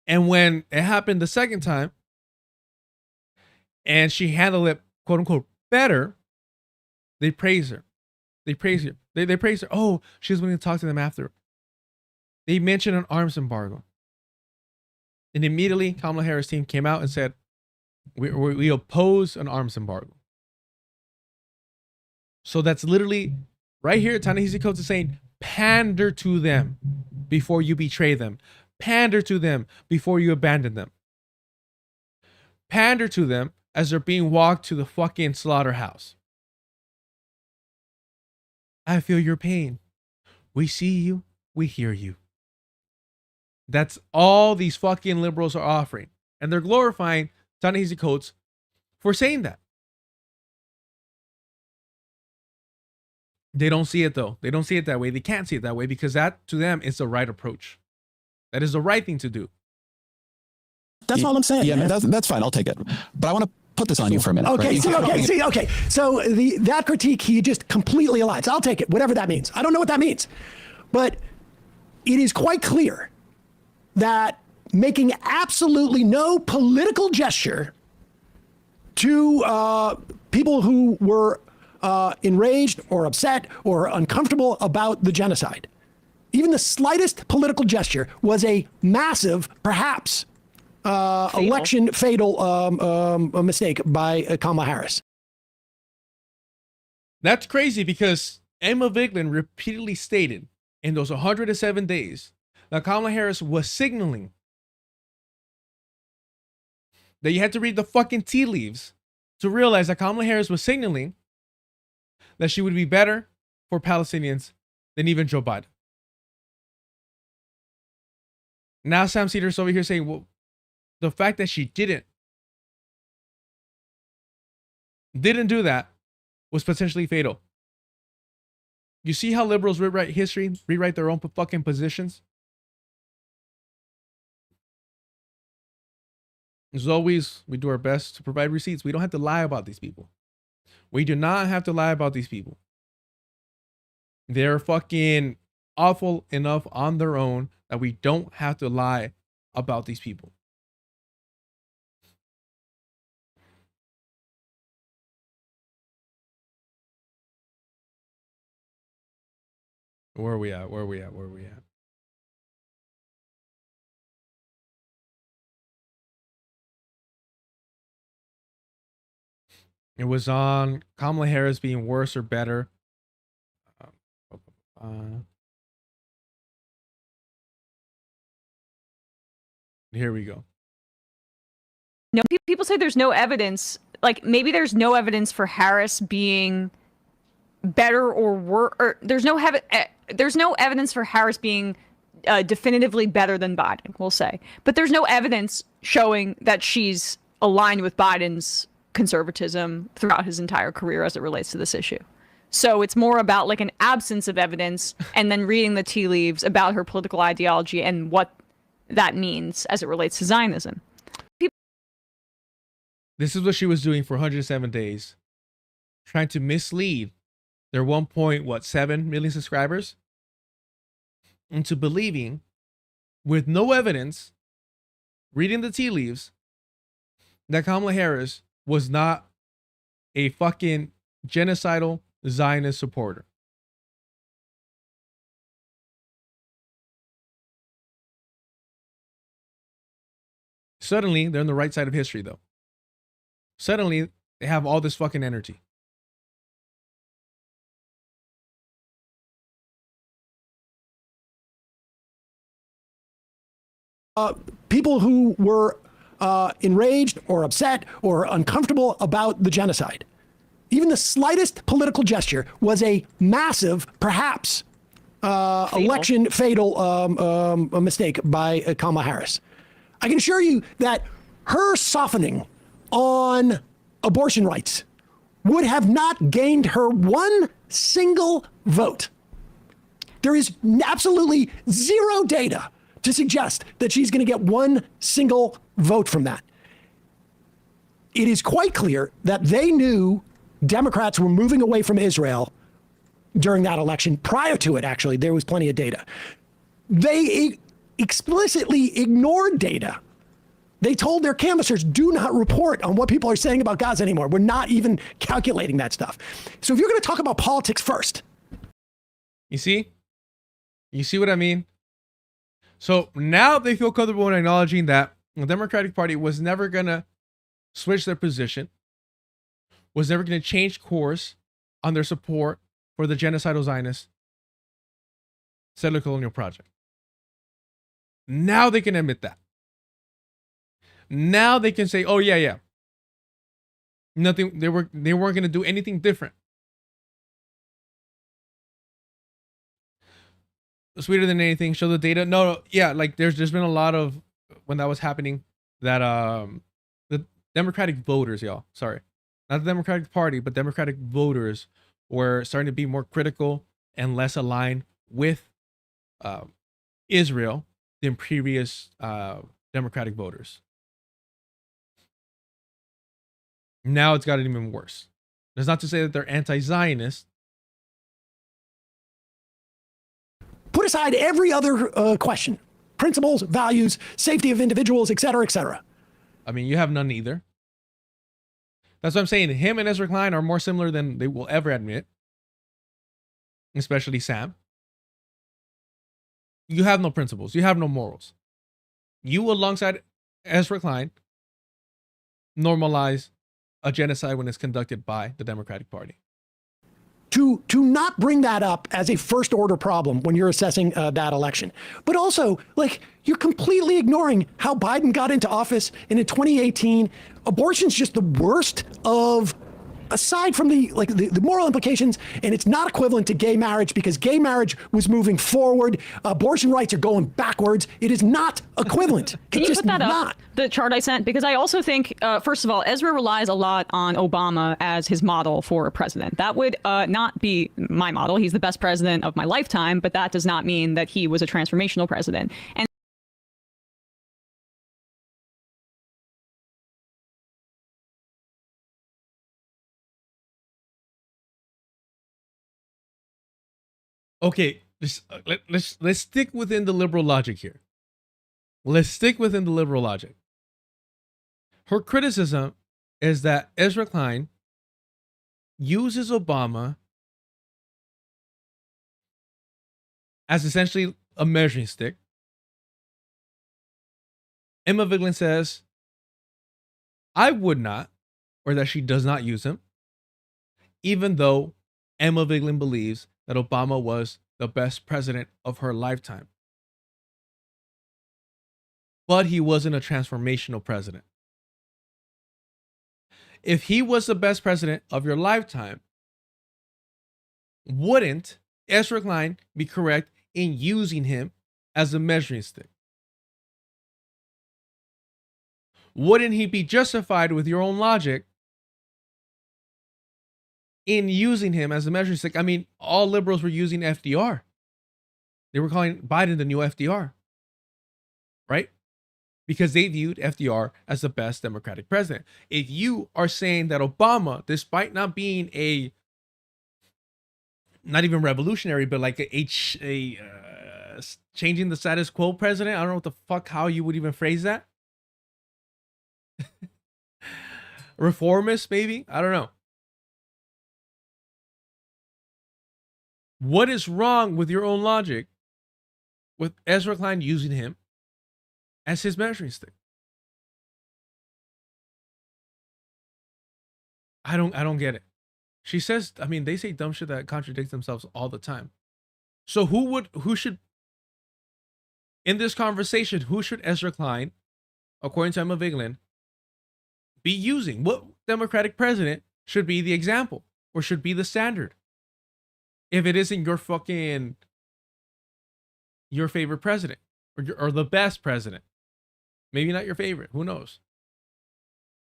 And when it happened the second time, and she handled it, quote unquote, better, they praise her. They praise her. They praise her. Oh, she was willing to talk to them after. They mentioned an arms embargo. And immediately, Kamala Harris' team came out and said, we oppose an arms embargo. So that's literally right here. Ta-Nehisi Coates is saying, pander to them before you betray them. Pander to them before you abandon them. Pander to them as they're being walked to the fucking slaughterhouse. I feel your pain. We see you. We hear you. That's all these fucking liberals are offering. And they're glorifying Ta-Nehisi Coates for saying that. They don't see it though. They don't see it that way. They can't see it that way because that to them is the right approach. That is the right thing to do. That's all I'm saying. Yeah, that's fine. I'll take it. But I want to put this on you for a minute. Okay, right? okay. So that critique, he just completely aligns. I'll take it, whatever that means. I don't know what that means. But it is quite clear that making absolutely no political gesture to people who were enraged or upset or uncomfortable about the genocide, even the slightest political gesture, was a massive, perhaps, election fatal mistake by Kamala Harris. That's crazy because Emma Vigeland repeatedly stated in those 107 days that Kamala Harris was signaling that you had to read the fucking tea leaves to realize that Kamala Harris was signaling that she would be better for Palestinians than even Joe Biden. Now Sam Cedars over here saying, well, the fact that she didn't do that was potentially fatal. You see how liberals rewrite history, rewrite their own fucking positions? As always, we do our best to provide receipts. We don't have to lie about these people. We do not have to lie about these people. They're fucking awful enough on their own that we don't have to lie about these people. Where are we at? Where are we at? Where are we at? It was on Kamala Harris being worse or better. Here we go. No, people say there's no evidence. Like, maybe there's no evidence for Harris being better or worse. Or there's no evidence for Harris being definitively better than Biden, we'll say. But there's no evidence showing that she's aligned with Biden's conservatism throughout his entire career as it relates to this issue. So it's more about like an absence of evidence and then reading the tea leaves about her political ideology and what that means as it relates to Zionism. This is what she was doing for 107 days, trying to mislead their 1.7 million subscribers into believing, with no evidence, reading the tea leaves, that Kamala Harris was not a fucking genocidal Zionist supporter. Suddenly, they're on the right side of history, though. Suddenly, they have all this fucking energy. People who were enraged or upset or uncomfortable about the genocide. Even the slightest political gesture was a massive, perhaps, election fatal mistake by Kamala Harris. I can assure you that her softening on abortion rights would have not gained her one single vote. There is absolutely zero data to suggest that she's going to get one single vote from that. It is quite clear that they knew Democrats were moving away from Israel during that election. Prior to it, actually, there was plenty of data. They explicitly ignored data. They told their canvassers, do not report on what people are saying about Gaza anymore. We're not even calculating that stuff. So if you're going to talk about politics first. You see? You see what I mean? So now they feel comfortable in acknowledging that the Democratic Party was never going to switch their position, was never going to change course on their support for the genocidal Zionist settler colonial project. Now they can admit that. Now they can say, oh yeah. Nothing, they weren't going to do anything different. Sweeter than anything, show the data. No, yeah, like there's been a lot of, when that was happening, that the Democratic voters, y'all, sorry, not the Democratic Party, but Democratic voters were starting to be more critical and less aligned with Israel than previous Democratic voters. Now it's gotten even worse. That's not to say that they're anti-Zionist. Put aside every other question, principles, values, safety of individuals, et cetera, et cetera. I mean, you have none either. That's what I'm saying. Him and Ezra Klein are more similar than they will ever admit, especially Sam. You have no principles. You have no morals. You, alongside Ezra Klein, normalize a genocide when it's conducted by the Democratic Party. to not bring that up as a first order problem when you're assessing that election. But also, like, you're completely ignoring how Biden got into office, and in 2018, abortion's just the worst of, aside from the moral implications, and it's not equivalent to gay marriage because gay marriage was moving forward. Abortion rights are going backwards. It is not equivalent. Can you put that up, the chart I sent? Because I also think, first of all, Ezra relies a lot on Obama as his model for a president. That would not be my model. He's the best president of my lifetime, but that does not mean that he was a transformational president. And okay, let's stick within the liberal logic here. Let's stick within the liberal logic. Her criticism is that Ezra Klein uses Obama as essentially a measuring stick. Emma Vigeland says, I would not, or that she does not use him, even though Emma Vigeland believes that Obama was the best president of her lifetime. But he wasn't a transformational president. If he was the best president of your lifetime, wouldn't Ezra Klein be correct in using him as a measuring stick? Wouldn't he be justified with your own logic in using him as a measuring stick? I mean, all liberals were using FDR. They were calling Biden the new FDR, right? Because they viewed FDR as the best Democratic president. If you are saying that Obama, despite not being not even revolutionary, but like a changing the status quo president, I don't know what the fuck, how you would even phrase that. Reformist, maybe? I don't know. What is wrong with your own logic with Ezra Klein using him as his measuring stick? I don't get it. She says, I mean, they say dumb shit that contradicts themselves all the time. So who should, in this conversation, who should Ezra Klein, according to Emma Vigeland, be using? What Democratic president should be the example or should be the standard? If it isn't your favorite president or the best president, maybe not your favorite, who knows?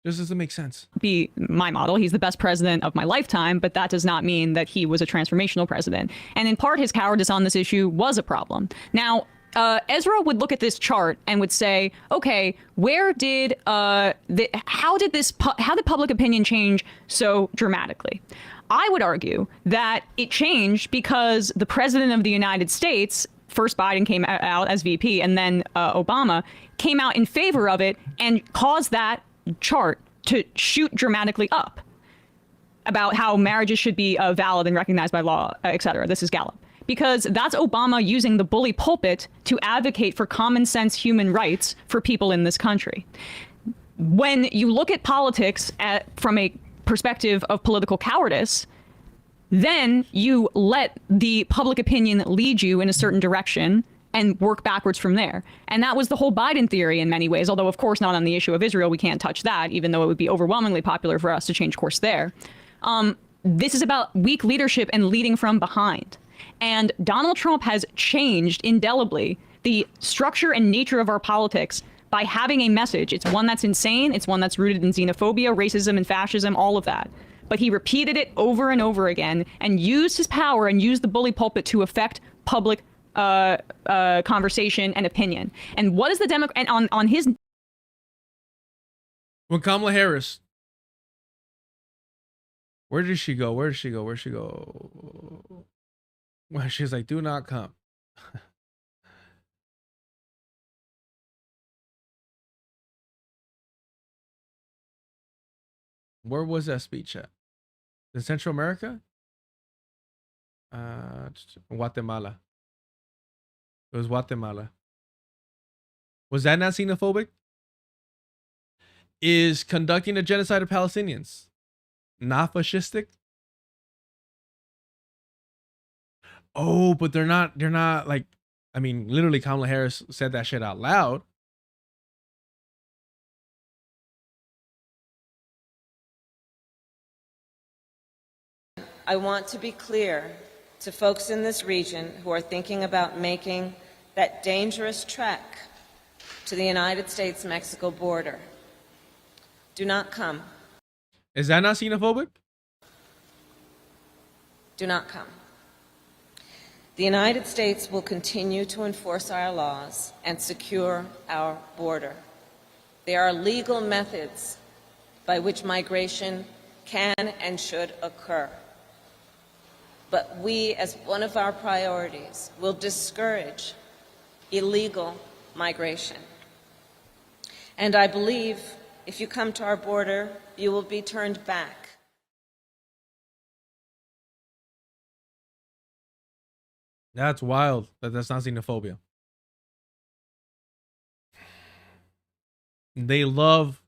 This doesn't make sense. Be my model. He's the best president of my lifetime, but that does not mean that he was a transformational president. And in part, his cowardice on this issue was a problem. Now, Ezra would look at this chart and would say, okay, where did how did public opinion change so dramatically? I would argue that it changed because the president of the United States, first Biden came out as VP, and then Obama came out in favor of it and caused that chart to shoot dramatically up about how marriages should be valid and recognized by law, et cetera. This is Gallup. Because that's Obama using the bully pulpit to advocate for common sense human rights for people in this country. When you look at politics from a perspective of political cowardice, then you let the public opinion lead you in a certain direction and work backwards from there. And that was the whole Biden theory in many ways, although of course not on the issue of Israel. We can't touch that, even though it would be overwhelmingly popular for us to change course there. This is about weak leadership and leading from behind. And Donald Trump has changed indelibly the structure and nature of our politics by having a message. It's one that's insane. It's one that's rooted in xenophobia, racism, and fascism, all of that. But he repeated it over and over again and used his power and used the bully pulpit to affect public conversation and opinion. And what is the Democrat on his? When Kamala Harris, where did she go? Where did she go? Where did she go? Well, she's like, do not come. Where was that speech at? In Central America? Guatemala. It was Guatemala. Was that not xenophobic? Is conducting a genocide of Palestinians not fascistic? Oh, but they're not like, I mean, literally Kamala Harris said that shit out loud. I want to be clear to folks in this region who are thinking about making that dangerous trek to the United States-Mexico border. Do not come. Is that not xenophobic? Do not come. The United States will continue to enforce our laws and secure our border. There are legal methods by which migration can and should occur. But we, as one of our priorities, will discourage illegal migration. And I believe if you come to our border, you will be turned back. That's wild. That's not xenophobia. They love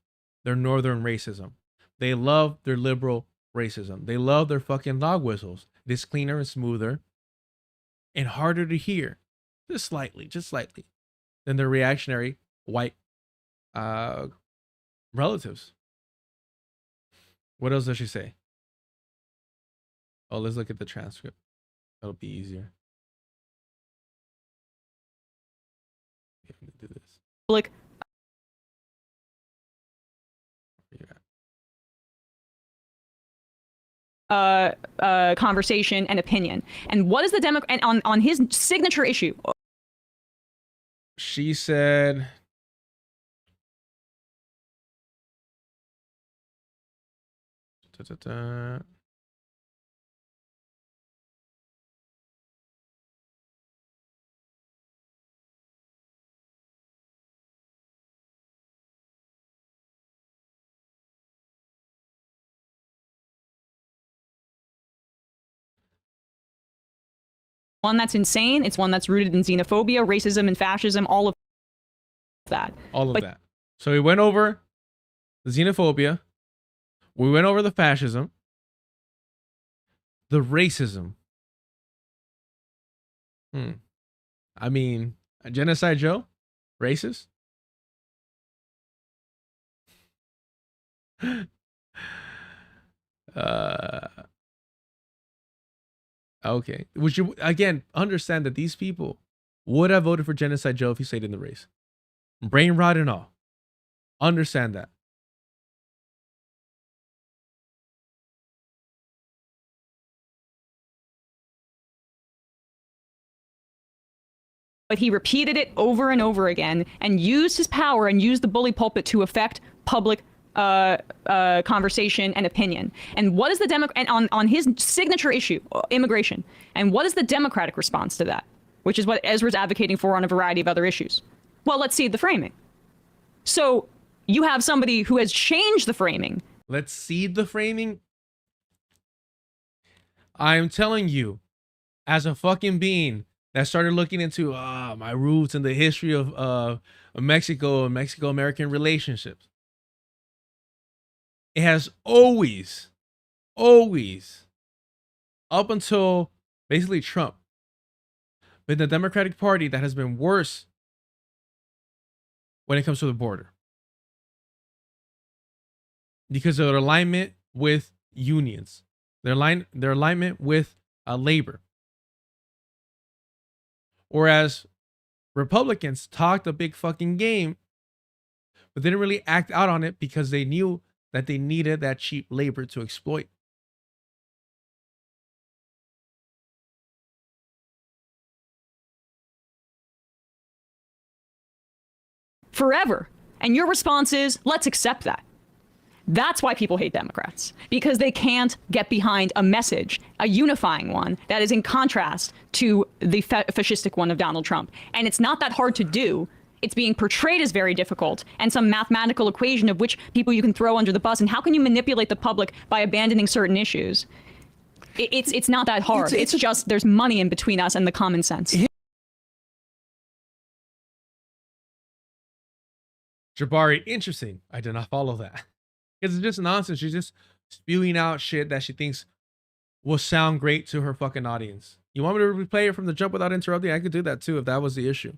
their northern racism. They love their liberal racism. They love their fucking dog whistles. It's cleaner and smoother and harder to hear, just slightly, than their reactionary white relatives. What else does she say? Oh, let's look at the transcript. That'll be easier. Do this. Like, conversation and opinion. And what is the Democrat on his signature issue? She said, one that's insane. It's one that's rooted in xenophobia, racism, and fascism, all of that. All of that. So we went over the xenophobia. We went over the fascism. The racism. I mean, a Genocide Joe? Racist? Okay. Would you, again, understand that these people would have voted for Genocide Joe if he stayed in the race? Brain rot and all. Understand that. But he repeated it over and over again and used his power and used the bully pulpit to affect public conversation and opinion. And what is the Democrat on his signature issue, immigration? And what is the Democratic response to that? Which is what Ezra's advocating for on a variety of other issues. Well, let's see the framing. So you have somebody who has changed the framing. Let's seed the framing. I'm telling you, as a fucking being that started looking into my roots and the history of Mexico and Mexico-American relationships, it has always, up until basically Trump, been the Democratic Party that has been worse when it comes to the border. Because of their alignment with unions, their alignment with labor. Whereas Republicans talked a big fucking game, but didn't really act out on it because they knew that they needed that cheap labor to exploit. Forever. And your response is, let's accept that. That's why people hate Democrats, because they can't get behind a message, a unifying one that is in contrast to the fascistic one of Donald Trump. And it's not that hard to do. It's being portrayed as very difficult and some mathematical equation of which people you can throw under the bus. And how can you manipulate the public by abandoning certain issues? It's not that hard. It's just there's money in between us and the common sense. Jabari, interesting. I did not follow that. Because it's just nonsense. She's just spewing out shit that she thinks will sound great to her fucking audience. You want me to replay it from the jump without interrupting? I could do that too if that was the issue.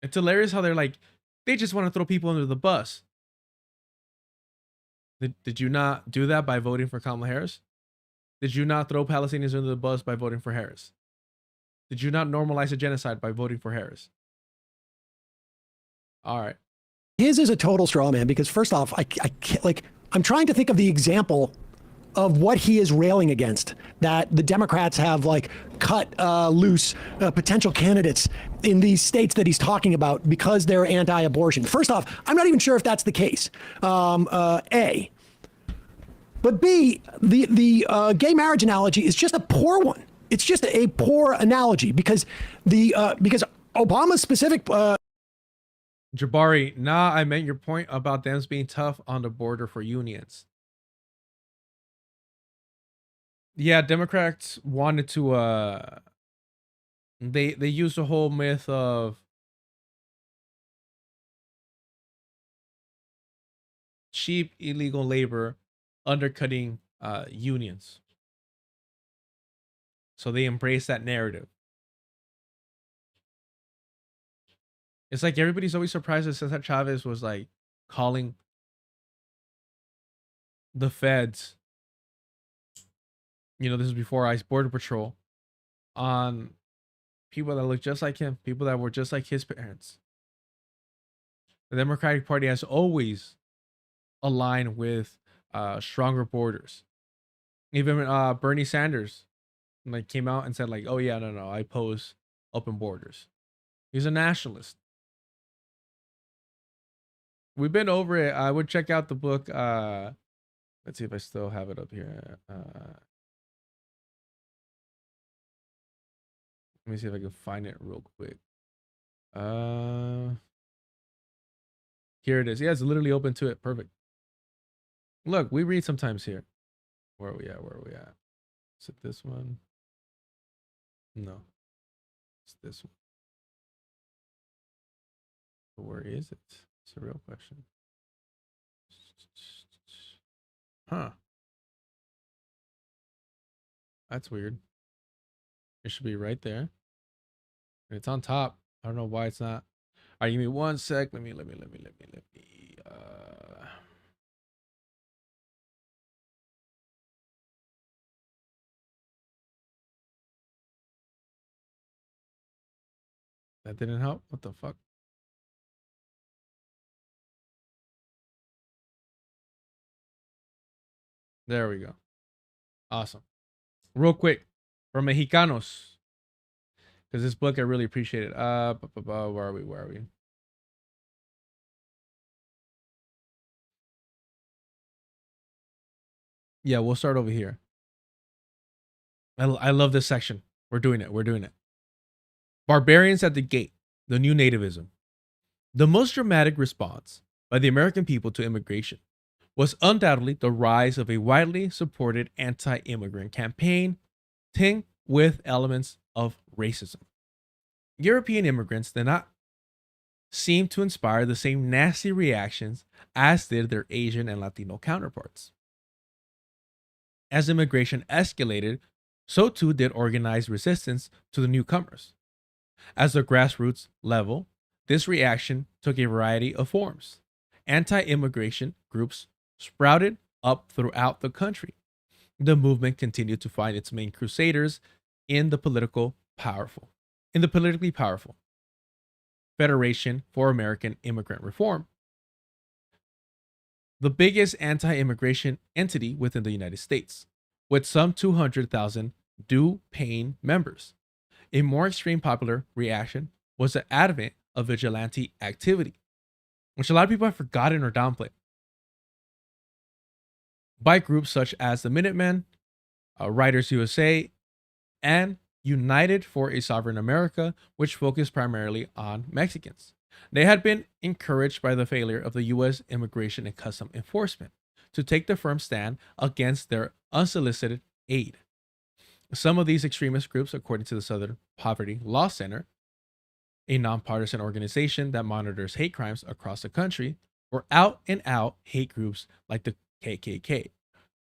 It's hilarious how they're like, they just want to throw people under the bus. Did you not do that by voting for Kamala Harris? Did you not throw Palestinians under the bus by voting for Harris? Did you not normalize a genocide by voting for Harris? All right. His is a total straw man because first off, I can't, like, I'm trying to think of the example of what he is railing against, that the Democrats have like cut loose potential candidates in these states that he's talking about because they're anti-abortion. First off, I'm not even sure if that's the case. A. But B, the gay marriage analogy is just a poor one. It's just a poor analogy because because Obama's specific. Jabari, nah, I meant your point about them being tough on the border for unions. Yeah, Democrats wanted to they used the whole myth of cheap illegal labor undercutting unions. So they embrace that narrative. It's like everybody's always surprised that Cesar Chavez was like calling the feds, you know, this is before ICE Border Patrol, on people that look just like him, people that were just like his parents. The Democratic Party has always aligned with stronger borders. Even Bernie Sanders like came out and said like, oh yeah, no, I oppose open borders. He's a nationalist. We've been over it. I would check out the book. Let's see if I still have it up here. Let me see if I can find it real quick. Here it is. Yeah, it's literally open to it. Perfect. Look, we read sometimes here. Where are we at? Where are we at? Is it this one? No. It's this one. Where is it? It's a real question. Huh. That's weird. It should be right there. It's on top. I don't know why it's not. All right, give me 1 sec. Let me. That didn't help. What the fuck? There we go. Awesome. Real quick, for Mexicanos, because this book I really appreciate it. Where are we? Where are we? Yeah, we'll start over here. I love this section. We're doing it. We're doing it. Barbarians at the Gate, the New Nativism. The most dramatic response by the American people to immigration was undoubtedly the rise of a widely supported anti-immigrant campaign tinged with elements of racism. European immigrants did not seem to inspire the same nasty reactions as did their Asian and Latino counterparts. As immigration escalated, so too did organized resistance to the newcomers. At the grassroots level, this reaction took a variety of forms. Anti-immigration groups sprouted up throughout the country. The movement continued to find its main crusaders in the politically powerful Federation for American Immigrant Reform, the biggest anti-immigration entity within the United States, with some 200,000 due-paying members. A more extreme popular reaction was the advent of vigilante activity, which a lot of people have forgotten or downplayed, by groups such as the Minutemen, Writers USA, and United for a Sovereign America, which focused primarily on Mexicans. They had been encouraged by the failure of the U.S. Immigration and Customs Enforcement to take the firm stand against their unsolicited aid. Some of these extremist groups, according to the Southern Poverty Law Center, a nonpartisan organization that monitors hate crimes across the country, were out and out hate groups like the KKK,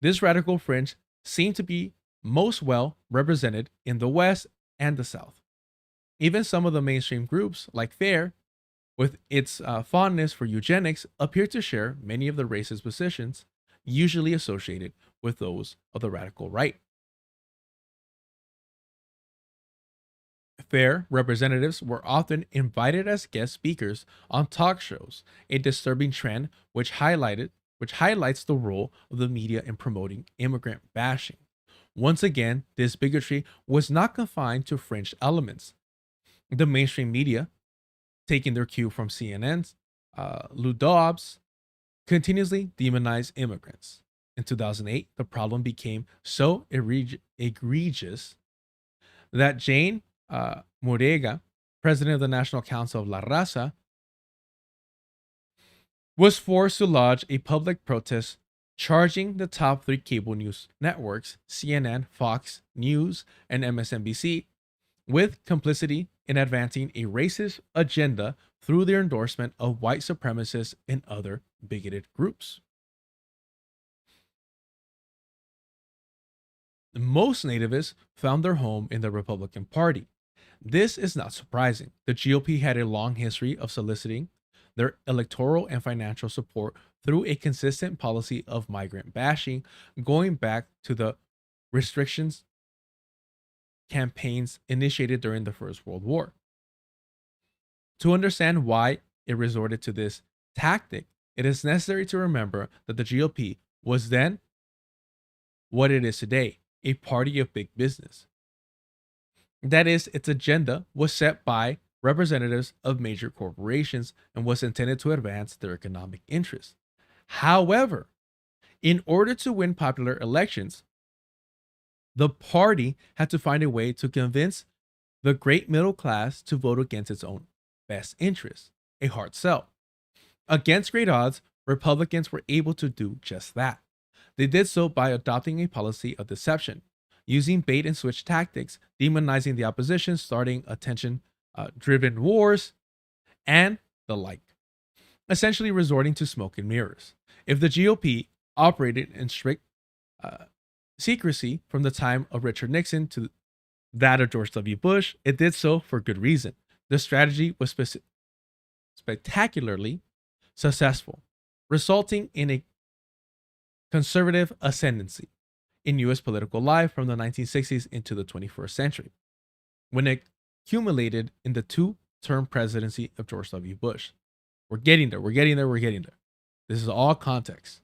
This radical fringe seemed to be most well represented in the West and the South. Even some of the mainstream groups, like FAIR, with its fondness for eugenics, appear to share many of the racist positions usually associated with those of the radical right. FAIR representatives were often invited as guest speakers on talk shows, a disturbing trend which highlights the role of the media in promoting immigrant bashing. Once again, this bigotry was not confined to fringe elements. The mainstream media, taking their cue from CNN's Lou Dobbs, continuously demonized immigrants. In 2008, the problem became so egregious that Jane Morega, president of the National Council of La Raza, was forced to lodge a public protest charging the top 3 cable news networks, CNN, Fox News, and MSNBC, with complicity in advancing a racist agenda through their endorsement of white supremacists and other bigoted groups. Most nativists found their home in the Republican Party. This is not surprising. The GOP had a long history of soliciting their electoral and financial support through a consistent policy of migrant bashing, going back to the restrictions campaigns initiated during the First World War. To understand why it resorted to this tactic, it is necessary to remember that the GOP was then what it is today, a party of big business. That is, its agenda was set by representatives of major corporations and was intended to advance their economic interests. However, in order to win popular elections, the party had to find a way to convince the great middle class to vote against its own best interests, a hard sell. Against great odds, Republicans were able to do just that. They did so by adopting a policy of deception, using bait and switch tactics, demonizing the opposition, starting attention-driven wars, and the like. Essentially resorting to smoke and mirrors. If the GOP operated in strict secrecy from the time of Richard Nixon to that of George W. Bush, it did so for good reason. The strategy was spectacularly successful, resulting in a conservative ascendancy in U.S. political life from the 1960s into the 21st century, when it accumulated in the 2-term presidency of George W. Bush. We're getting there. This is all context.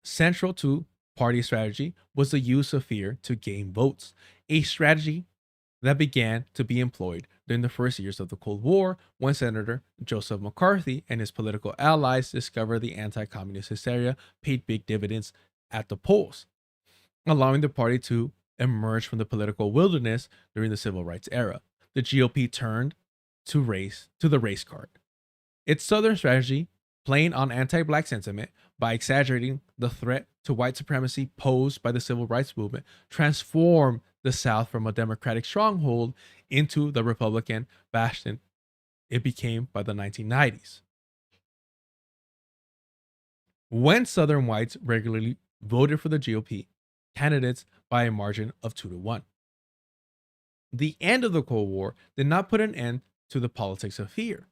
Central to party strategy was the use of fear to gain votes, a strategy that began to be employed during the first years of the Cold War when Senator Joseph McCarthy and his political allies discovered the anti-communist hysteria paid big dividends at the polls, allowing the party to emerge from the political wilderness during the civil rights era. The GOP turned to the race card. Its southern strategy, playing on anti-black sentiment by exaggerating the threat to white supremacy posed by the civil rights movement, transformed the South from a Democratic stronghold into the Republican bastion it became by the 1990s. When Southern whites regularly voted for the GOP candidates by a margin of 2-1. The end of the Cold War did not put an end to the politics of fear.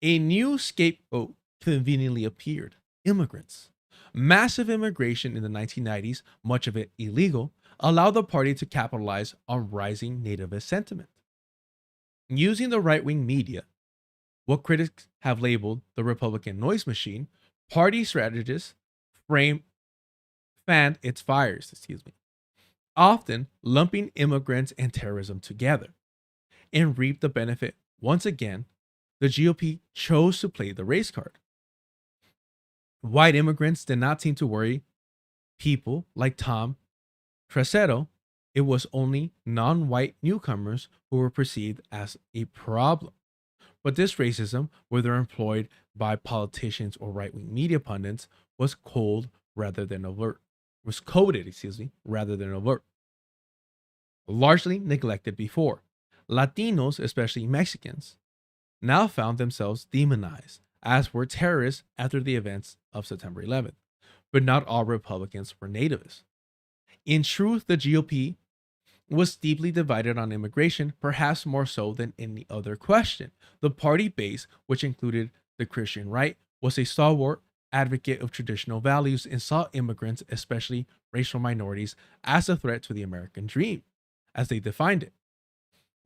A new scapegoat conveniently appeared: immigrants. Massive immigration in the 1990s, much of it illegal, allowed the party to capitalize on rising nativist sentiment. Using the right-wing media, what critics have labeled the Republican noise machine, party strategists fanned its fires, often lumping immigrants and terrorism together, and reaped the benefit. Once again, the GOP chose to play the race card. White immigrants did not seem to worry people like Tom Trasero. It was only non-white newcomers who were perceived as a problem. But this racism, whether employed by politicians or right-wing media pundits, was coded rather than overt. Largely neglected before. Latinos, especially Mexicans, now found themselves demonized, as were terrorists after the events of September 11th. but not all Republicans were nativists. In truth, the GOP was deeply divided on immigration, perhaps more so than any other question. The party base, which included the Christian right, was a stalwart advocate of traditional values and saw immigrants, especially racial minorities, as a threat to the American dream, as they defined it.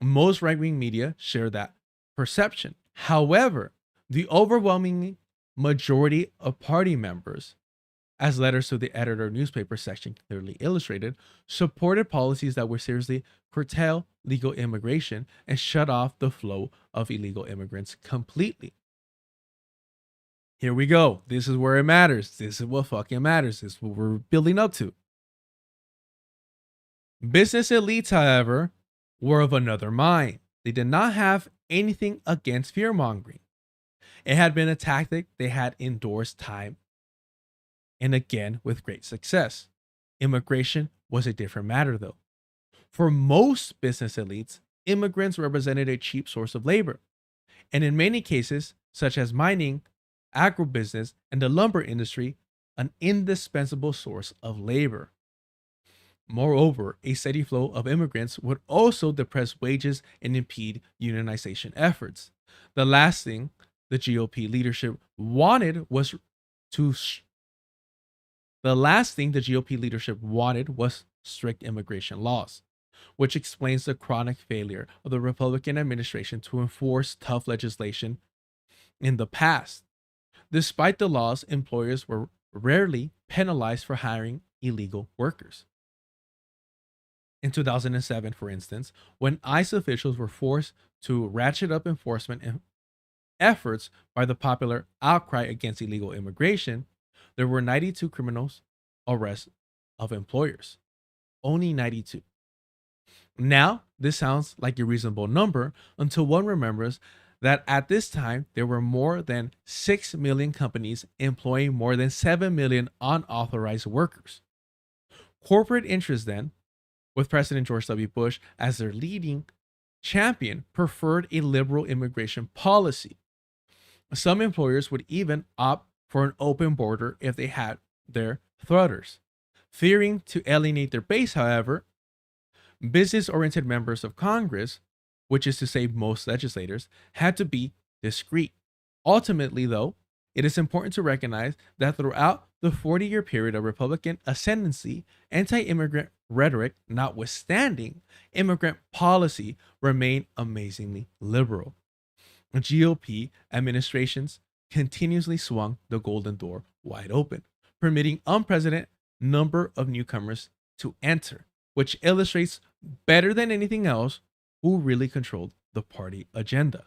Most right-wing media share that perception. However, the overwhelming majority of party members, as letters to the editor newspaper section clearly illustrated, supported policies that would seriously curtail legal immigration and shut off the flow of illegal immigrants completely. Here we go. This is where it matters. This is what fucking matters. This is what we're building up to. Business elites, however, were of another mind. They did not have anything against fear-mongering. It had been a tactic they had endorsed time and again with great success. Immigration was a different matter, though. For most business elites, immigrants represented a cheap source of labor, and in many cases, such as mining, agribusiness, and the lumber industry, an indispensable source of labor. Moreover, a steady flow of immigrants would also depress wages and impede unionization efforts. The last thing the GOP leadership wanted was strict immigration laws, which explains the chronic failure of the Republican administration to enforce tough legislation in the past. Despite the laws, employers were rarely penalized for hiring illegal workers. In 2007, for instance, when ICE officials were forced to ratchet up enforcement efforts by the popular outcry against illegal immigration, there were 92 criminal arrests of employers. Only 92. Now, this sounds like a reasonable number until one remembers that at this time, there were more than 6 million companies employing more than 7 million unauthorized workers. Corporate interests then, with President George W. Bush as their leading champion, preferred a liberal immigration policy. Some employers would even opt for an open border if they had their thrudders. Fearing to alienate their base, however, business-oriented members of Congress, which is to say most legislators, had to be discreet. Ultimately, though, it is important to recognize that throughout the 40-year period of Republican ascendancy, anti-immigrant rhetoric notwithstanding, immigrant policy remained amazingly liberal. GOP administrations continuously swung the golden door wide open, permitting unprecedented number of newcomers to enter, which illustrates better than anything else who really controlled the party agenda.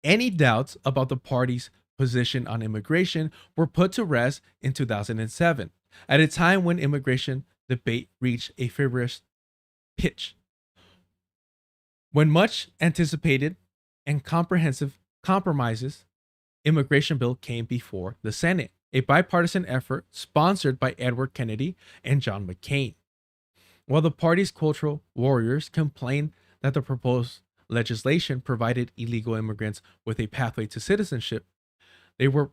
Any doubts about the party's position on immigration were put to rest in 2007, at a time when immigration debate reached a feverish pitch. When much anticipated and comprehensive compromises immigration bill came before the Senate, a bipartisan effort sponsored by Edward Kennedy and John McCain. While the party's cultural warriors complained that the proposed legislation provided illegal immigrants with a pathway to citizenship, they were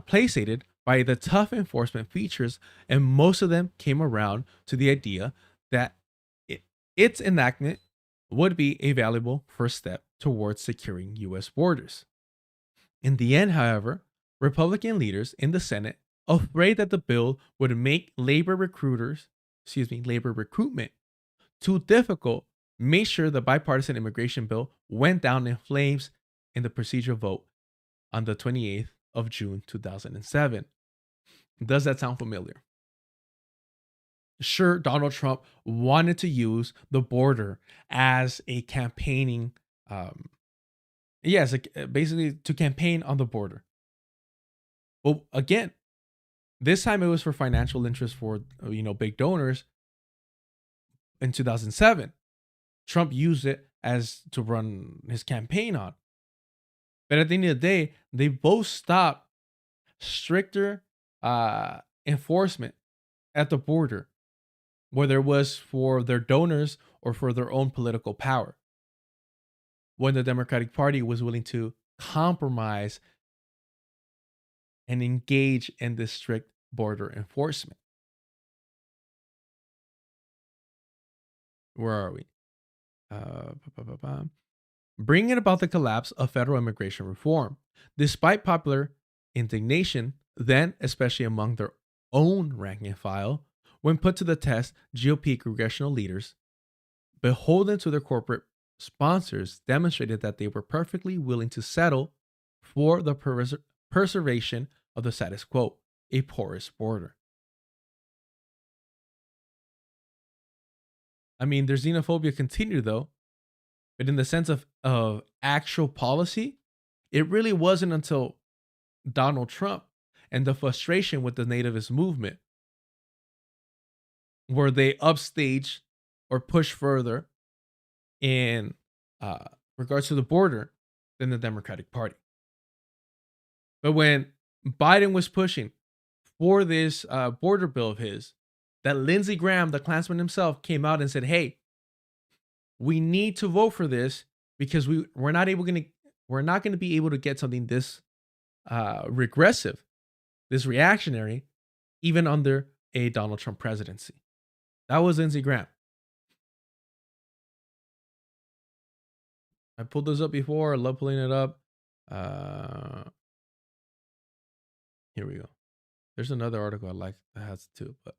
placated by the tough enforcement features, and most of them came around to the idea that its enactment would be a valuable first step towards securing U.S. borders. In the end, however, Republican leaders in the Senate, afraid that the bill would make labor recruitment too difficult, made sure the bipartisan immigration bill went down in flames in the procedural vote on the 28th of June 2007. Does that sound familiar? Sure, Donald Trump wanted to use the border as a campaigning, basically to campaign on the border. Well, again, this time it was for financial interest for, big donors. In 2007, Trump used it as to run his campaign on. But at the end of the day, they both stopped stricter enforcement at the border, whether it was for their donors or for their own political power. When the Democratic Party was willing to compromise and engage in this strict border enforcement. Where are we? Bringing about the collapse of federal immigration reform. Despite popular indignation, then especially among their own rank and file, when put to the test, GOP congressional leaders, beholden to their corporate sponsors, demonstrated that they were perfectly willing to settle for the preservation of the status quo, a porous border. I mean, their xenophobia continued though, but in the sense of actual policy, it really wasn't until Donald Trump and the frustration with the nativist movement where they upstage or push further in regards to the border than the Democratic Party. But when Biden was pushing for this border bill of his, that Lindsey Graham, the Klansman himself, came out and said, hey, we need to vote for this because we're not going to be able to get something this regressive, this reactionary, even under a Donald Trump presidency. That was Lindsey Graham. I pulled this up before. I love pulling it up. Here we go. There's another article I like that has too, but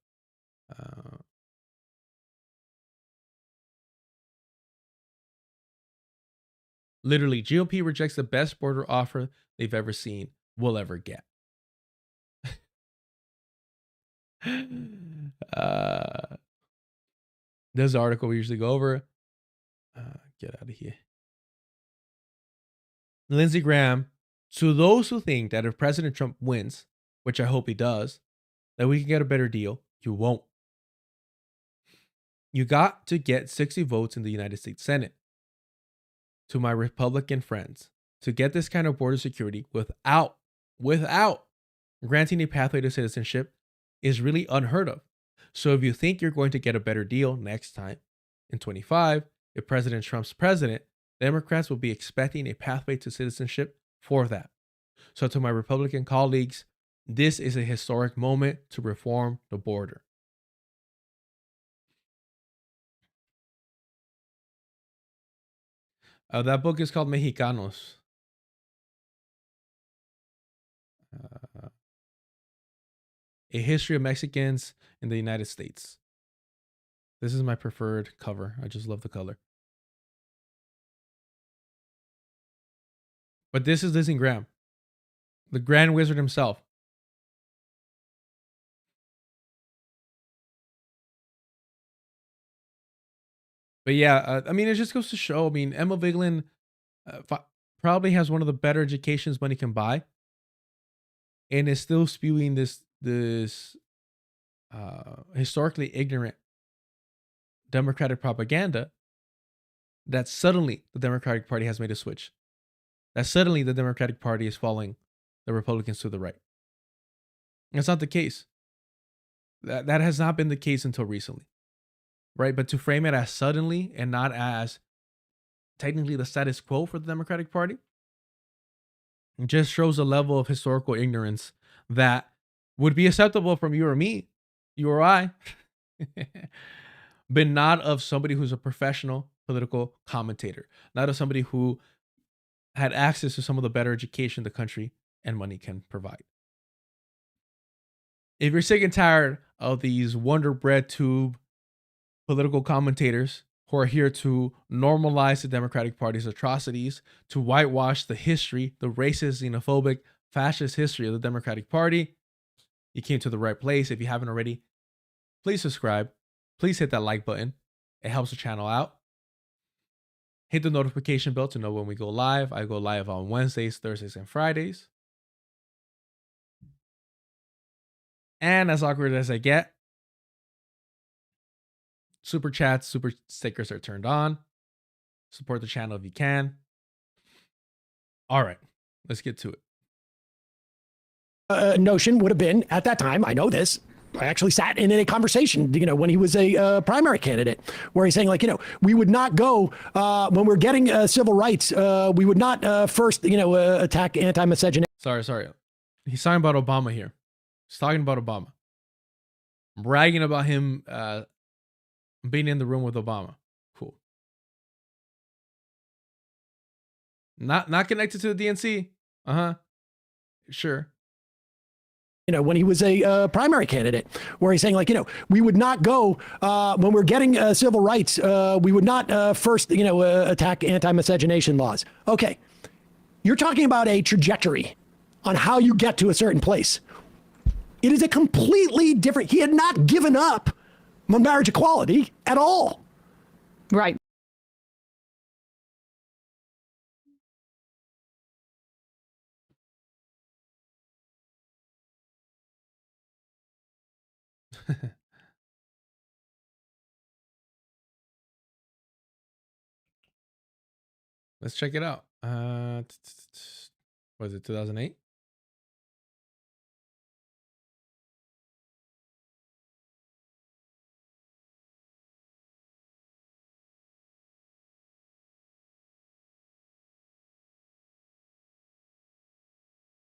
literally, GOP rejects the best border offer they've ever seen, will ever get. This article we usually go over. Get out of here. Lindsey Graham, to those who think that if President Trump wins, which I hope he does, that we can get a better deal, you won't. You got to get 60 votes in the United States Senate. To my Republican friends, to get this kind of border security without granting a pathway to citizenship is really unheard of. So if you think you're going to get a better deal next time in 25, if President Trump's president, Democrats will be expecting a pathway to citizenship for that. So to my Republican colleagues, this is a historic moment to reform the border. That book is called Mexicanos. A History of Mexicans in the United States. This is my preferred cover. I just love the color. But this is Lindsey Graham, the Grand Wizard himself. But yeah, I mean, it just goes to show. I mean, Emma Vigeland probably has one of the better educations money can buy, and is still spewing this historically ignorant Democratic propaganda that suddenly the Democratic Party has made a switch. That suddenly the Democratic Party is following the Republicans to the right. That's not the case. That has not been the case until recently. Right? But to frame it as suddenly and not as technically the status quo for the Democratic Party, it just shows a level of historical ignorance that would be acceptable from you or me, you or I, but not of somebody who's a professional political commentator, not of somebody who had access to some of the better education the country and money can provide. If you're sick and tired of these Wonder Bread tube political commentators who are here to normalize the Democratic Party's atrocities, to whitewash the history, the racist, xenophobic, fascist history of the Democratic Party, you came to the right place. If you haven't already, please subscribe. Please hit that like button. It helps the channel out. Hit the notification bell to know when we go live. I go live on Wednesdays, Thursdays, and Fridays. And as awkward as I get, super chats, super stickers are turned on. Support the channel if you can. All right, let's get to it. Notion would have been at that time, I know this, I actually sat in a conversation, when he was a primary candidate, where he's saying, we would not go when we're getting civil rights. We would not first, attack anti-miscegenation. Sorry. He's talking about Obama here. He's talking about Obama. Bragging about him being in the room with Obama. Cool. Not connected to the DNC. Uh-huh. Sure. When he was a primary candidate, where he's saying, like, we would not go when we're getting civil rights, we would not first, attack anti-miscegenation laws. Okay. You're talking about a trajectory on how you get to a certain place. It is a completely different, he had not given up marriage equality at all. Right. Let's check it out. Was it 2008?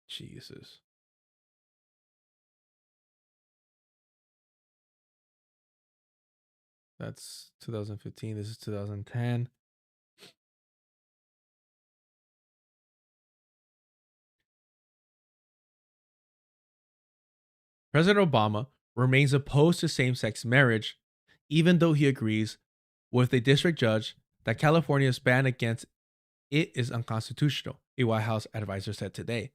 Jesus. That's 2015. This is 2010. President Obama remains opposed to same-sex marriage, even though he agrees with a district judge that California's ban against it is unconstitutional, a White House advisor said today.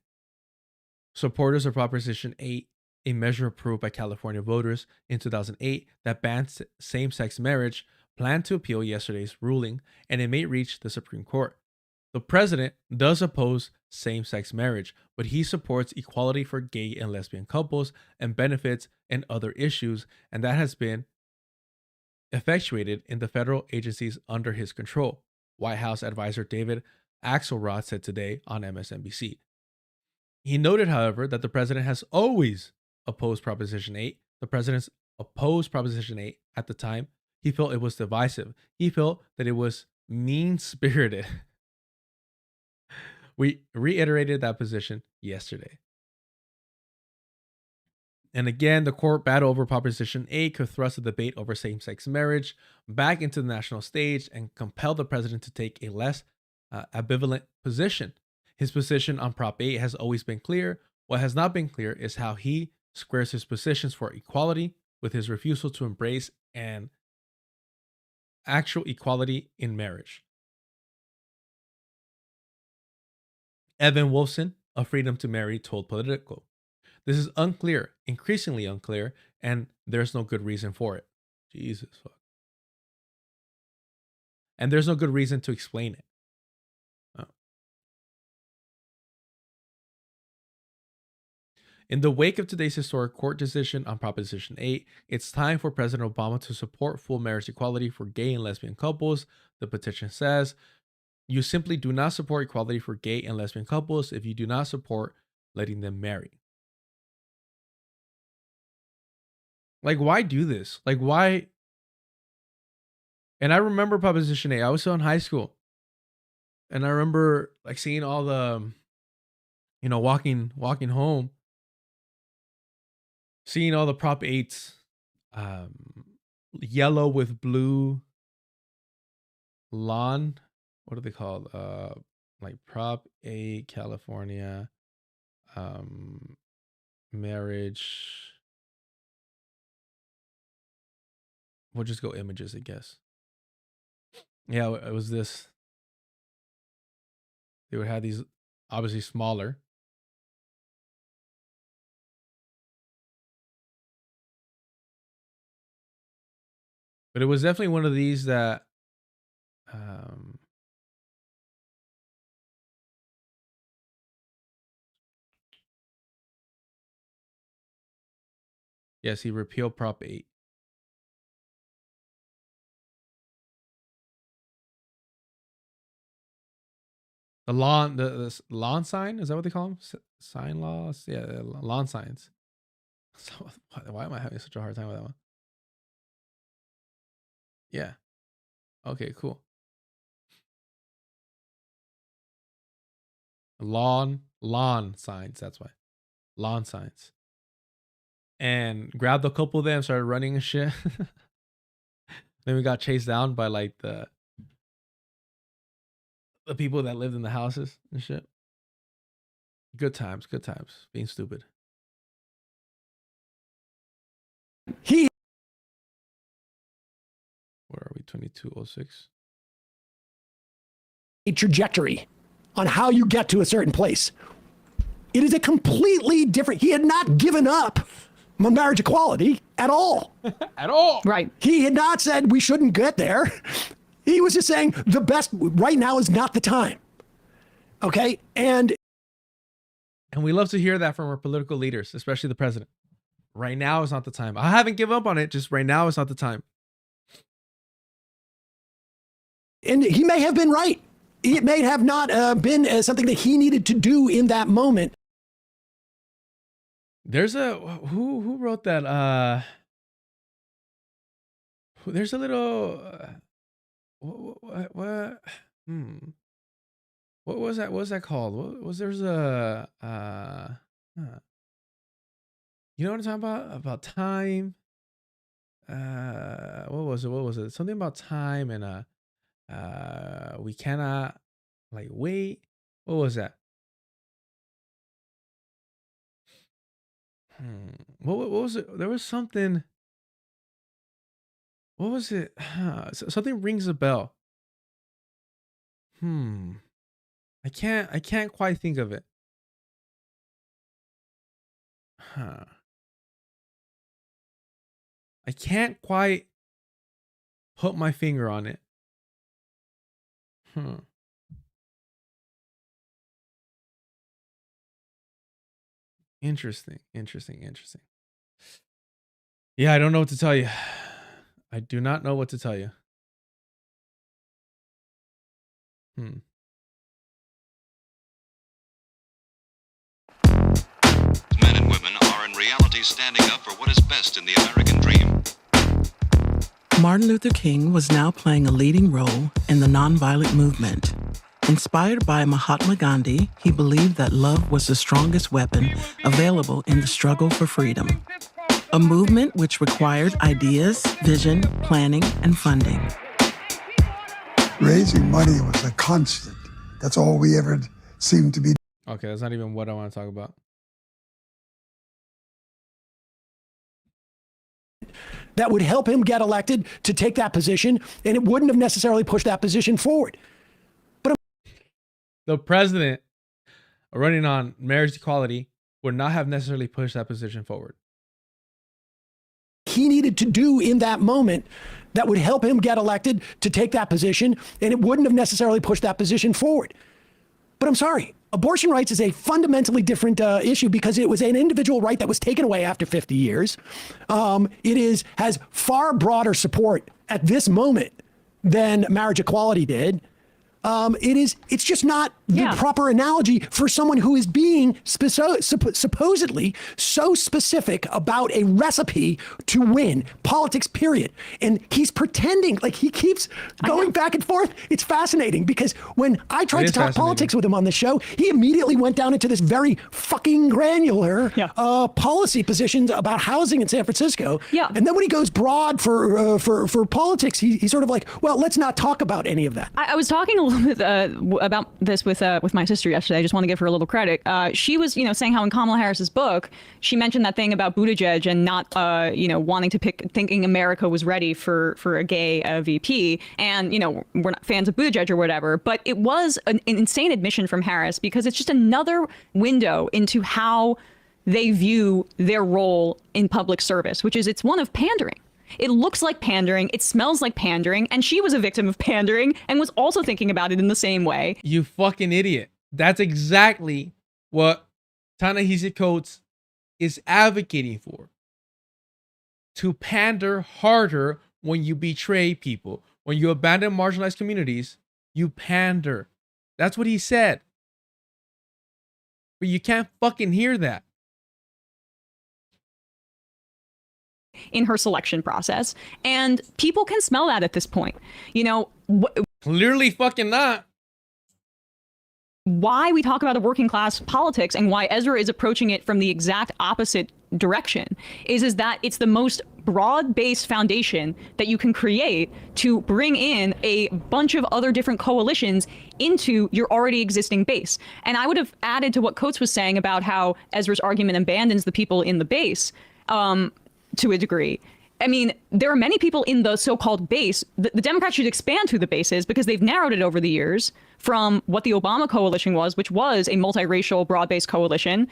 Supporters of Proposition 8, a measure approved by California voters in 2008 that bans same-sex marriage, plan to appeal yesterday's ruling, and it may reach the Supreme Court. The president does oppose same-sex marriage, but he supports equality for gay and lesbian couples and benefits and other issues, and that has been effectuated in the federal agencies under his control, White House advisor David Axelrod said today on MSNBC. He noted, however, that the president has always opposed Proposition 8. The president opposed Proposition 8 at the time. He felt it was divisive. He felt that it was mean-spirited. We reiterated that position yesterday. And again, the court battle over Proposition 8 could thrust the debate over same-sex marriage back into the national stage and compel the president to take a less ambivalent position. His position on Prop 8 has always been clear. What has not been clear is how he squares his positions for equality with his refusal to embrace an actual equality in marriage. Evan Wolfson of Freedom to Marry told Politico, "This is unclear, increasingly unclear, and there's no good reason for it." Jesus fuck. And there's no good reason to explain it. Oh. In the wake of today's historic court decision on Proposition 8, it's time for President Obama to support full marriage equality for gay and lesbian couples, the petition says. You simply do not support equality for gay and lesbian couples if you do not support letting them marry. Like, why do this? Like, why? And I remember Proposition 8. I was still in high school. And I remember like seeing all the, walking home, seeing all the Prop 8s, yellow with blue lawn. What are they called? Like Prop 8 California, marriage. We'll just go images, I guess. Yeah, it was this. They would have these obviously smaller. But it was definitely one of these that yes, he repealed Prop 8. The lawn sign, is that what they call them? Sign laws? Yeah, lawn signs. So why am I having such a hard time with that one? Yeah. Okay, cool. Lawn signs, that's why. lawn signs. And grabbed a couple of them, started running and shit. Then we got chased down by like the people that lived in the houses and shit. Good times, being stupid. He Where are we? 2206. a trajectory on how you get to a certain place. It is a completely different. He had not given up on marriage equality at all. At all. Right. He had not said we shouldn't get there. He was just saying the best right now is not the time. Okay? And we love to hear that from our political leaders, especially the president. Right now is not the time. I haven't given up on it. Just right now is not the time. And he may have been right. It may have not been something that he needed to do in that moment. There's a who wrote that? There's a little what what was that? What was that called? What was there's a you know what I'm talking about? About time. What was it? What was it? Something about time and we cannot like wait. What was that? What was it? There was something. What was it? Something rings a bell. I can't quite think of it. I can't quite put my finger on it. Interesting. Yeah, I don't know what to tell you. I do not know what to tell you. Men and women are in reality standing up for what is best in the American dream. Martin Luther King was now playing a leading role in the nonviolent movement. Inspired by Mahatma Gandhi, he believed that love was the strongest weapon available in the struggle for freedom. A movement which required ideas, vision, planning, and funding. Raising money was a constant. That's all we ever seemed to be. Okay, that's not even what I want to talk about. That would help him get elected to take that position, and it wouldn't have necessarily pushed that position forward. The president running on marriage equality would not have necessarily pushed that position forward. He needed to do in that moment that would help him get elected to take that position, and it wouldn't have necessarily pushed that position forward. But I'm sorry, abortion rights is a fundamentally different issue because it was an individual right that was taken away after 50 years. Has far broader support at this moment than marriage equality did. It's just not the proper analogy for someone who is being supposedly so specific about a recipe to win politics, period. And he's pretending, like he keeps going back and forth. It's fascinating because when I tried to talk politics with him on the show, he immediately went down into this very fucking granular policy positions about housing in San Francisco. Yeah. And then when he goes broad for politics, he's sort of like, well, let's not talk about any of that. I was talking a little bit about this with my sister yesterday. I just want to give her a little credit. She was, saying how in Kamala Harris's book, she mentioned that thing about Buttigieg and not, wanting to thinking America was ready for a gay VP. And, we're not fans of Buttigieg or whatever, but it was an insane admission from Harris because it's just another window into how they view their role in public service, which is it's one of pandering. It looks like pandering. It smells like pandering. And she was a victim of pandering and was also thinking about it in the same way. You fucking idiot. That's exactly what Ta-Nehisi Coates is advocating for. To pander harder when you betray people. When you abandon marginalized communities, you pander. That's what he said. But you can't fucking hear that. In her selection process. And people can smell that at this point. Clearly fucking not. why we talk about the working class politics and why Ezra is approaching it from the exact opposite direction is that it's the most broad-based foundation that you can create to bring in a bunch of other different coalitions into your already existing base. And I would have added to what Coates was saying about how Ezra's argument abandons the people in the base to a degree. I mean, there are many people in the so-called base. The Democrats should expand who the base is because they've narrowed it over the years from what the Obama coalition was, which was a multiracial, broad-based coalition,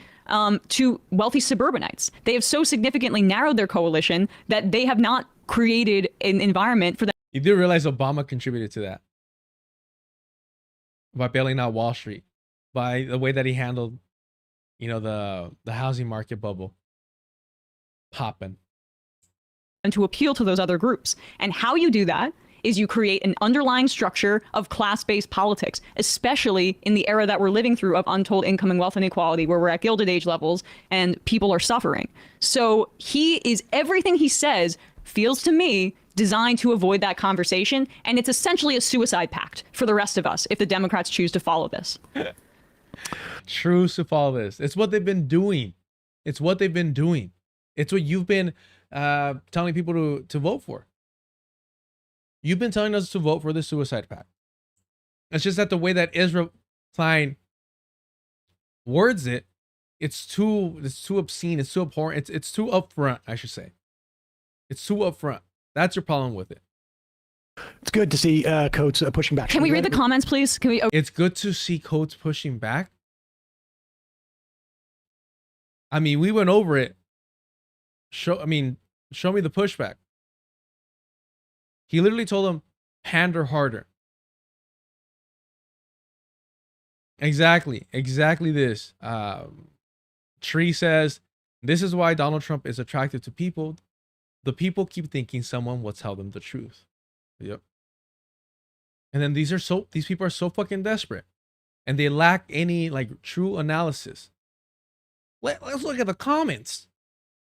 to wealthy suburbanites. They have so significantly narrowed their coalition that they have not created an environment for them. You do realize Obama contributed to that by bailing out Wall Street, by the way that he handled, you know, the housing market bubble popping. And to appeal to those other groups. And how you do that is you create an underlying structure of class-based politics, especially in the era that we're living through of untold income and wealth inequality, where we're at Gilded Age levels and people are suffering. So everything he says feels to me designed to avoid that conversation. And it's essentially a suicide pact for the rest of us if the Democrats choose to follow this. Choose to follow this. It's what they've been doing. It's what they've been doing. It's what you've been telling people to vote for. You've been telling us to vote for the suicide pact. It's just that the way that Ezra Klein words it, it's too obscene, it's too abhorrent, it's too upfront, I should say. It's too upfront. That's your problem with it. It's good to see Coates pushing back. Can we read the comments, please? Can we? Oh. It's good to see Coates pushing back. I mean, we went over it. Show me the pushback. He literally told him, pander harder. Exactly this. Tree says, this is why Donald Trump is attractive to people. The people keep thinking someone will tell them the truth. Yep. And then these people are so fucking desperate. And they lack any like true analysis. Let's look at the comments.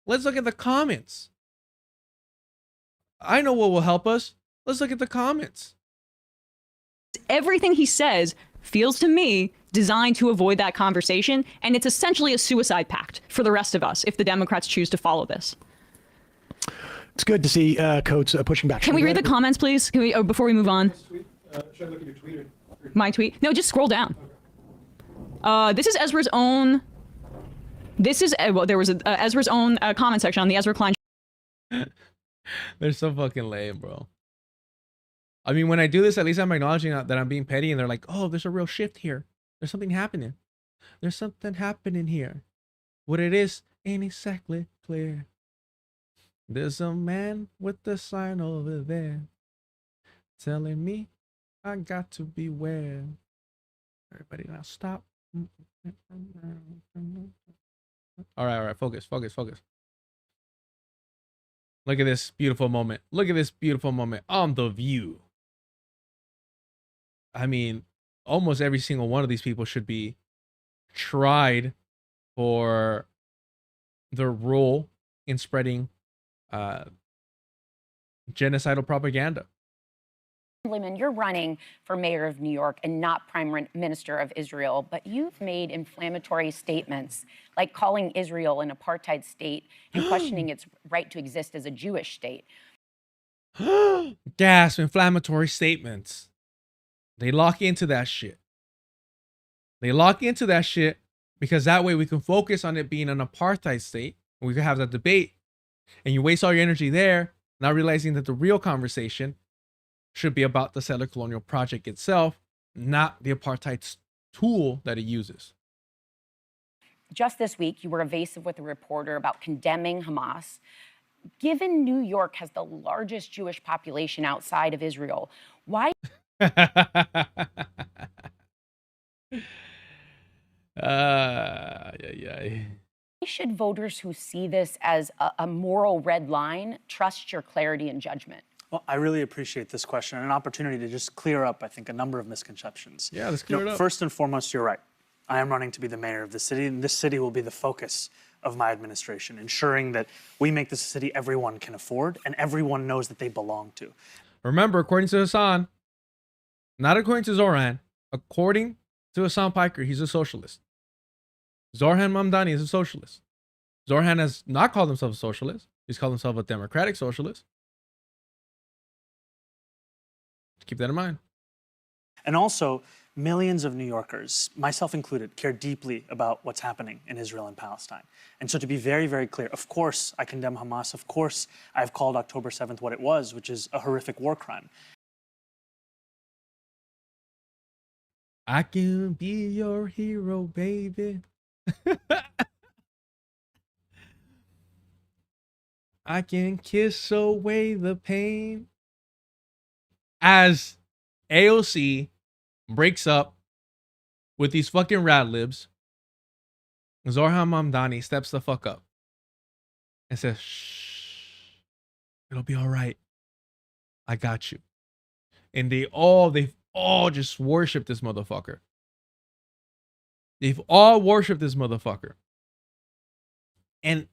Let's look at the comments. I know what will help us. Let's look at the comments. Everything he says feels to me designed to avoid that conversation. And it's essentially a suicide pact for the rest of us if the Democrats choose to follow this. It's good to see Coates pushing back. Can we read the comments, please? Can we, before we move on? Should I look at your tweet? My tweet? No, just scroll down. This is Ezra's own. This is, there was Ezra's own comment section on the Ezra Klein. They're so fucking lame, bro. I mean, when I do this, at least I'm acknowledging that I'm being petty, and they're like, oh, there's a real shift here. There's something happening. There's something happening here. What it is ain't exactly clear. There's a man with the sign over there telling me I got to beware. Everybody now stop. All right. Focus. Look at this beautiful moment. Look at this beautiful moment on The View. I mean, almost every single one of these people should be tried for their role in spreading genocidal propaganda. Lehman, you're running for mayor of New York and not prime minister of Israel, but you've made inflammatory statements like calling Israel an apartheid state and questioning its right to exist as a Jewish state. Gasp, inflammatory statements. They lock into that shit. They lock into that shit because that way we can focus on it being an apartheid state. And we can have that debate. And you waste all your energy there, not realizing that the real conversation should be about the settler colonial project itself, not the apartheid tool that it uses. Just this week, you were evasive with a reporter about condemning Hamas. Given New York has the largest Jewish population outside of Israel, why should voters who see this as a moral red line trust your clarity and judgment? Well, I really appreciate this question and an opportunity to just clear up, I think, a number of misconceptions. Yeah, let's clear it up. First and foremost, you're right. I am running to be the mayor of the city, and this city will be the focus of my administration, ensuring that we make this a city everyone can afford and everyone knows that they belong to. Remember, according to Hassan, not according to Zohran, according to Hassan Piker, he's a socialist. Zohran Mamdani is a socialist. Zohran has not called himself a socialist. He's called himself a democratic socialist. Keep that in mind. And also, millions of New Yorkers, myself included, care deeply about what's happening in Israel and Palestine. And so to be very, very clear, of course I condemn Hamas. Of course I've called October 7th what it was, which is a horrific war crime. I can be your hero, baby. I can kiss away the pain. As AOC breaks up with these fucking rad libs, Zohran Mamdani steps the fuck up and says, shh, it'll be all right. I got you. And they've all just worshipped this motherfucker. They've all worshipped this motherfucker. And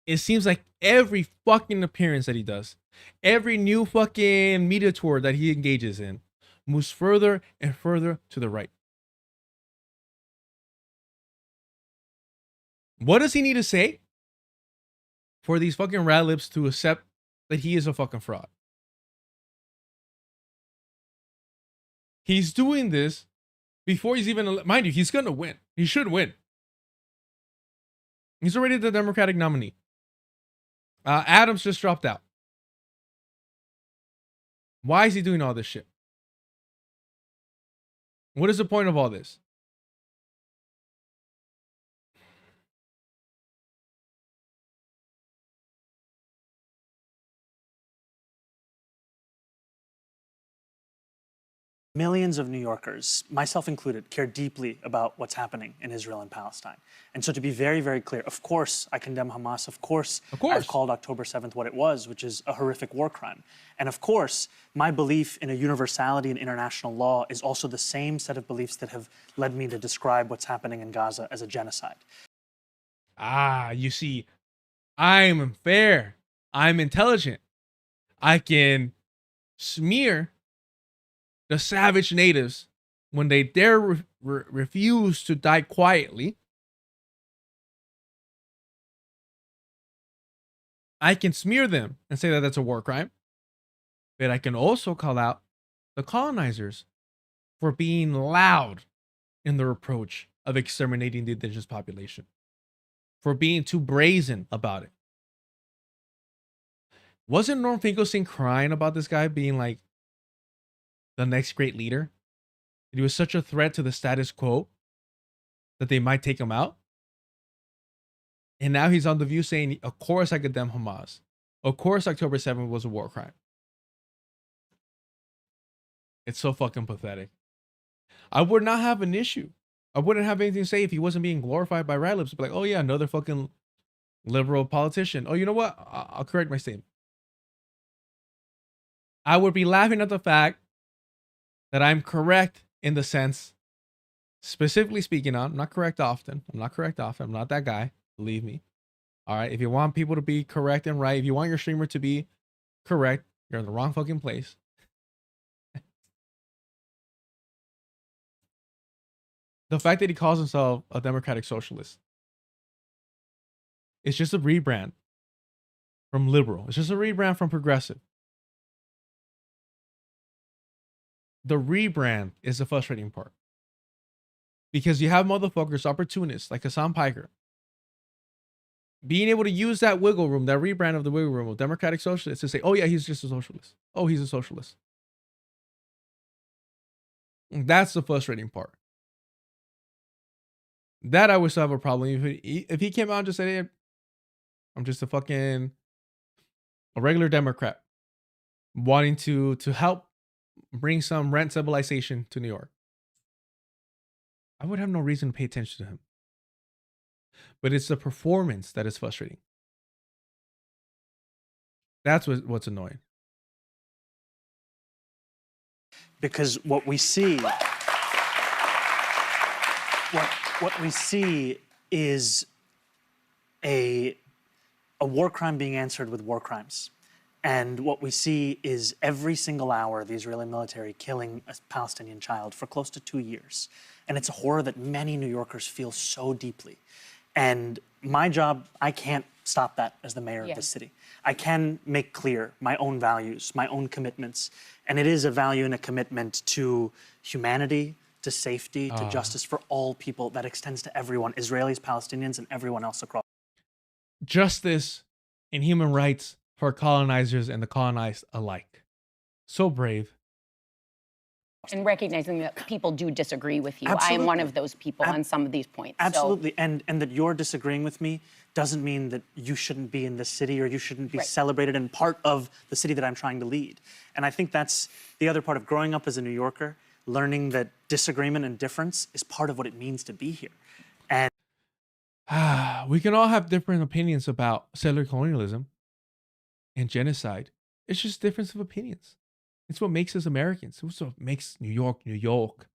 it seems like every fucking appearance that he does, every new fucking media tour that he engages in, moves further and further to the right. What does he need to say for these fucking rad libs to accept that he is a fucking fraud? He's doing this before he's even, mind you, he's going to win. He should win. He's already the Democratic nominee. Adams just dropped out. Why is he doing all this shit? What is the point of all this? Millions of New Yorkers, myself included, care deeply about what's happening in Israel and Palestine. And so to be very, very clear, of course I condemn Hamas. Of course I've called October 7th what it was, which is a horrific war crime. And of course, my belief in a universality in international law is also the same set of beliefs that have led me to describe what's happening in Gaza as a genocide. You see, I'm fair. I'm intelligent. I can smear the savage natives when they dare refuse to die quietly. I can smear them and say that that's a war crime. But I can also call out the colonizers for being loud in the reproach of exterminating the indigenous population, for being too brazen about it. Wasn't Norm Finkelstein crying about this guy being like the next great leader? He was such a threat to the status quo that they might take him out. And now he's on The View saying, of course I condemn Hamas. Of course October 7th was a war crime. It's so fucking pathetic. I would not have an issue. I wouldn't have anything to say if he wasn't being glorified by right lips. Be like, oh yeah, another fucking liberal politician. Oh, you know what? I'll correct my statement. I would be laughing at the fact that I'm correct in the sense, specifically speaking on, I'm not correct often. I'm not that guy. Believe me. All right. If you want people to be correct and right, if you want your streamer to be correct, you're in the wrong fucking place. The fact that he calls himself a democratic socialist, it's just a rebrand from liberal. It's just a rebrand from progressive. The rebrand is the frustrating part. Because you have motherfuckers, opportunists like Hassan Piker, being able to use that wiggle room, that rebrand of the wiggle room of democratic socialists to say, oh yeah, he's just a socialist. Oh, he's a socialist. That's the frustrating part. That I would still have a problem. If he came out and just said, hey, I'm just a regular Democrat wanting to help bring some rent stabilization to New York, I would have no reason to pay attention to him. But it's the performance that is frustrating. That's what's annoying. Because what we see, what we see is a war crime being answered with war crimes. And what we see is every single hour, the Israeli military killing a Palestinian child for close to 2 years. And it's a horror that many New Yorkers feel so deeply. And my job, I can't stop that as the mayor of the city. I can make clear my own values, my own commitments. And it is a value and a commitment to humanity, to safety, to justice for all people that extends to everyone, Israelis, Palestinians, and everyone else across. Justice and human rights for colonizers and the colonized alike. So brave. And recognizing that people do disagree with you. Absolutely. I am one of those people on some of these points. Absolutely. So. And that you're disagreeing with me doesn't mean that you shouldn't be in this city or you shouldn't be celebrated and part of the city that I'm trying to lead. And I think that's the other part of growing up as a New Yorker, learning that disagreement and difference is part of what it means to be here. And we can all have different opinions about settler colonialism and genocide. It's just difference of opinions. It's what makes us Americans. It's what makes New York, New York.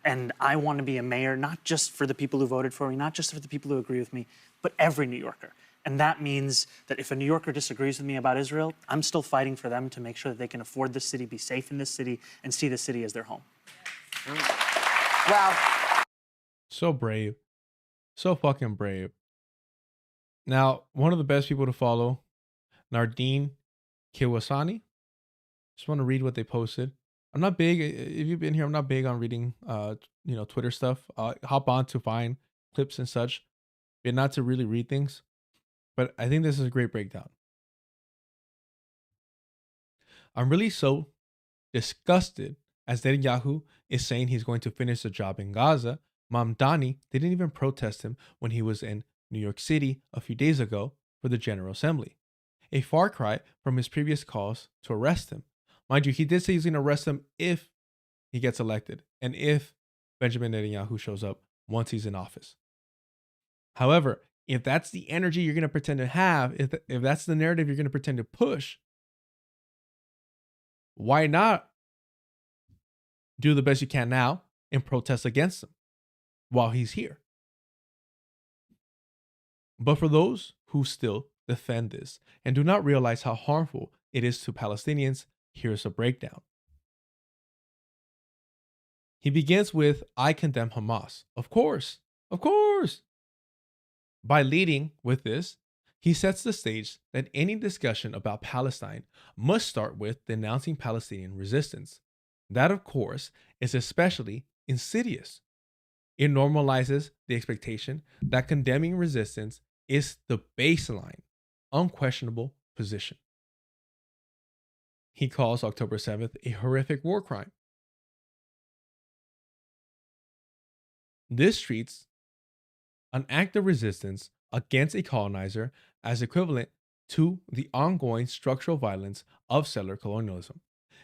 And I want to be a mayor, not just for the people who voted for me, not just for the people who agree with me, but every New Yorker. And that means that if a New Yorker disagrees with me about Israel, I'm still fighting for them to make sure that they can afford this city, be safe in this city, and see the city as their home. Well. So brave. So fucking brave. Now, one of the best people to follow, Nardine Kiwasani. Just want to read what they posted. I'm not big, if you've been here, I'm not big on reading, Twitter stuff. Hop on to find clips and such, but not to really read things. But I think this is a great breakdown. I'm really so disgusted as Netanyahu is saying he's going to finish the job in Gaza. Mamdani didn't even protest him when he was in New York City a few days ago for the General Assembly. A far cry from his previous calls to arrest him. Mind you, he did say he's going to arrest him if he gets elected and if Benjamin Netanyahu shows up once he's in office. However, if that's the energy you're going to pretend to have, if that's the narrative you're going to pretend to push, why not do the best you can now and protest against him while he's here? But for those who still defend this and do not realize how harmful it is to Palestinians, here's a breakdown. He begins with, I condemn Hamas. Of course. By leading with this, he sets the stage that any discussion about Palestine must start with denouncing Palestinian resistance. That, of course, is especially insidious. It normalizes the expectation that condemning resistance is the baseline, unquestionable position. He calls October 7th a horrific war crime. This treats an act of resistance against a colonizer as equivalent to the ongoing structural violence of settler colonialism.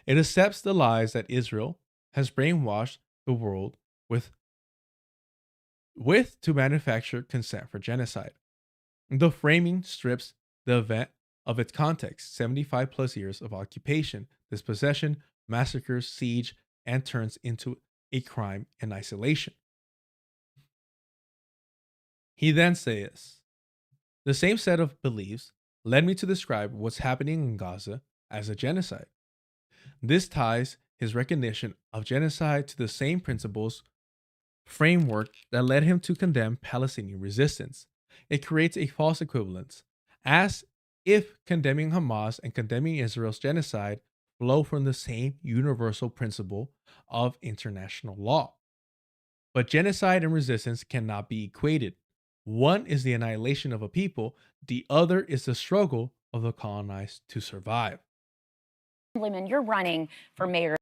It accepts the lies that Israel has brainwashed the world with to manufacture consent for genocide. The framing strips the event of its context, 75 plus years of occupation, dispossession, massacres, siege, and turns into a crime in isolation. He then says, the same set of beliefs led me to describe what's happening in Gaza as a genocide. This ties his recognition of genocide to the same principles framework that led him to condemn Palestinian resistance. It creates a false equivalence, as if condemning Hamas and condemning Israel's genocide flow from the same universal principle of international law. But genocide and resistance cannot be equated. One is the annihilation of a people, the other is the struggle of the colonized to survive. You're running for mayor.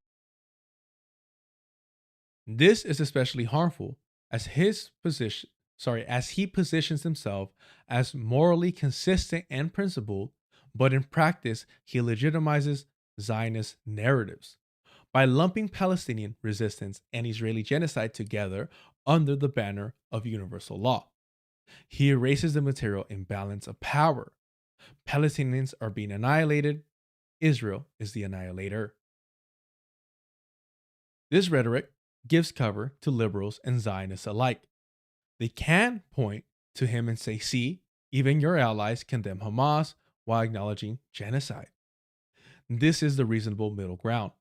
This is especially harmful as he positions himself as morally consistent and principled, but in practice, he legitimizes Zionist narratives by lumping Palestinian resistance and Israeli genocide together under the banner of universal law. He erases the material imbalance of power. Palestinians are being annihilated. Israel is the annihilator. This rhetoric gives cover to liberals and Zionists alike. They can point to him and say, see, even your allies condemn Hamas while acknowledging genocide. This is the reasonable middle ground.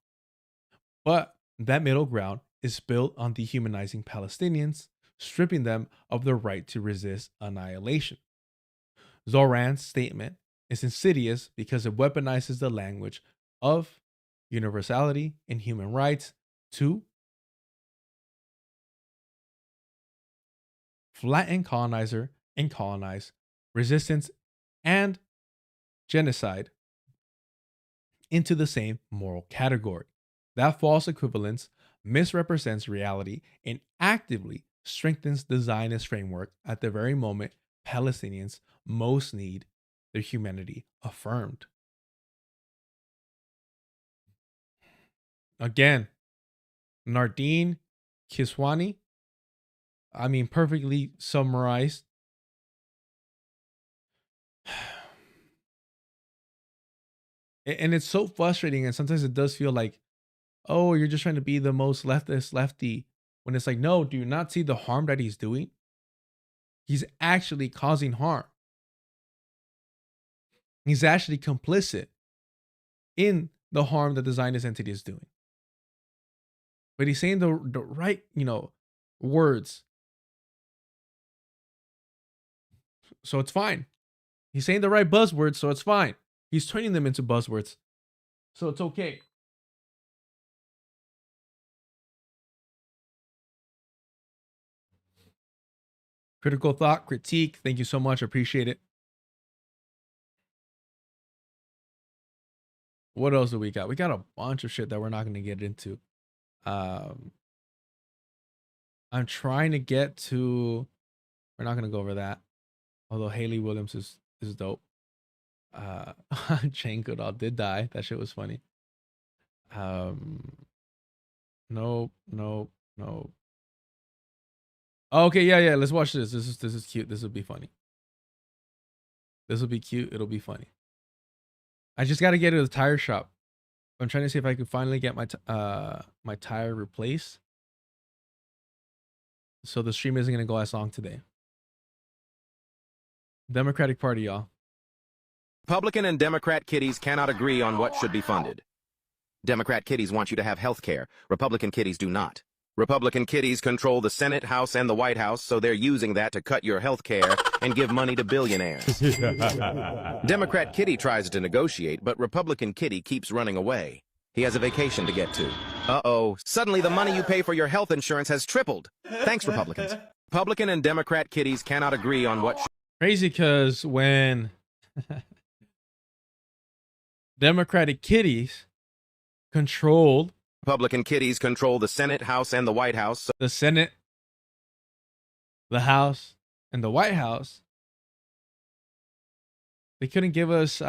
But that middle ground is built on dehumanizing Palestinians, stripping them of the right to resist annihilation. Zohran's statement is insidious because it weaponizes the language of universality and human rights to flatten colonizer and colonize, resistance and genocide into the same moral category. That false equivalence misrepresents reality and actively strengthens the Zionist framework at the very moment Palestinians most need their humanity affirmed. Again, Nardine Kiswani, perfectly summarized. And it's so frustrating, and sometimes it does feel like, oh, you're just trying to be the most leftist lefty, when it's like, no, do you not see the harm that he's doing? He's actually causing harm. He's actually complicit in the harm that the Zionist entity is doing. But he's saying the right, words. So it's fine. He's saying the right buzzwords, so it's fine. He's turning them into buzzwords, so it's okay. Critical thought, critique. Thank you so much. Appreciate it. What else do we got? We got a bunch of shit that we're not going to get into. I'm trying to get to. We're not going to go over that. Although Haley Williams is dope. Jane Goodall did die. That shit was funny. Nope. Okay, yeah. Let's watch this. This is cute. This will be funny. This will be cute. It'll be funny. I just got to get to the tire shop. I'm trying to see if I can finally get my my tire replaced. So the stream isn't gonna go as long today. Democratic Party, y'all. Republican and Democrat kiddies cannot agree on what should be funded. Democrat kiddies want you to have health care. Republican kiddies do not. Republican kiddies control the Senate, House, and the White House, so they're using that to cut your health care and give money to billionaires. Democrat kitty tries to negotiate, but Republican kitty keeps running away. He has a vacation to get to. Uh-oh, suddenly the money you pay for your health insurance has tripled. Thanks, Republicans. Republican and Democrat kiddies cannot agree on what... Crazy, because when Democratic kitties controlled... Republican kitties control the Senate, House, and the White House. The Senate, the House, and the White House. They couldn't give us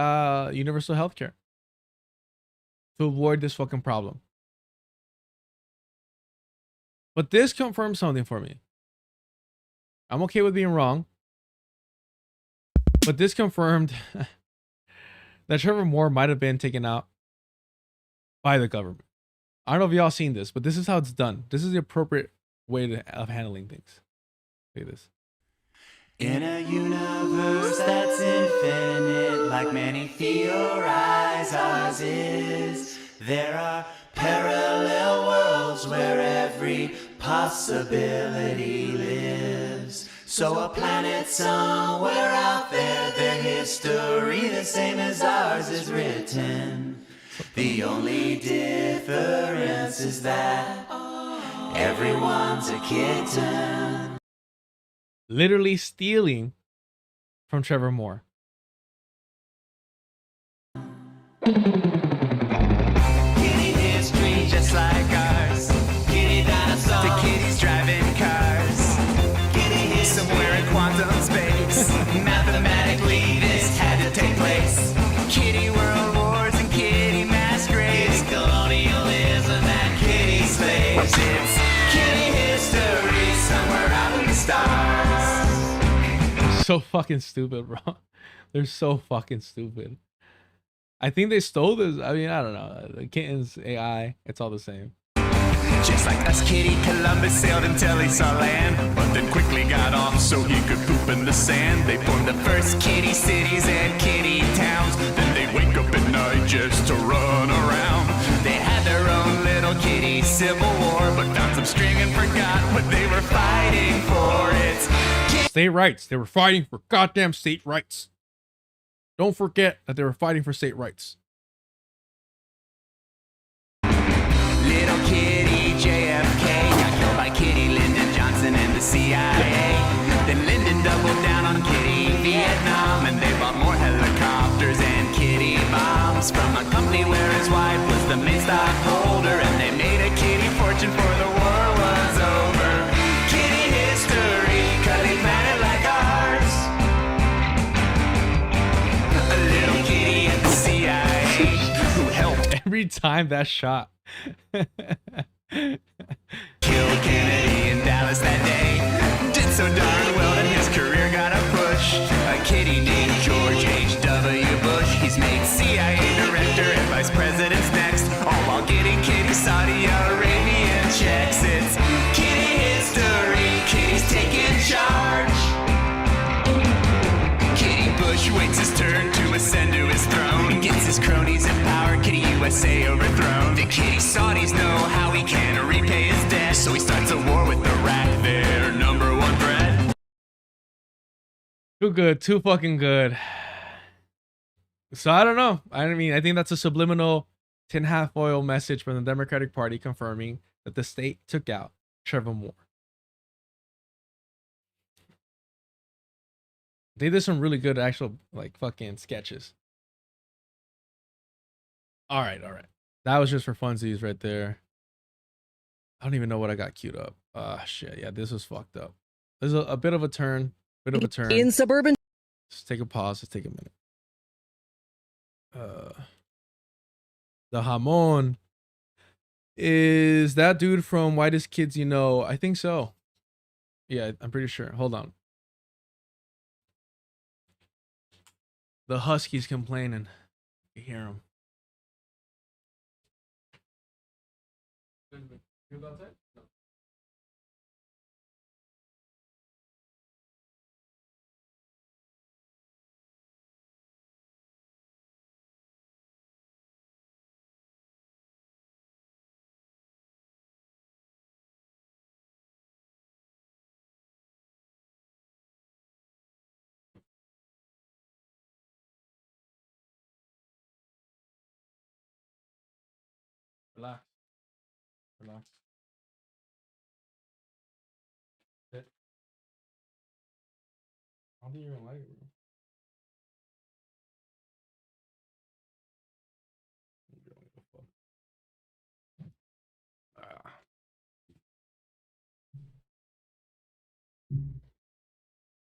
universal health care to avoid this fucking problem. But this confirms something for me. I'm okay with being wrong. But this confirmed that Trevor Moore might have been taken out by the government. I don't know if y'all seen this, but this is how it's done. This is the appropriate way of handling things. Look at this. In a universe that's infinite, like many theorize ours is, there are parallel worlds where every possibility lives. So a planet somewhere out there, their history the same as ours is written. The only difference is that everyone's a kitten. Literally stealing from Trevor Moore. Kitty history just like ours. Kitty dinosaurs to kitties driving cars. Kitty history somewhere in quantum space. Mathematically this had to take place. Kitty world wars and kitty masquerades. Kitty colonialism and kitty slaves. It's kitty history somewhere out in the stars. So fucking stupid, bro. They're so fucking stupid. I think they stole this. I mean, I don't know. The kittens, AI, it's all the same. Just like us, Kitty Columbus sailed until he saw land, but then quickly got off so he could poop in the sand. They formed the first kitty cities and kitty towns. Then they wake up at night just to run around. They had their own little kitty civil war, but found some string and forgot what they were fighting for. It's state rights. They were fighting for goddamn state rights. Don't forget that they were fighting for state rights. Little Kitty JFK got killed by Kitty Lyndon Johnson and the CIA. Then Lyndon doubled down on Kitty Vietnam, and they bought more helicopters and kitty bombs from a company where his wife was the main stockholder, and they made a kitty fortune for the war was over. Kitty history, cuddly planet like ours. A little kitty at the CIA who helped every time that shot. Killed Kennedy in Dallas that day. Did so darn well that his career got a push. A kitty named George H.W. Bush. He's made CIA director and vice presidents next, all while getting kitty Saudi Arabian checks. It's kitty history. Kitty's taking charge. Kitty Bush waits his turn to ascend to his throne. Gets his cronies in power. Kitty USA overthrown. The kitty Saudis know how he can repay his debt, so he starts a war with Iraq, their number one threat. Too good, too fucking good. So I don't know. I mean, I think that's a subliminal tin hat foil message from the Democratic Party confirming that the state took out Trevor Moore. They did some really good actual like fucking sketches. All right. That was just for funsies right there. I don't even know what I got queued up. Shit. Yeah, this was fucked up. There's a bit of a turn. In suburban. Let's take a pause. Let's take a minute. The Hamon is that dude from Whitest Kids You Know. I think so. Yeah, I'm pretty sure. Hold on. The Huskies complaining. You hear them. Relax. Relax. Sit. I don't think you're gonna like it, bro.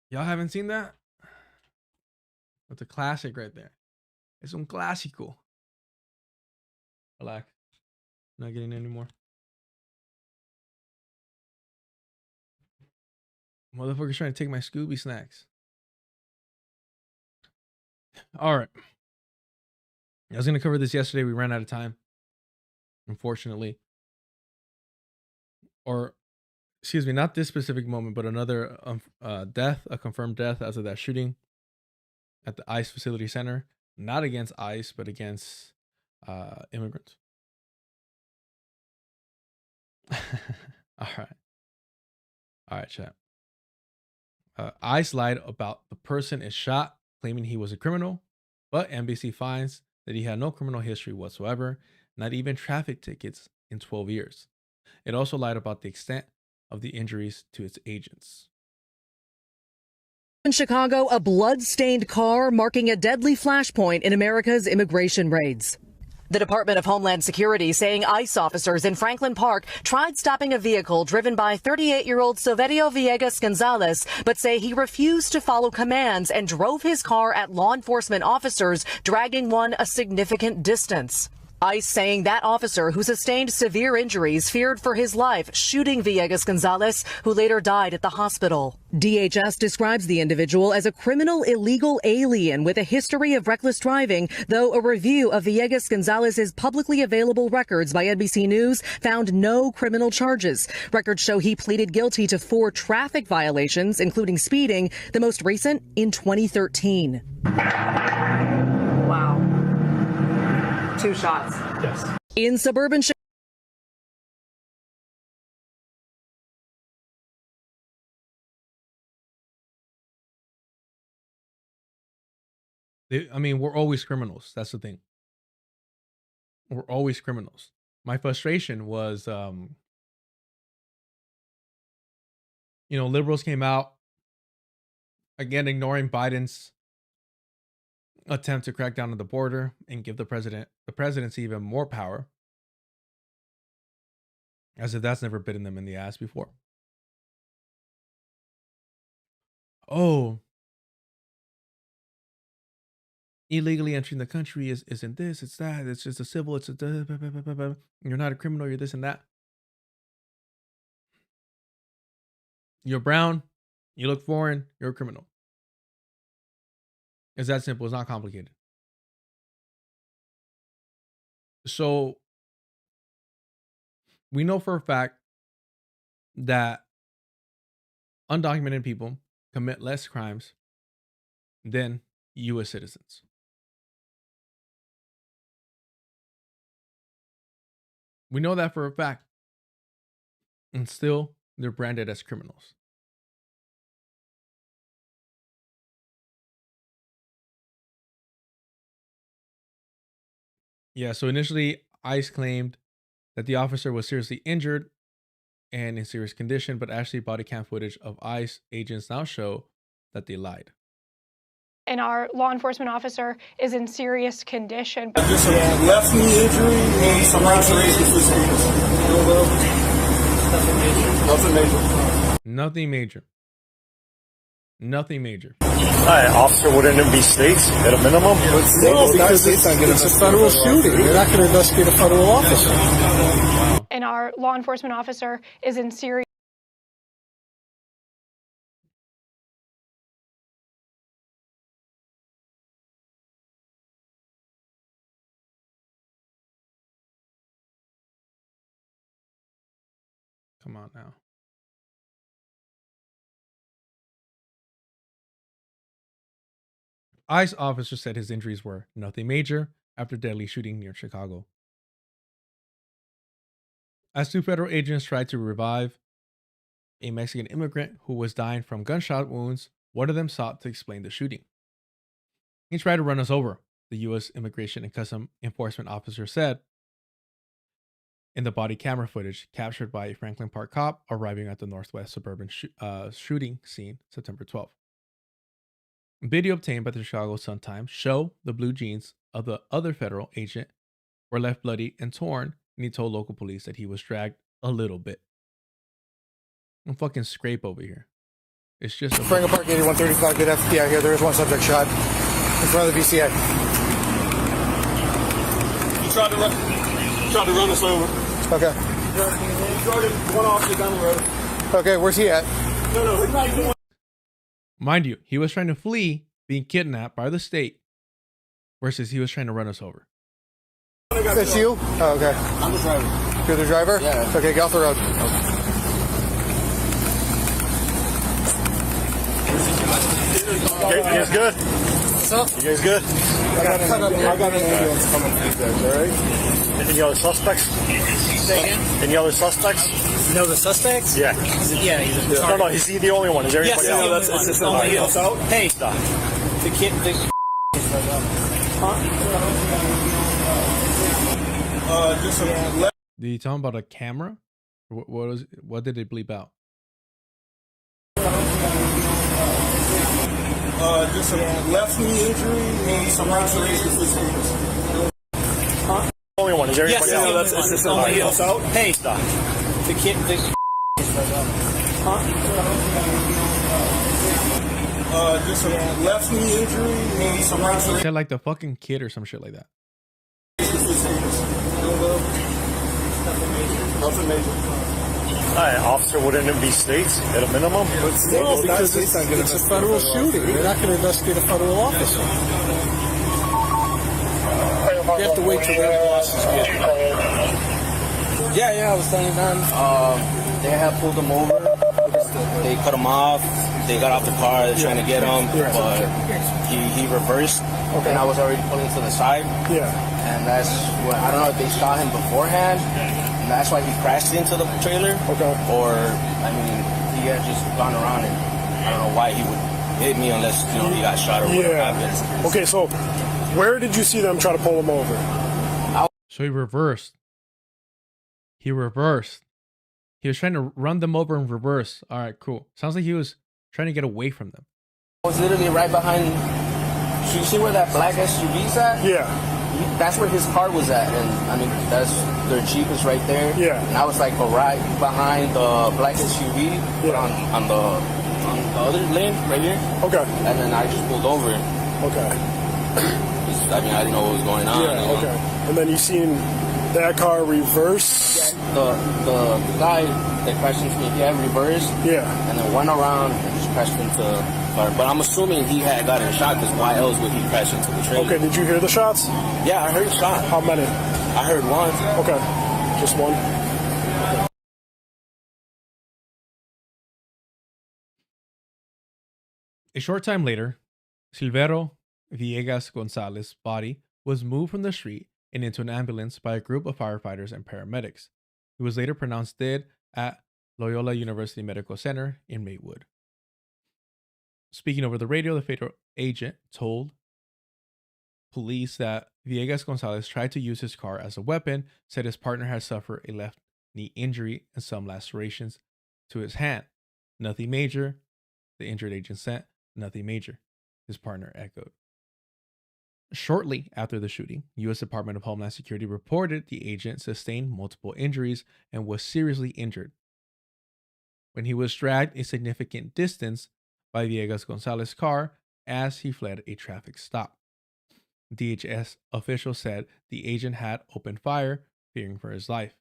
Y'all haven't seen that? That's a classic right there. It's un clásico. Relax. Not getting any more. Motherfucker's trying to take my Scooby snacks. All right. I was going to cover this yesterday. We ran out of time, unfortunately. Or, excuse me, not this specific moment, but another death, a confirmed death as of that shooting at the ICE facility center. Not against ICE, but against immigrants. All right, chat. ICE lied about the person is shot, claiming he was a criminal, but NBC finds that he had no criminal history whatsoever, not even traffic tickets in 12 years. It also lied about the extent of the injuries to its agents. In Chicago, a blood-stained car marking a deadly flashpoint in America's immigration raids. The Department of Homeland Security saying ICE officers in Franklin Park tried stopping a vehicle driven by 38-year-old Silverio Villegas Gonzalez, but say he refused to follow commands and drove his car at law enforcement officers, dragging one a significant distance. ICE saying that officer who sustained severe injuries feared for his life, shooting Villegas Gonzalez, who later died at the hospital. DHS describes the individual as a criminal illegal alien with a history of reckless driving, though a review of Villegas Gonzalez's publicly available records by NBC News found no criminal charges. Records show he pleaded guilty to 4 traffic violations, including speeding, the most recent in 2013. Wow. 2 shots. Yes. In suburban Chicago. I mean, we're always criminals. That's the thing. We're always criminals. My frustration was, liberals came out, again, ignoring Biden's attempt to crack down on the border and give the presidency even more power, as if that's never bitten them in the ass before. Oh, illegally entering the country isn't this, it's that, it's just a civil, it's a you're not a criminal, you're this and that. You're brown, you look foreign, you're a criminal. It's that simple. It's not complicated. So we know for a fact that undocumented people commit less crimes than U.S. citizens. We know that for a fact. And still, they're branded as criminals. Yeah, so initially, ICE claimed that the officer was seriously injured and in serious condition, but actually body cam footage of ICE agents now show that they lied. And our law enforcement officer is in serious condition. Just a left knee injury and some lacerations for speed. Nothing major. Nothing major. Nothing major. Hi, officer, wouldn't it be states at a minimum? No, because it's a federal shooting. They're not going to investigate a federal officer. And our law enforcement officer is in serious. Come on now. ICE officer said his injuries were nothing major after deadly shooting near Chicago. As 2 federal agents tried to revive a Mexican immigrant who was dying from gunshot wounds, one of them sought to explain the shooting. He tried to run us over, the U.S. Immigration and Customs Enforcement officer said in the body camera footage captured by a Franklin Park cop arriving at the Northwest suburban shooting scene September 12th. Video obtained by the Chicago Sun-Times show the blue jeans of the other federal agent were left bloody and torn, and he told local police that he was dragged a little bit. I'm fucking scrape over here. It's just a Franklin Park 8135, good FBI here. There is one subject shot in front of the VCA. He tried to run us over. Okay. He started one officer down the road. Okay, where's he at? No, he's not even. Mind you, he was trying to flee being kidnapped by the state versus he was trying to run us over. That's you? Oh, okay. I'm the driver. You're the driver? Yeah. Okay, get off the road. Okay, you guys good? What's up? You guys good? I got an ambulance coming for you guys, all right? Any other suspects? Say again? Any other suspects? You know the suspects? Yeah. Yeah, he's a No, he's the only one. Is there yes, anybody else? that's It's only you. out? Hey, the kid, Just a Did you tell him about a camera? What did they bleep out? just a left knee injury and some lacerations for speed. Only one. Is there yes, anybody else? it's only you. Out? Hey, the kid, just a left knee injury and some lacerations. Said like the fucking kid or some shit like that. Nothing major. Officer, wouldn't it be states at a minimum? No, because it's a federal shooting. They're not going to investigate a federal officer. You have to wait till their bosses get here. Yeah, I was standing down. They had pulled him over. They cut him off. They got off the car, trying to get him, but he reversed, and I was already pulling to the side. Yeah. And that's what, I don't know if they saw him beforehand, and that's why he crashed into the trailer. Okay. Or, I mean, he had just gone around, and I don't know why he would hit me unless, you know, he got shot or whatever happened. Okay, so where did you see them try to pull him over? So he reversed. He reversed. He was trying to run them over in reverse. All right, cool. Sounds like he was trying to get away from them. I was literally right behind. You see where that black SUV's at? Yeah. That's where his car was at, and I mean that's their Jeep is right there. Yeah. And I was like right behind the black SUV, on the other lane right here. Okay. And then I just pulled over. Okay. I mean I didn't know what was going on. Yeah. Okay. And then you seen that car reverse. Yeah, the guy that crashed into me, he had reversed. Yeah. And then went around and just crashed into the car. But I'm assuming he had gotten shot because why else would he crash into the trailer? Okay, did you hear the shots? Yeah, I heard shot. How many? I heard one. Okay. Just one? A short time later, Silvero Villegas Gonzalez's body was moved from the street and into an ambulance by a group of firefighters and paramedics. He was later pronounced dead at Loyola University Medical Center in Maywood. Speaking over the radio, the federal agent told police that Villegas Gonzalez tried to use his car as a weapon, said his partner had suffered a left knee injury and some lacerations to his hand. Nothing major, the injured agent said. Nothing major, his partner echoed. Shortly after the shooting, U.S. Department of Homeland Security reported the agent sustained multiple injuries and was seriously injured when he was dragged a significant distance by Villegas Gonzalez's car as he fled a traffic stop. DHS officials said the agent had opened fire, fearing for his life.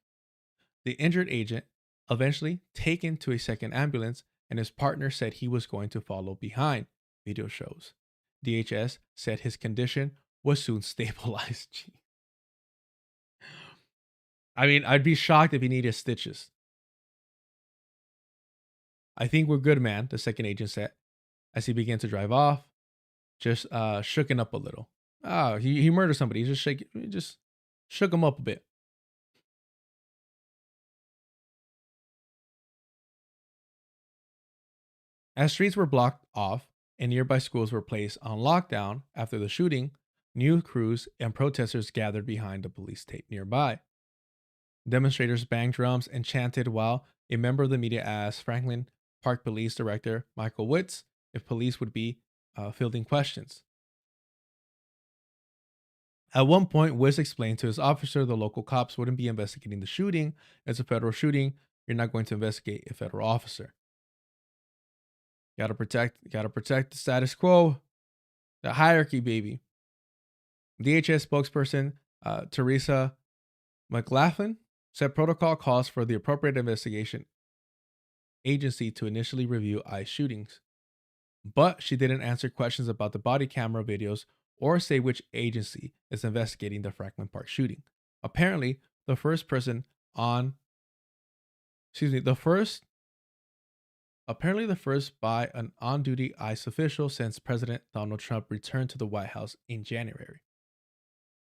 The injured agent eventually taken to a second ambulance, and his partner said he was going to follow behind, video shows. DHS said his condition was soon stabilized. I mean, I'd be shocked if he needed stitches. I think we're good, man, the second agent said as he began to drive off, just shooken up a little. He murdered somebody. He just shook him up a bit. As streets were blocked off and nearby schools were placed on lockdown after the shooting, new crews and protesters gathered behind the police tape nearby. Demonstrators banged drums and chanted while a member of the media asked Franklin Park Police Director Michael Witz if police would be fielding questions. At one point, Witz explained to his officer the local cops wouldn't be investigating the shooting. It's a federal shooting. You're not going to investigate a federal officer. Gotta protect the status quo, the hierarchy, baby. DHS spokesperson Teresa McLaughlin said protocol calls for the appropriate investigation agency to initially review ICE shootings. But she didn't answer questions about the body camera videos or say which agency is investigating the Franklin Park shooting. Apparently, the first by an on-duty ICE official since President Donald Trump returned to the White House in January,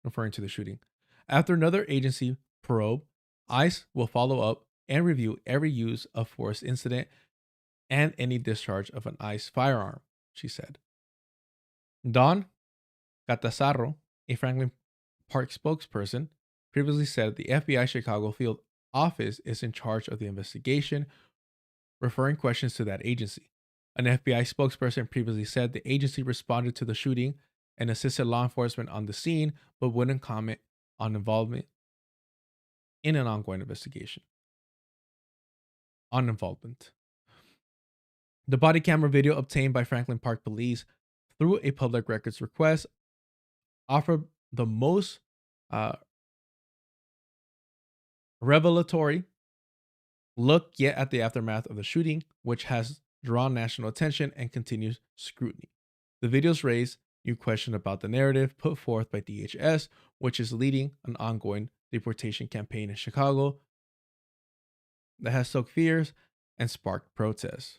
referring to the shooting. After another agency probe, ICE will follow up and review every use of force incident and any discharge of an ICE firearm, she said. Don Catasarro, a Franklin Park spokesperson, previously said the FBI Chicago field office is in charge of the investigation, referring questions to that agency. An FBI spokesperson previously said the agency responded to the shooting and assisted law enforcement on the scene, but wouldn't comment on involvement in an ongoing investigation. On involvement. The body camera video obtained by Franklin Park Police through a public records request offered the most revelatory look yet at the aftermath of the shooting, which has drawn national attention and continues scrutiny. The videos raise new questions about the narrative put forth by DHS, which is leading an ongoing deportation campaign in Chicago that has stoked fears and sparked protests.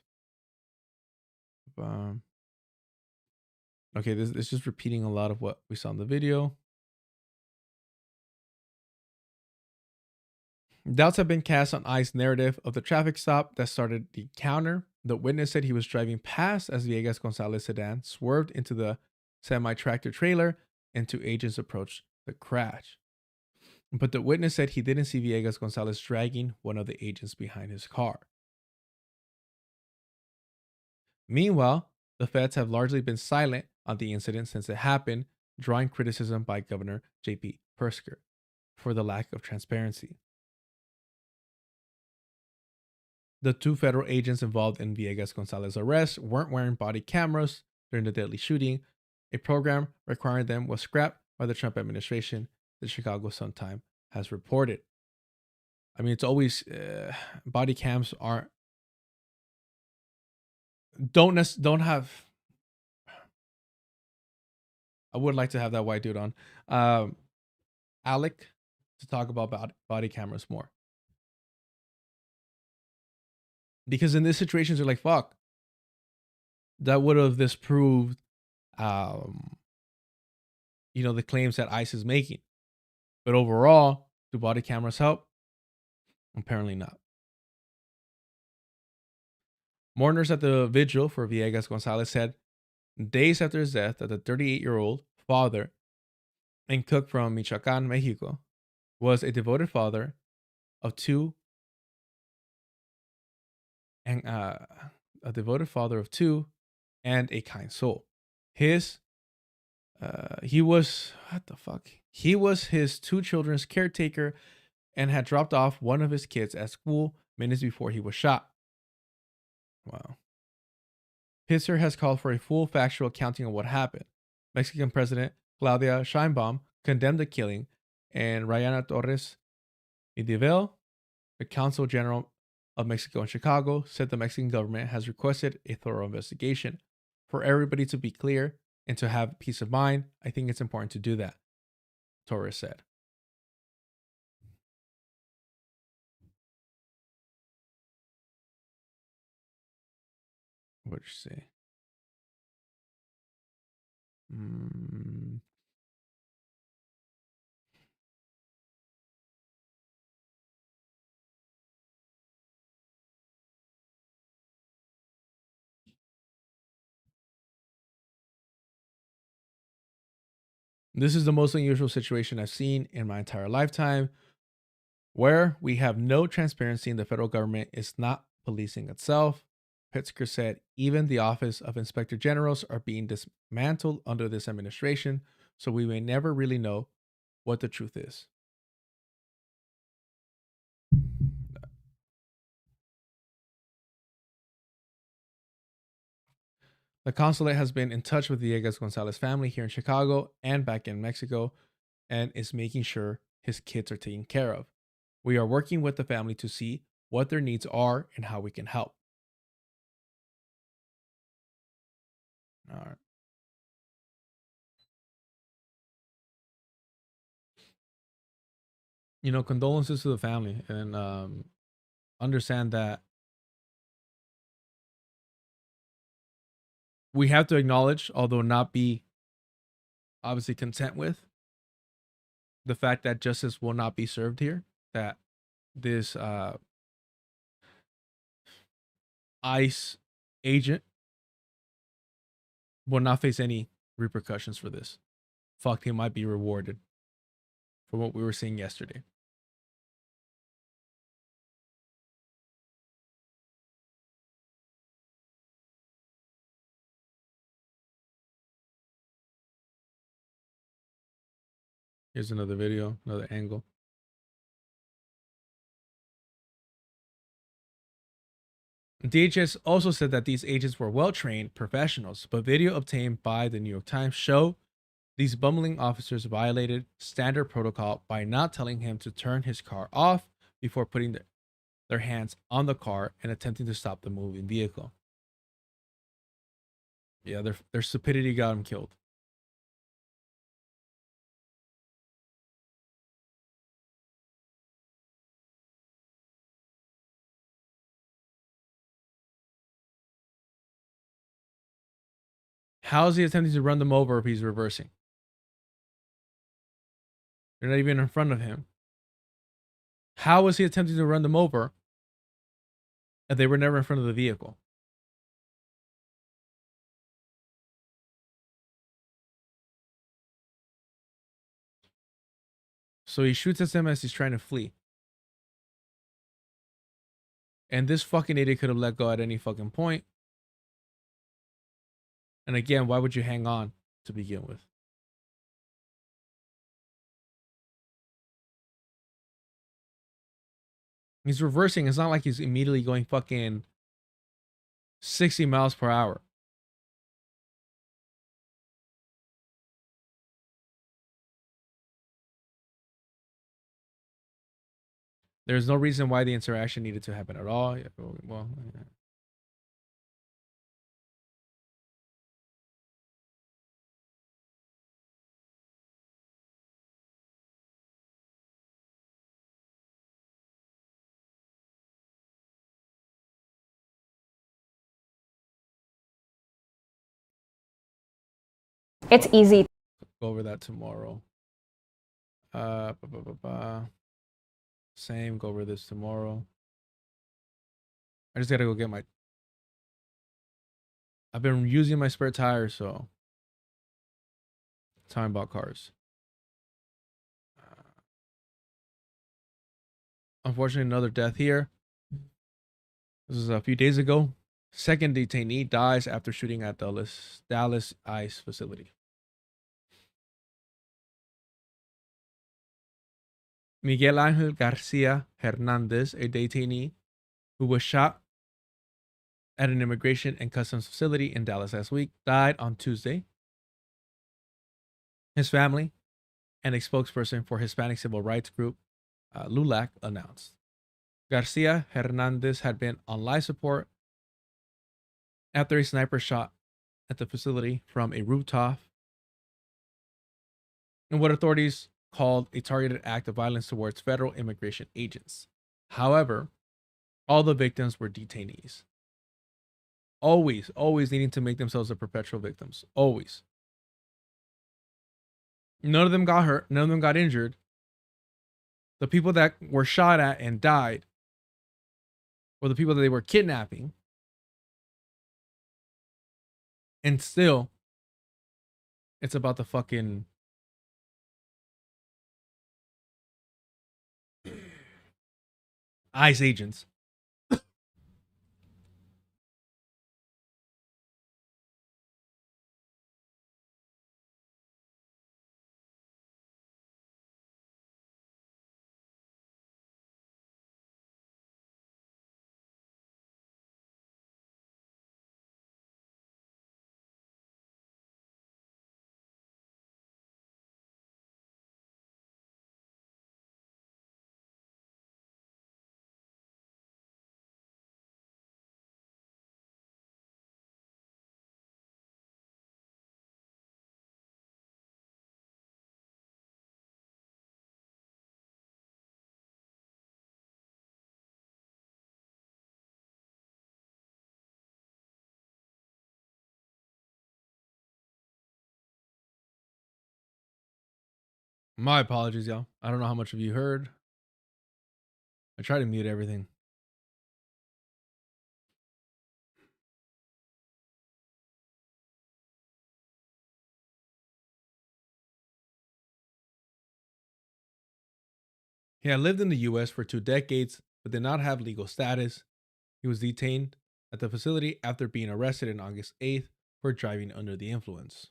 Okay, this is just repeating a lot of what we saw in the video. Doubts have been cast on ICE's narrative of the traffic stop that started the encounter. The witness said he was driving past as Villegas Gonzalez sedan swerved into the semi-tractor trailer and two agents approached the crash. But the witness said he didn't see Villegas Gonzalez dragging one of the agents behind his car. Meanwhile, the feds have largely been silent on the incident since it happened, drawing criticism by Governor J.B. Pritzker for the lack of transparency. The two federal agents involved in Villegas Gonzalez's arrest weren't wearing body cameras during the deadly shooting. A program requiring them was scrapped by the Trump administration, the Chicago Sun-Times has reported. I mean, it's always body cams don't have. I would like to have that white dude on, Alec, to talk about body cameras more. Because in these situations, you're like, fuck, that would have disproved, the claims that ICE is making. But overall, do body cameras help? Apparently not. Mourners at the vigil for Villegas Gonzalez said days after his death that the 38-year-old father and cook from Michoacan, Mexico, was a devoted father of two and a kind soul. He was his two children's caretaker and had dropped off one of his kids at school minutes before he was shot. Wow. Pritzker has called for a full factual accounting of what happened. Mexican President Claudia Sheinbaum condemned the killing, and Rayana Torres Midivel, the Consul General of Mexico in Chicago, said the Mexican government has requested a thorough investigation. For everybody to be clear and to have peace of mind, I think it's important to do that, Torres said. What did you say? This is the most unusual situation I've seen in my entire lifetime, where we have no transparency and the federal government is not policing itself. Pritzker said even the Office of Inspector Generals are being dismantled under this administration, so we may never really know what the truth is. The consulate has been in touch with the Villegas Gonzalez family here in Chicago and back in Mexico and is making sure his kids are taken care of. We are working with the family to see what their needs are and how we can help. All right. Condolences to the family, and understand that we have to acknowledge, although not be obviously content with, the fact that justice will not be served here, that this ICE agent will not face any repercussions for this. Fuck, he might be rewarded for what we were seeing yesterday. Here's another video, another angle. DHS also said that these agents were well-trained professionals, but video obtained by the New York Times show these bumbling officers violated standard protocol by not telling him to turn his car off before putting their hands on the car and attempting to stop the moving vehicle. Yeah, their stupidity got him killed. How is he attempting to run them over if he's reversing? They're not even in front of him. How was he attempting to run them over if they were never in front of the vehicle? So he shoots at them as he's trying to flee. And this fucking idiot could have let go at any fucking point. And again, why would you hang on to begin with? He's reversing. It's not like he's immediately going fucking 60 miles per hour. There's no reason why the interaction needed to happen at all. Well, yeah. It's easy. Go over that tomorrow. Same, go over this tomorrow. I just gotta go get my... I've been using my spare tire, so... Time about cars. Unfortunately, another death here. This is a few days ago. Second detainee dies after shooting at Dallas ICE facility. Miguel Angel Garcia Hernandez, a detainee who was shot at an immigration and customs facility in Dallas last week, died on Tuesday. His family and a spokesperson for Hispanic civil rights group LULAC announced. Garcia Hernandez had been on life support after a sniper shot at the facility from a rooftop in what authorities called a targeted act of violence towards federal immigration agents. However, all the victims were detainees. Always needing to make themselves the perpetual victims. Always. None of them got hurt. None of them got injured. The people that were shot at and died were the people that they were kidnapping. And still, it's about the fucking ICE agents. My apologies, y'all. I don't know how much of you heard. I tried to mute everything. He had lived in the US for 2 decades, but did not have legal status. He was detained at the facility after being arrested on August 8th for driving under the influence.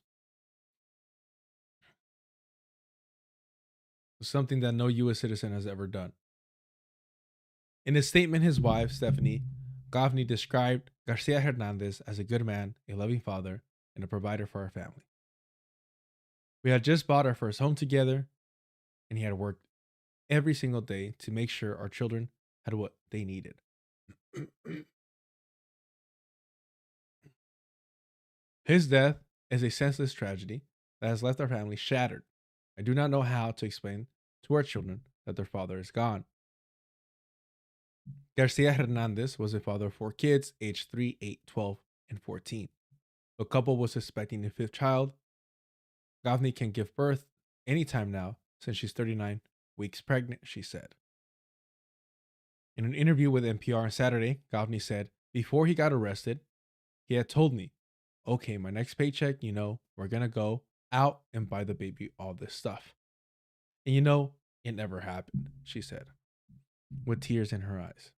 Something that no US citizen has ever done. In a statement, his wife, Stephanie Goffney, described Garcia Hernandez as a good man, a loving father, and a provider for our family. We had just bought our first home together, and he had worked every single day to make sure our children had what they needed. His death is a senseless tragedy that has left our family shattered. I do not know how to explain to our children that their father is gone. Garcia Hernandez was a father of 4 kids, aged 3, 8, 12, and 14. The couple was expecting a 5th child. Gavni can give birth anytime now since she's 39 weeks pregnant, she said. In an interview with NPR on Saturday, Gavni said, before he got arrested, he had told me, okay, my next paycheck, we're going to go out and buy the baby all this stuff. And it never happened, she said, with tears in her eyes.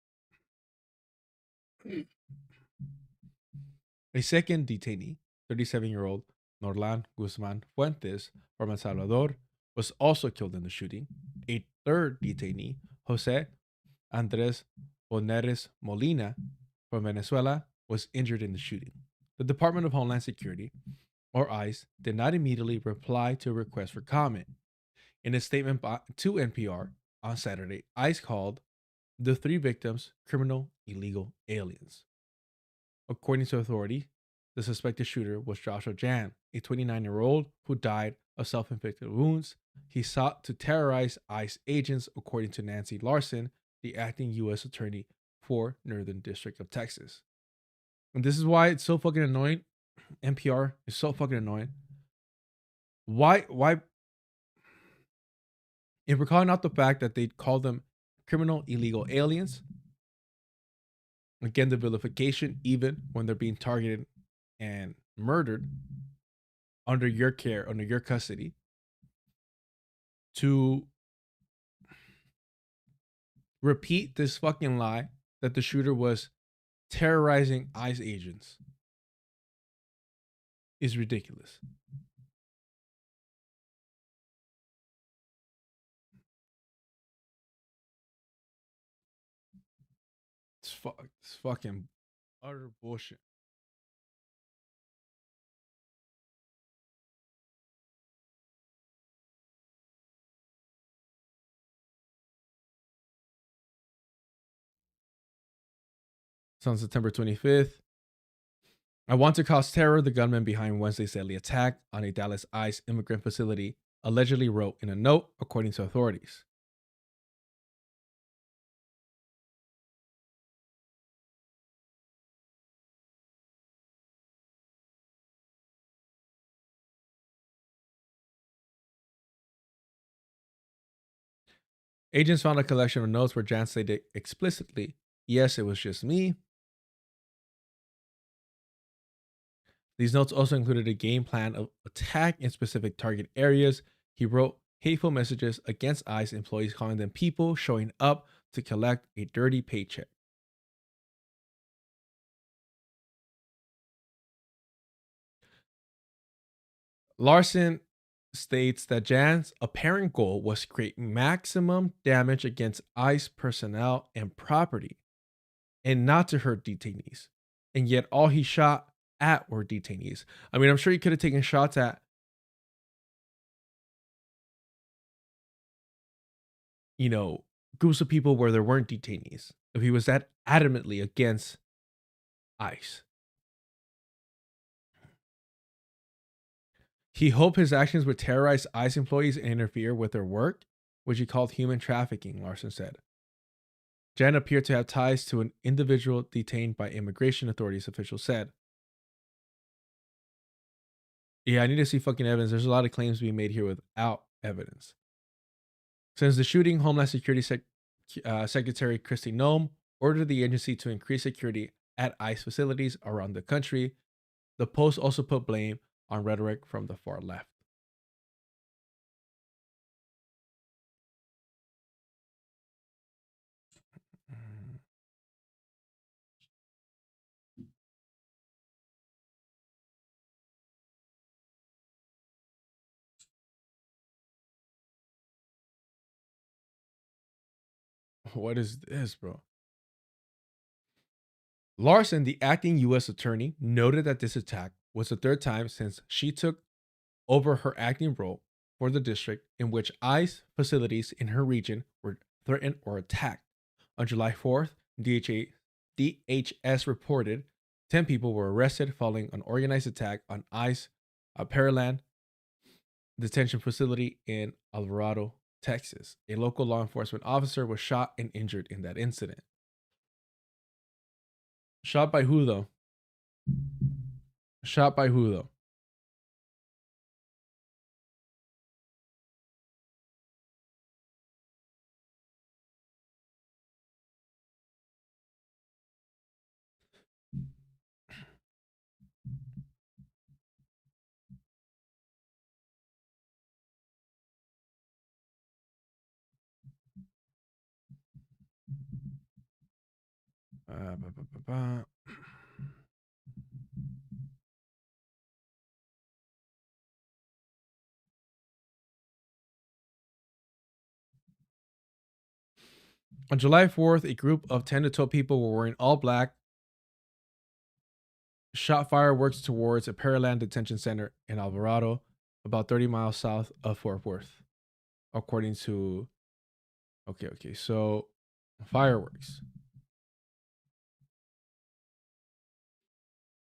A second detainee, 37-year-old Norlan Guzman Fuentes from El Salvador, was also killed in the shooting. A third detainee, Jose Andres Boneres Molina from Venezuela, was injured in the shooting. The Department of Homeland Security, or ICE, did not immediately reply to a request for comment. In a statement to NPR on Saturday, ICE called the 3 victims criminal illegal aliens. According to authorities, the suspected shooter was Joshua Jan, a 29-year-old who died of self-inflicted wounds. He sought to terrorize ICE agents, according to Nancy Larson, the acting U.S. attorney for Northern District of Texas. And this is why it's so fucking annoying. NPR is so fucking annoying. Why? If we're calling out the fact that they call them criminal illegal aliens, again, the vilification, even when they're being targeted and murdered under your care, under your custody, to repeat this fucking lie that the shooter was terrorizing ICE agents is ridiculous. It's fucking utter bullshit. It's on September 25th. I want to cause terror, the gunman behind Wednesday's deadly attack on a Dallas ICE immigrant facility allegedly wrote in a note, according to authorities. Agents found a collection of notes where Jan stated explicitly, yes, it was just me. These notes also included a game plan of attack in specific target areas. He wrote hateful messages against ICE employees, calling them people showing up to collect a dirty paycheck. Larson states that Jan's apparent goal was to create maximum damage against ICE personnel and property, and not to hurt detainees. And yet all he shot at were detainees. I mean, I'm sure he could have taken shots at, groups of people where there weren't detainees, if he was that adamantly against ICE. He hoped his actions would terrorize ICE employees and interfere with their work, which he called human trafficking, Larson said. Jan appeared to have ties to an individual detained by immigration authorities, officials said. Yeah, I need to see fucking evidence. There's a lot of claims being made here without evidence. Since the shooting, Homeland Security Secretary Kristi Noem ordered the agency to increase security at ICE facilities around the country. The Post also put blame on rhetoric from the far left. What is this, bro? Larson, the acting U.S. attorney, noted that this attack was the 3rd time since she took over her acting role for the district in which ICE facilities in her region were threatened or attacked. On July 4th, DHS reported 10 people were arrested following an organized attack on ICE, a Pearland detention facility in Alvarado, Texas. A local law enforcement officer was shot and injured in that incident. Shot by who, though? Shot by who, though? On July 4th, a group of 10 to 12 people were wearing all black, shot fireworks towards a Pearland detention center in Alvarado, about 30 miles south of Fort Worth, according to... Okay, so fireworks.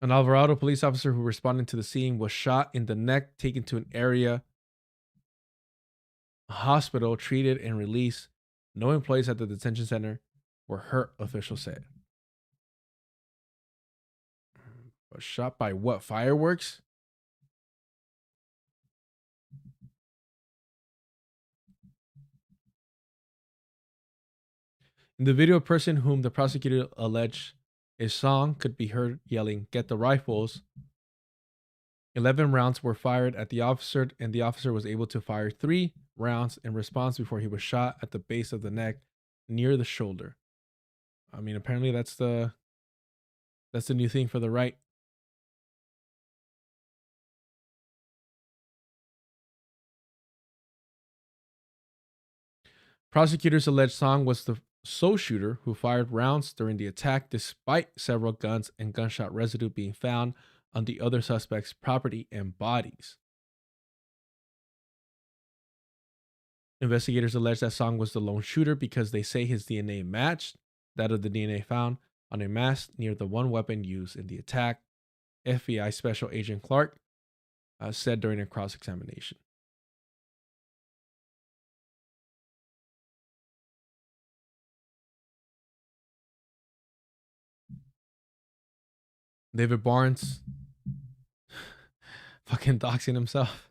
An Alvarado police officer who responded to the scene was shot in the neck, taken to an area hospital, treated, and released. No employees at the detention center were hurt, officials said. But shot by what? Fireworks? In the video, a person whom the prosecutor alleged a song could be heard yelling, "Get the rifles." 11 rounds were fired at the officer, and the officer was able to fire 3 rounds in response before he was shot at the base of the neck near the shoulder. I mean, apparently that's the new thing for the right. Prosecutors allege Song was the sole shooter who fired rounds during the attack, despite several guns and gunshot residue being found on the other suspects' property and bodies. Investigators allege that Song was the lone shooter because they say his DNA matched that of the DNA found on a mask near the one weapon used in the attack, FBI Special Agent Clark said during a cross-examination. David Barnes fucking doxing himself.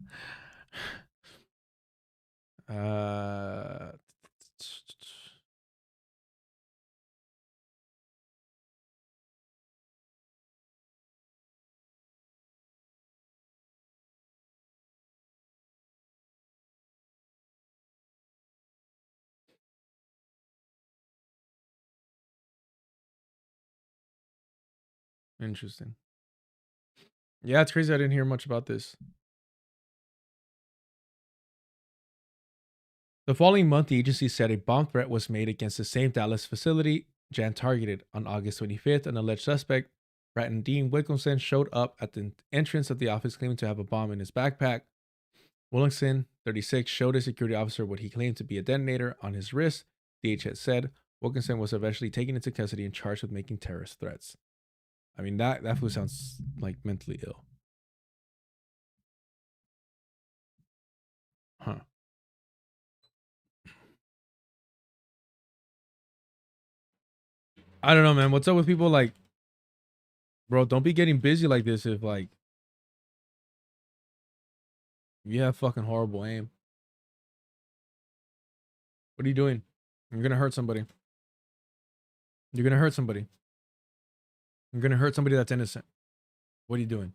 Interesting. Yeah, it's crazy I didn't hear much about this. The following month, the agency said a bomb threat was made against the same Dallas facility Jan targeted. On August 25th, an alleged suspect, Bratton Dean Wilkinson, showed up at the entrance of the office claiming to have a bomb in his backpack. Wilkinson, 36, showed a security officer what he claimed to be a detonator on his wrist. DHS said Wilkinson was eventually taken into custody and charged with making terrorist threats. I mean, that fool sounds like mentally ill. Huh. I don't know, man. What's up with people like, bro, don't be getting busy like this if like you have fucking horrible aim. What are you doing? You're gonna hurt somebody. You're gonna hurt somebody. You're gonna hurt somebody that's innocent. What are you doing?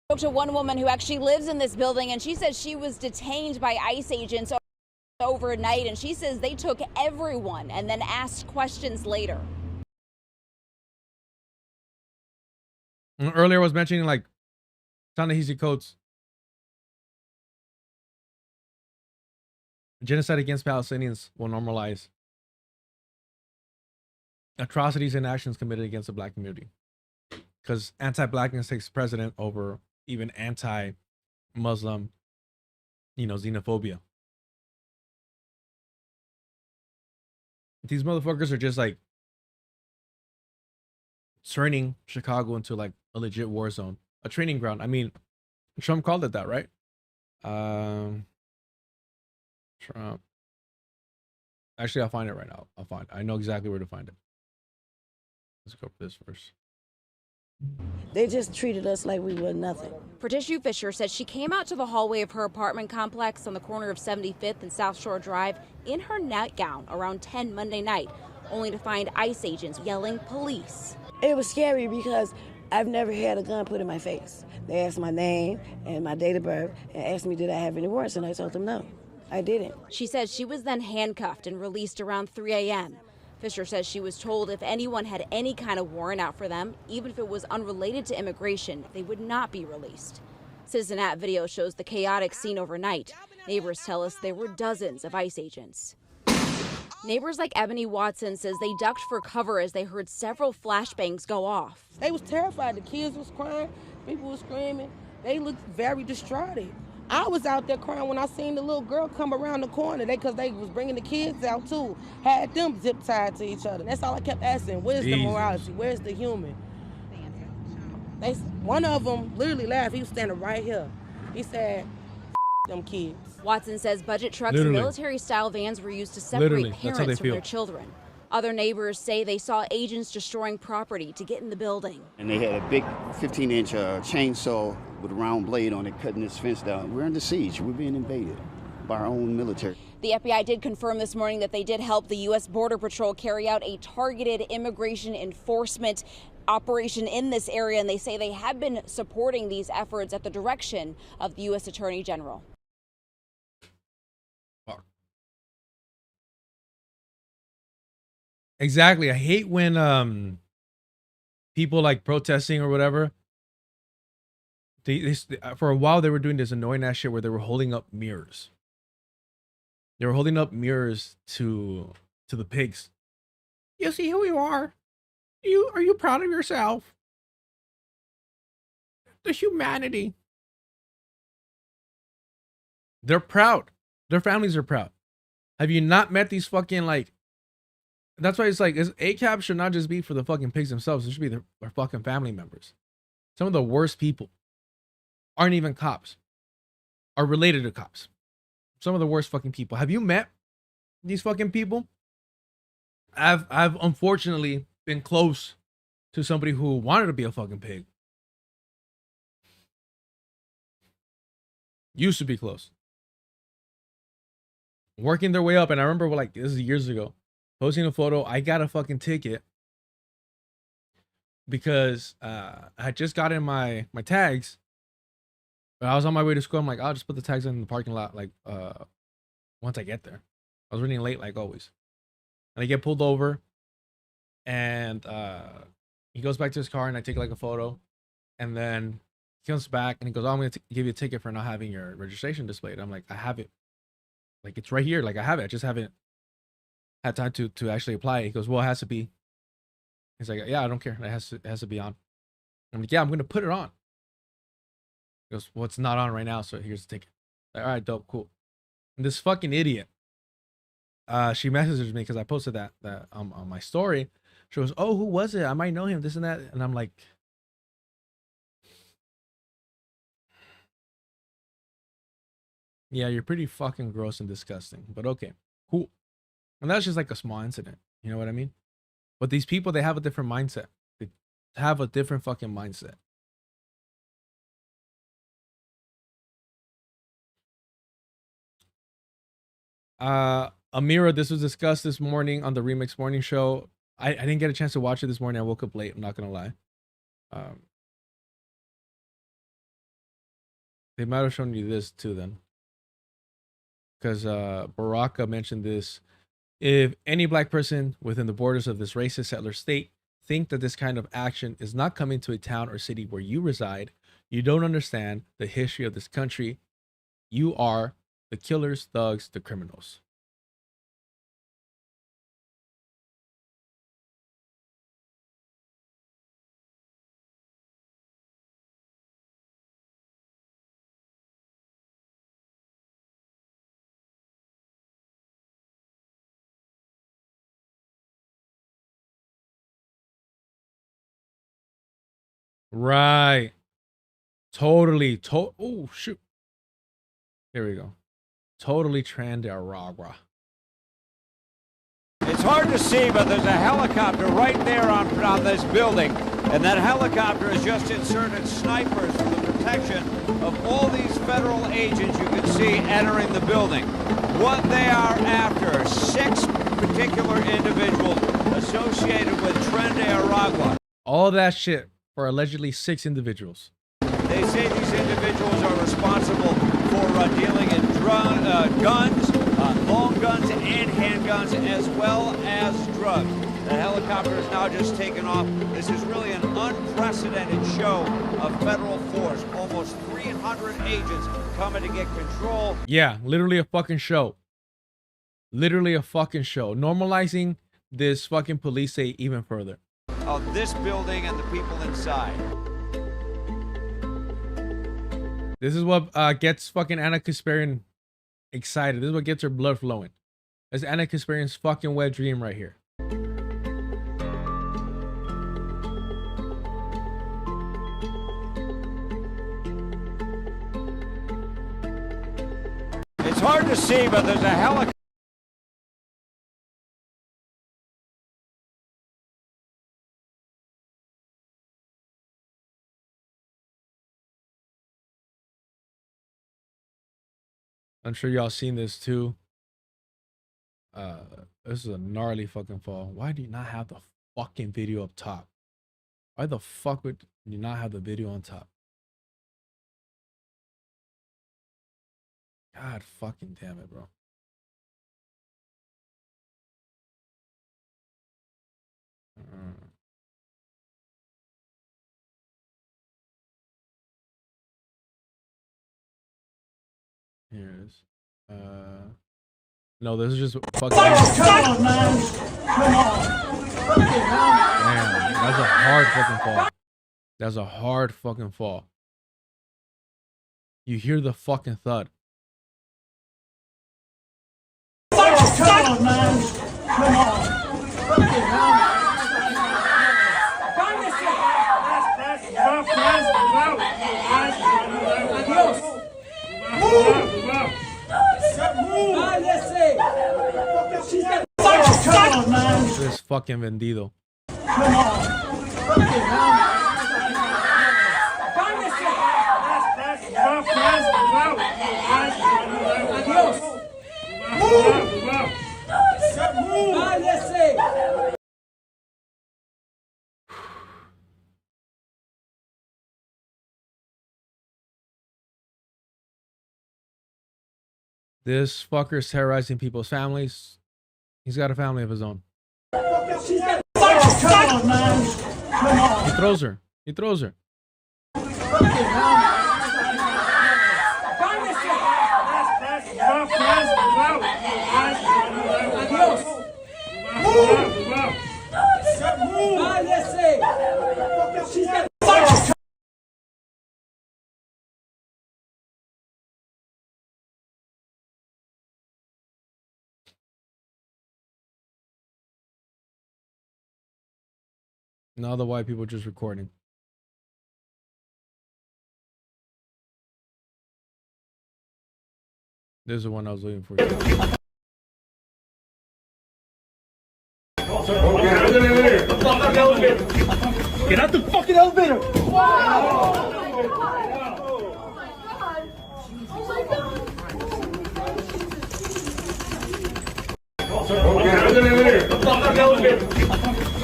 Spoke to one woman who actually lives in this building, and she says she was detained by ICE agents overnight, and she says they took everyone and then asked questions later. Earlier I was mentioning like Ta-Nehisi Coates. Genocide against Palestinians will normalize atrocities and actions committed against the black community, because anti-blackness takes precedent over even anti-Muslim, xenophobia. These motherfuckers are just like turning Chicago into like a legit war zone, a training ground. I mean, Trump called it that, right? Trump. Actually, I'll find it right now. I know exactly where to find it. Let's go for this first. They just treated us like we were nothing. Patricia Fisher says she came out to the hallway of her apartment complex on the corner of 75th and South Shore Drive in her nightgown around 10 Monday night, only to find ICE agents yelling police. It was scary because I've never had a gun put in my face. They asked my name and my date of birth and asked me did I have any warrants, and I told them no, I didn't. She says she was then handcuffed and released around 3 a.m. Fisher says she was told if anyone had any kind of warrant out for them, even if it was unrelated to immigration, they would not be released. Citizen App video shows the chaotic scene overnight. Neighbors tell us there were dozens of ICE agents. Neighbors like Ebony Watson says they ducked for cover as they heard several flashbangs go off. They was terrified. The kids was crying, people was screaming. They looked very distraught. I was out there crying when I seen the little girl come around the corner. Because they was bringing the kids out too. Had them zip tied to each other. That's all I kept asking. Where's the morality? Where's the human? One of them literally laughed. He was standing right here. He said, them kids. Watson says budget trucks and military-style vans were used to separate parents from their children. Other neighbors say they saw agents destroying property to get in the building. And they had a big 15-inch chainsaw with a round blade on it, cutting this fence down. We're under siege. We're being invaded by our own military. The FBI did confirm this morning that they did help the U.S. Border Patrol carry out a targeted immigration enforcement operation in this area, and they say they have been supporting these efforts at the direction of the U.S. Attorney General. Exactly. I hate when people like protesting or whatever. They for a while they were doing this annoying ass shit where they were holding up mirrors. They were holding up mirrors to the pigs. You see who you are? Are you proud of yourself? The humanity. They're proud. Their families are proud. Have you not met these fucking like? That's why it's like ACAB should not just be for the fucking pigs themselves. It should be their fucking family members. Some of the worst people aren't even cops, are related to cops. Some of the worst fucking people. Have you met these fucking people? I've unfortunately been close to somebody who wanted to be a fucking pig. Used to be close. Working their way up, and I remember like this is years ago. Posting a photo, I got a fucking ticket because I just got in my tags. But I was on my way to school. I'm like, I'll just put the tags in the parking lot like once I get there. I was running late like always. And I get pulled over and he goes back to his car and I take like a photo. And then he comes back and he goes, oh, I'm going to give you a ticket for not having your registration displayed. I'm like, I have it. Like, it's right here. Like, I have it. I just haven't had time to actually apply. He goes, well, it has to be. He's like, yeah, I don't care. It has to be on. I'm like, yeah, I'm gonna put it on. He goes, well, it's not on right now, so here's the ticket. Like, all right, dope, cool. And this fucking idiot, she messages me because I posted that on my story. She goes, oh, who was it? I might know him, this and that. And I'm like, yeah, you're pretty fucking gross and disgusting, but okay, cool. And that's just like a small incident. You know what I mean? But these people, they have a different mindset. They have a different fucking mindset. Amira, this was discussed this morning on the Remix Morning Show. I didn't get a chance to watch it this morning. I woke up late. I'm not going to lie. They might have shown you this too then. Because Baraka mentioned this. If any black person within the borders of this racist settler state think that this kind of action is not coming to a town or city where you reside, you don't understand the history of this country. You are The killers, thugs, the criminals. Right. Totally. Oh, shoot. Here we go. Totally Trandaragua. It's hard to see, but there's a helicopter right there on this building. And that helicopter has just inserted snipers for the protection of all these federal agents you can see entering the building. What they are after, 6 particular individuals associated with Trandaragua. All that shit for allegedly 6 individuals. They say these individuals are responsible for dealing in guns, long guns and handguns, as well as drugs. The helicopter is now just taken off. This is really an unprecedented show of federal force. Almost 300 agents coming to get control. Yeah, literally a fucking show. Literally a fucking show. Normalizing this fucking police state even further. Of this building and the people inside. This is what gets fucking Anna Kasparian excited. This is what gets her blood flowing. That's Anna Kasparian's fucking wet dream right here. It's hard to see, but there's a helicopter. I'm sure y'all seen this too. This is a gnarly fucking fall. Why do you not have the fucking video up top? Why the fuck would you not have the video on top? God fucking damn it, bro. Here it is. No, this is just fucking. Come on, man. Come on. Damn, that's a hard fucking fall. That's a hard fucking fall. You hear the fucking thud. Come on, man. Come on. This fucking vendido. Come on. This fucker's terrorizing people's families. He's got a family of his own. Come on, man. Come on. He throws her. He throws her. Now the white people just recording. This is the one I was looking for. Get out the fucking elevator! Wow!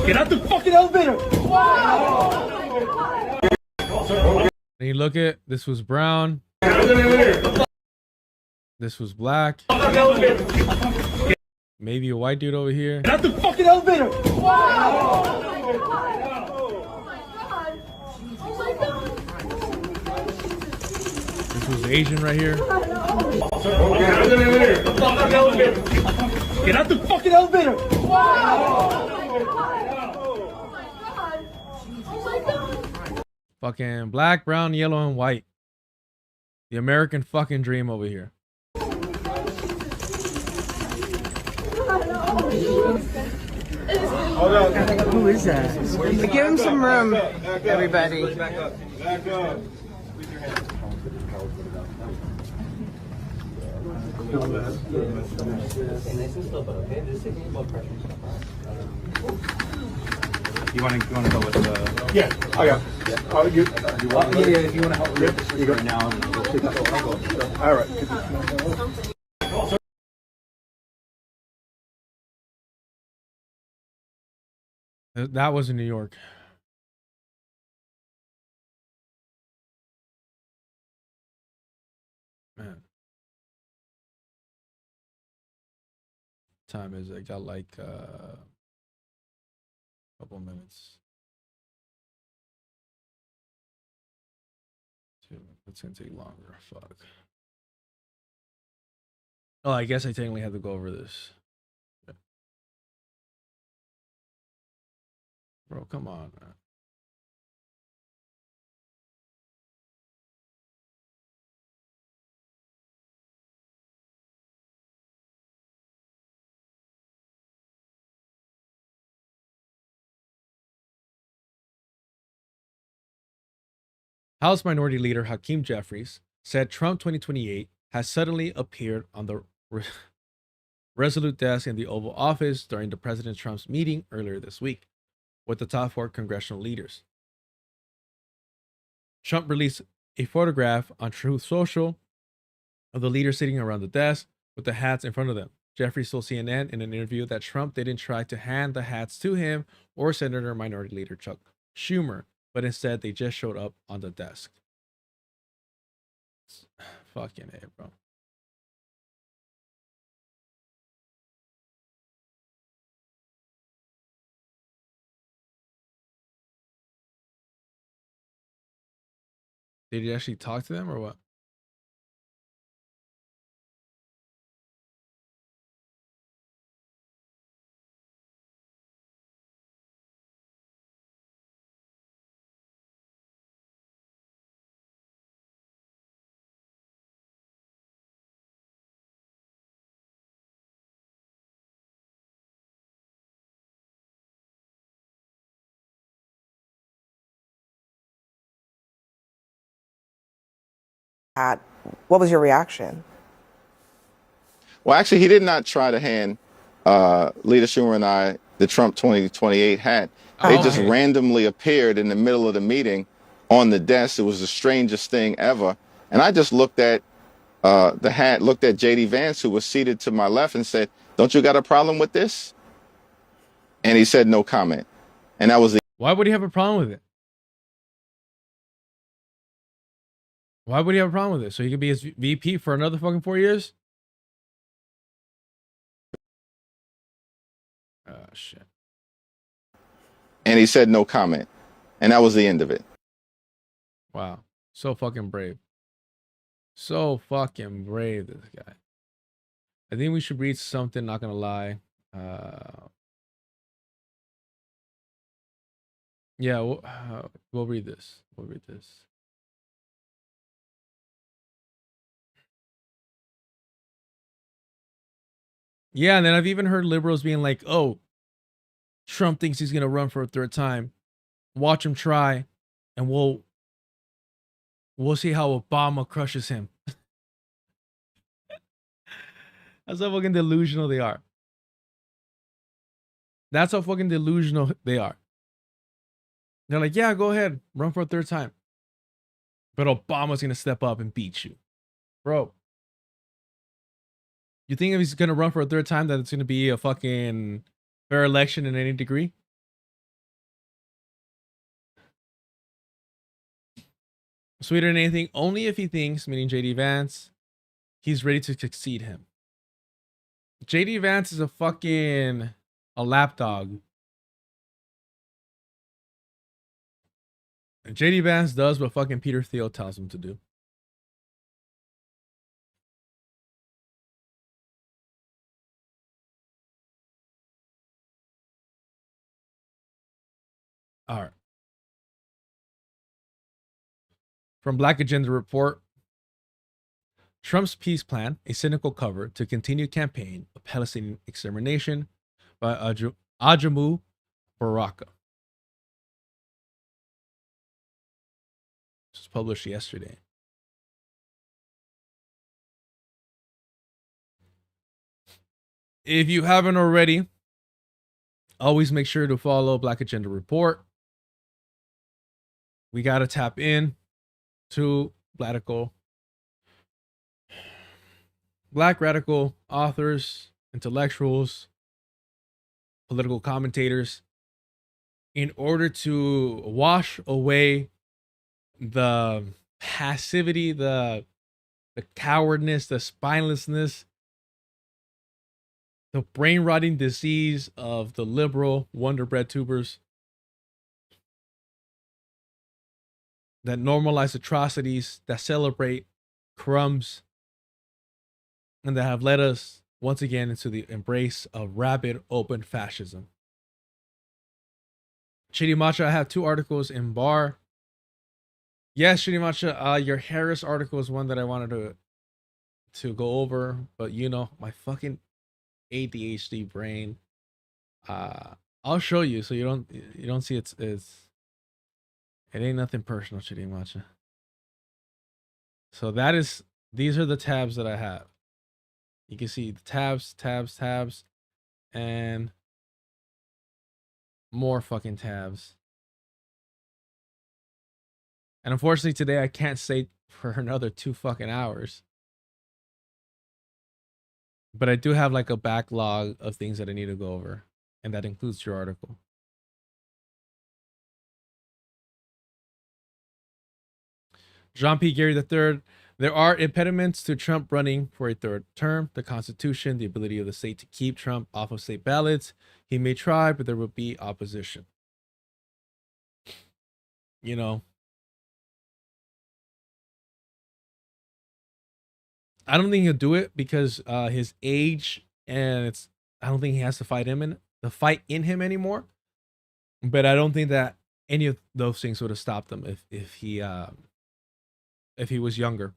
Get out the fucking elevator! Wow! And you look at this was brown. This was black. Maybe a white dude over here. Get out the fucking elevator! Wow! This was Asian right here. Get out the fucking elevator! Fucking black, brown, yellow, and white. The American fucking dream over here. Who is that? Give him some room, everybody. Back up. You want to go with the? Yeah, I got. Oh, you want? Yeah. If you want to help me, you go right now. All right. That was in New York. Man. Time is it? I got like a couple minutes. It's gonna take longer. Fuck. Oh, I guess I technically have to go over this. Bro, come on, man. House Minority Leader Hakeem Jeffries said Trump 2028 has suddenly appeared on the Resolute desk in the Oval Office during the President Trump's meeting earlier this week with the top 4 congressional leaders. Trump released a photograph on Truth Social of the leaders sitting around the desk with the hats in front of them. Jeffries told CNN in an interview that Trump didn't try to hand the hats to him or Senator Minority Leader Chuck Schumer, but instead they just showed up on the desk. Fucking A, bro. Did he actually talk to them or what? What was your reaction? Well, actually, he did not try to hand Leader Schumer and I the Trump 2028 hat. They just randomly appeared in the middle of the meeting on the desk. It was the strangest thing ever. And I just looked at the hat, looked at J.D. Vance, who was seated to my left, and said, "Don't you got a problem with this?" And he said no comment. And that was the... Why would he have a problem with it? Why would he have a problem with it? So he could be his VP for another fucking 4 years? Oh, shit. And he said no comment. And that was the end of it. Wow. So fucking brave. So fucking brave, this guy. I think we should read something, not gonna lie. Yeah, we'll read this. We'll read this. Yeah, and then I've even heard liberals being like, oh, Trump thinks he's going to run for a 3rd time. Watch him try, and we'll see how Obama crushes him. That's how fucking delusional they are. That's how fucking delusional they are. They're like, yeah, go ahead, run for a 3rd time. But Obama's going to step up and beat you. Bro. You think if he's going to run for a 3rd time that it's going to be a fucking fair election in any degree? Sweeter than anything, only if he thinks, meaning JD Vance, he's ready to succeed him. JD Vance is a lapdog. And JD Vance does what fucking Peter Thiel tells him to do. All right. From Black Agenda Report, Trump's peace plan, a cynical cover to continue campaign of Palestinian extermination by Ajamu Baraka. This was published yesterday. If you haven't already, always make sure to follow Black Agenda Report. We got to tap in to Black radical authors, intellectuals, political commentators in order to wash away the passivity, the cowardness, the spinelessness, the brain rotting disease of the liberal Wonder Bread tubers that normalize atrocities, that celebrate crumbs, and that have led us once again into the embrace of rabid open fascism. Shitty Matcha, I have 2 articles in bar. Yes, Shitty Matcha, your Harris article is one that I wanted to go over, but you know, my fucking ADHD brain. I'll show you so you don't see it ain't nothing personal, Shitty Matcha. So these are the tabs that I have. You can see the tabs, and more fucking tabs. And unfortunately today I can't stay for another 2 fucking hours. But I do have like a backlog of things that I need to go over, and that includes your article. Jean P. Gary III, there are impediments to Trump running for a 3rd term. The Constitution, the ability of the state to keep Trump off of state ballots. He may try, but there will be opposition. You know, I don't think he'll do it because his age, and I don't think he has to fight in him anymore. But I don't think that any of those things would have stopped him if he was younger.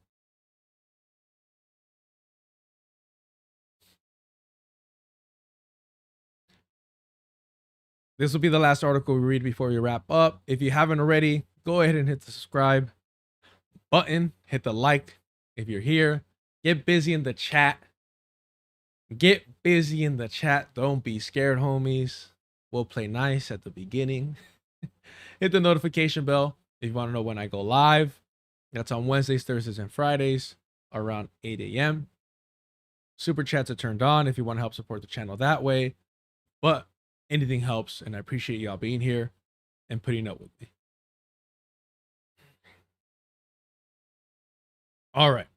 This will be the last article we read before we wrap up. If you haven't already, go ahead and hit the subscribe button. Hit the like if you're here. Get busy in the chat. Don't be scared, homies. We'll play nice at the beginning. Hit the notification bell if you want to know when I go live. That's on Wednesdays, Thursdays, and Fridays around 8 a.m. Super chats are turned on if you want to help support the channel that way. But anything helps, and I appreciate y'all being here and putting up with me. All right.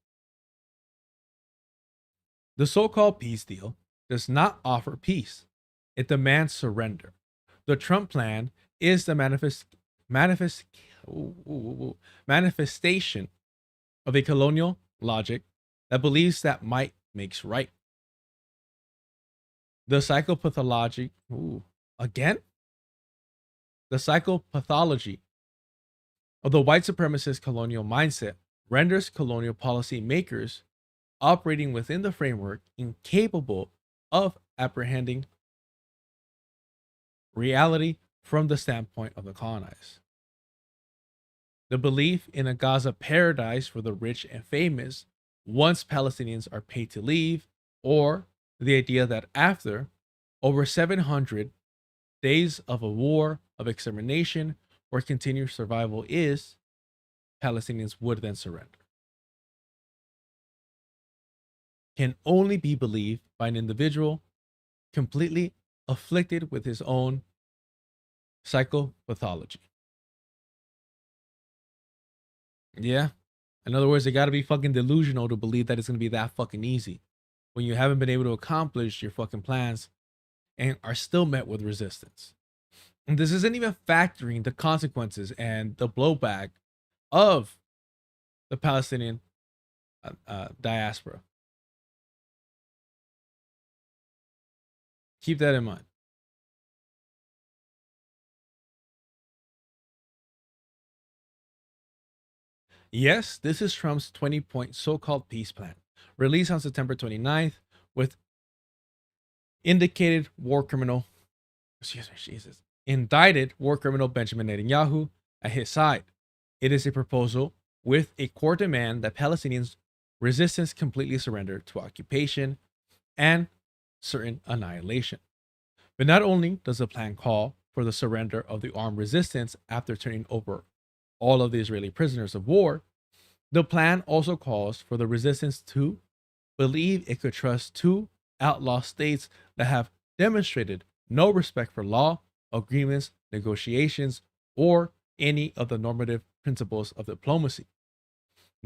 The so-called peace deal does not offer peace. It demands surrender. The Trump plan is the manifestation of a colonial logic that believes that might makes right. The psychopathology, the psychopathology of the white supremacist colonial mindset renders colonial policy makers operating within the framework incapable of apprehending reality from the standpoint of the colonized. The belief in a Gaza paradise for the rich and famous once Palestinians are paid to leave, or the idea that after over 700 days of a war of extermination or continued survival Palestinians would then surrender, can only be believed by an individual completely afflicted with his own psychopathology. Yeah. In other words, they got to be fucking delusional to believe that it's going to be that fucking easy when you haven't been able to accomplish your fucking plans and are still met with resistance. And this isn't even factoring the consequences and the blowback of the Palestinian diaspora. Keep that in mind. Yes, this is Trump's 20-point so-called peace plan, released on September 29th with indicted war criminal, indicted war criminal Benjamin Netanyahu at his side. It is a proposal with a core demand that Palestinians resistance completely surrender to occupation and certain annihilation. But not only does the plan call for the surrender of the armed resistance after turning over all of the Israeli prisoners of war, the plan also calls for the resistance to believe it could trust two outlaw states that have demonstrated no respect for law, agreements, negotiations, or any of the normative principles of diplomacy.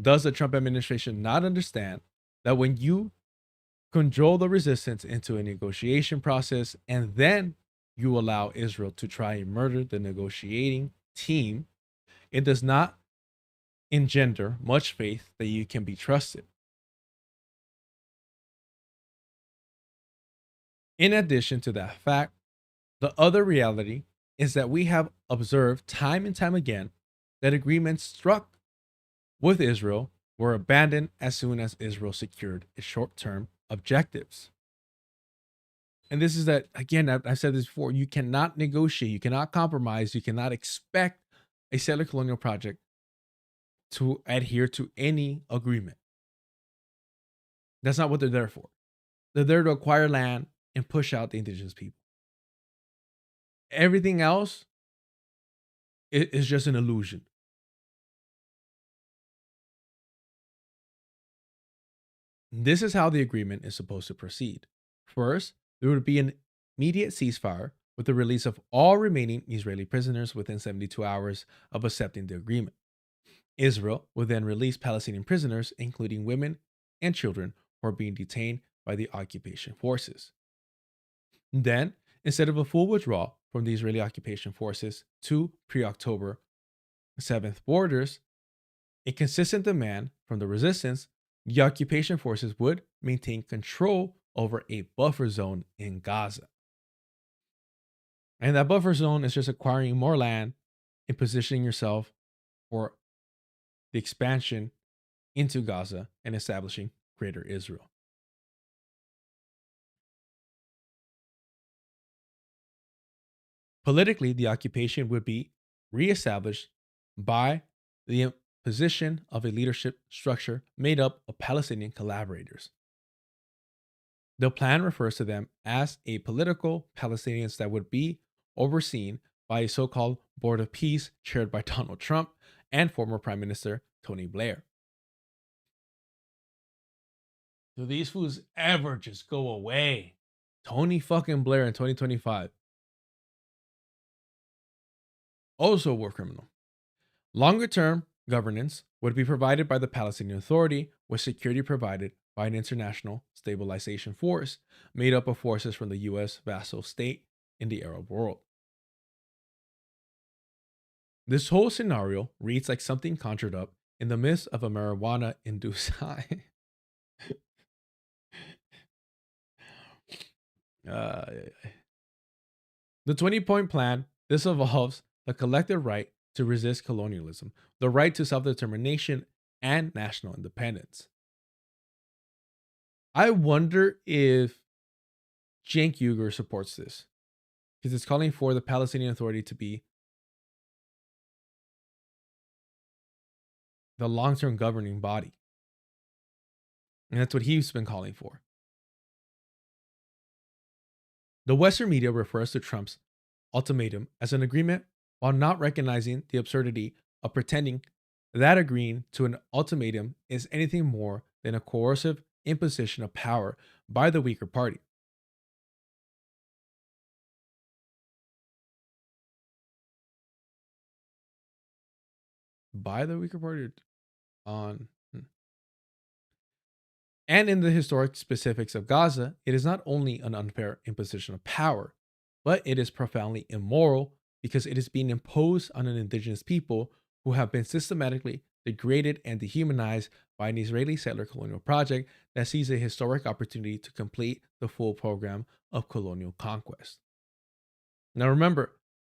Does the Trump administration not understand that when you control the resistance into a negotiation process and then you allow Israel to try and murder the negotiating team, it does not engender much faith that you can be trusted? In addition to that fact, the other reality is that we have observed time and time again that agreements struck with Israel were abandoned as soon as Israel secured its short-term objectives. And this is that, again, I've said this before, you cannot negotiate, you cannot compromise, you cannot expect a settler colonial project to adhere to any agreement. That's not what they're there for. They're there to acquire land and push out the indigenous people. Everything else is just an illusion. This is how the agreement is supposed to proceed. First, there would be an immediate ceasefire with the release of all remaining Israeli prisoners within 72 hours of accepting the agreement. Israel would then release Palestinian prisoners, including women and children who are being detained by the occupation forces. Then, instead of a full withdrawal from the Israeli occupation forces to pre-October 7th borders, a consistent demand from the resistance, the occupation forces would maintain control over a buffer zone in Gaza. And that buffer zone is just acquiring more land and positioning yourself for the expansion into Gaza and establishing Greater Israel. Politically, the occupation would be reestablished by the position of a leadership structure made up of Palestinian collaborators. The plan refers to them as a political Palestinians that would be overseen by a so-called Board of Peace chaired by Donald Trump and former Prime Minister Tony Blair. Do these fools ever just go away? Tony fucking Blair in 2025. Also a war criminal. Longer term governance would be provided by the Palestinian Authority, with security provided by an international stabilization force made up of forces from the U.S. vassal state in the Arab world. This whole scenario reads like something conjured up in the midst of a marijuana-induced high. The 20-point plan, this involves the collective right to resist colonialism, the right to self-determination, and national independence. I wonder if Cenk Uygur supports this, because it's calling for the Palestinian Authority to be the long-term governing body. And that's what he's been calling for. The Western media refers to Trump's ultimatum as an agreement while not recognizing the absurdity of pretending that agreeing to an ultimatum is anything more than a coercive imposition of power by the weaker party. By the weaker party on... And in the historic specifics of Gaza, it is not only an unfair imposition of power, but it is profoundly immoral because it is being imposed on an indigenous people who have been systematically degraded and dehumanized by an Israeli settler colonial project that sees a historic opportunity to complete the full program of colonial conquest. Now remember,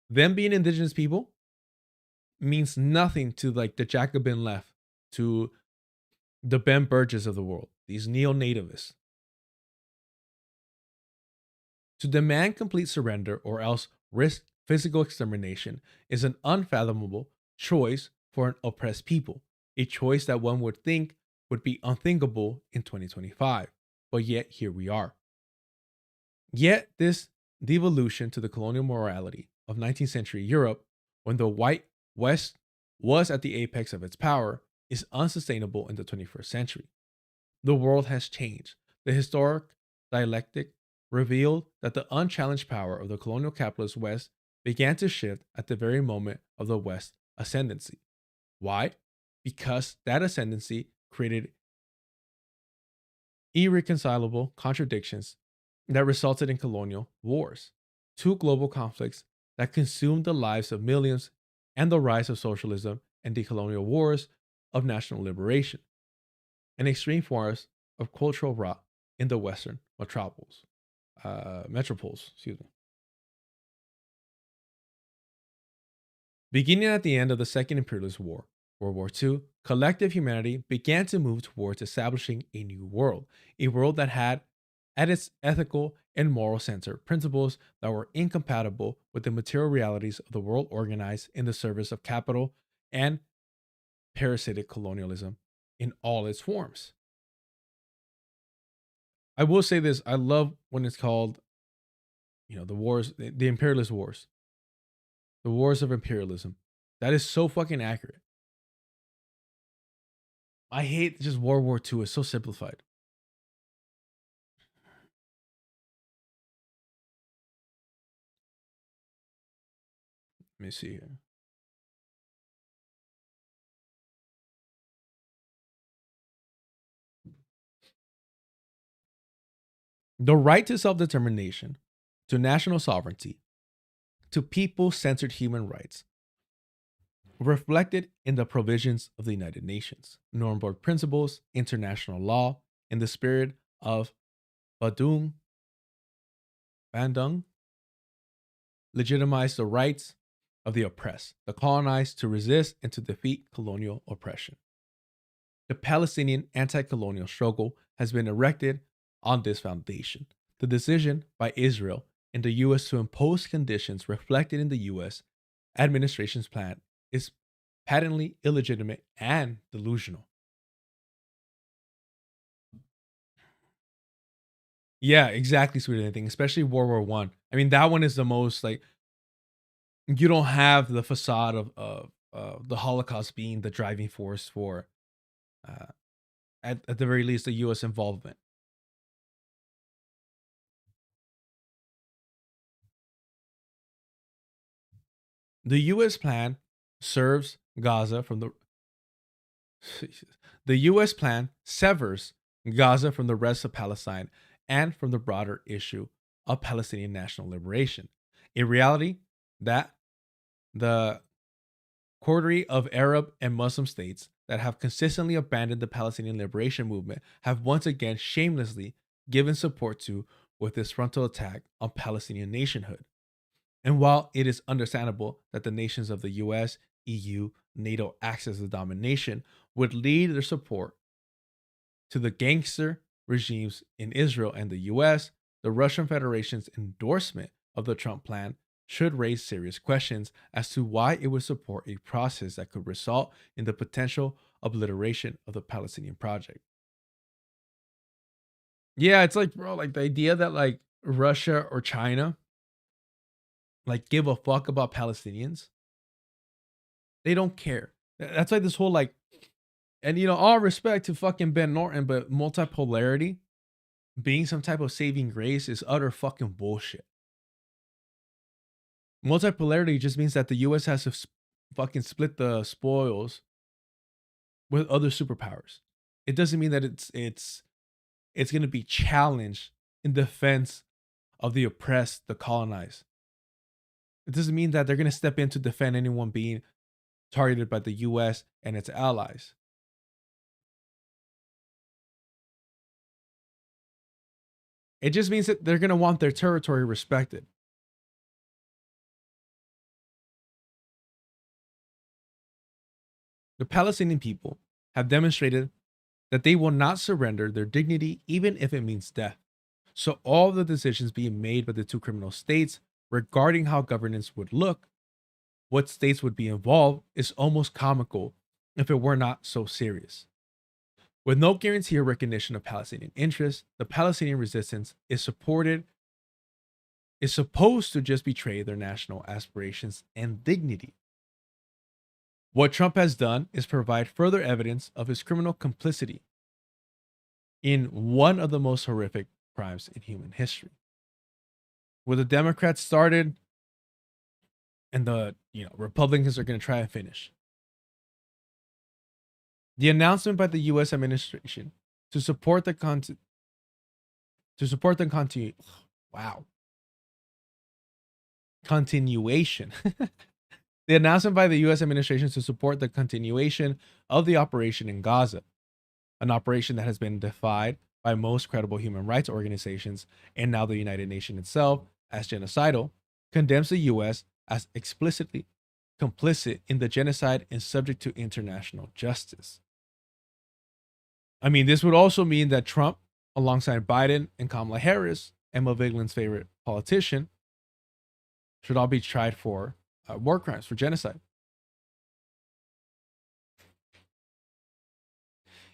them being indigenous people means nothing to like the Jacobin left to the Ben Burges of the world, these neo-nativists. To demand complete surrender or else risk physical extermination is an unfathomable choice for an oppressed people, a choice that one would think would be unthinkable in 2025, but yet here we are. Yet this devolution to the colonial morality of 19th century Europe, when the white West was at the apex of its power, is unsustainable in the 21st century. The world has changed. The historic dialectic revealed that the unchallenged power of the colonial capitalist West began to shift at the very moment of the West's ascendancy. Why? Because that ascendancy created irreconcilable contradictions that resulted in colonial wars, two global conflicts that consumed the lives of millions, and the rise of socialism and the colonial wars of national liberation, an extreme force of cultural rot in the Western metropoles. Beginning at the end of the Second Imperialist War, World War II, collective humanity began to move towards establishing a new world, a world that had at its ethical and moral center principles that were incompatible with the material realities of the world organized in the service of capital and parasitic colonialism in all its forms. I will say this, I love when it's called, the wars, the imperialist wars, the wars of imperialism. That is so fucking accurate. I hate just World War II. It's so simplified. Let me see here. The right to self-determination, to national sovereignty, to people-centered human rights, reflected in the provisions of the United Nations, Nuremberg principles, international law, in the spirit of Bandung, legitimized the rights of the oppressed, the colonized, to resist and to defeat colonial oppression. The Palestinian anti-colonial struggle has been erected on this foundation. The decision by Israel and the U.S. to impose conditions reflected in the U.S. administration's plan is patently illegitimate and delusional. Yeah, exactly, sweet anything, especially World War One. I mean, that one is the most like, you don't have the facade of the Holocaust being the driving force for, at the very least, the U.S. involvement. The U.S. plan serves Gaza from the U.S. plan severs Gaza from the rest of Palestine and from the broader issue of Palestinian national liberation, a reality that the coterie of Arab and Muslim states that have consistently abandoned the Palestinian liberation movement have once again shamelessly given support to with this frontal attack on Palestinian nationhood. And while it is understandable that the nations of the US, EU, NATO axis of domination would lead their support to the gangster regimes in Israel and the US, the Russian Federation's endorsement of the Trump plan should raise serious questions as to why it would support a process that could result in the potential obliteration of the Palestinian project. Yeah, it's like, bro, like the idea that like Russia or China like give a fuck about Palestinians. They don't care. That's why this whole like, and all respect to fucking Ben Norton, but multipolarity being some type of saving grace is utter fucking bullshit. Multipolarity just means that the US has to fucking split the spoils with other superpowers. It doesn't mean that it's going to be challenged in defense of the oppressed, the colonized. It doesn't mean that they're going to step in to defend anyone being targeted by the US and its allies. It just means that they're going to want their territory respected. The Palestinian people have demonstrated that they will not surrender their dignity even if it means death. So all the decisions being made by the two criminal states regarding how governance would look, what states would be involved, is almost comical if it were not so serious. With no guarantee or recognition of Palestinian interests, the Palestinian resistance is supposed to just betray their national aspirations and dignity. What Trump has done is provide further evidence of his criminal complicity in one of the most horrific crimes in human history. Where the Democrats started and the Republicans are going to try and finish. The announcement by the U.S. administration to support the continuation. The announcement by the U.S. administration to support the continuation of the operation in Gaza, an operation that has been defied by most credible human rights organizations and now the United Nations itself as genocidal, condemns the U.S. as explicitly complicit in the genocide and subject to international justice. I mean, this would also mean that Trump, alongside Biden and Kamala Harris, Emma Vigland's favorite politician, should all be tried for war crimes, for genocide.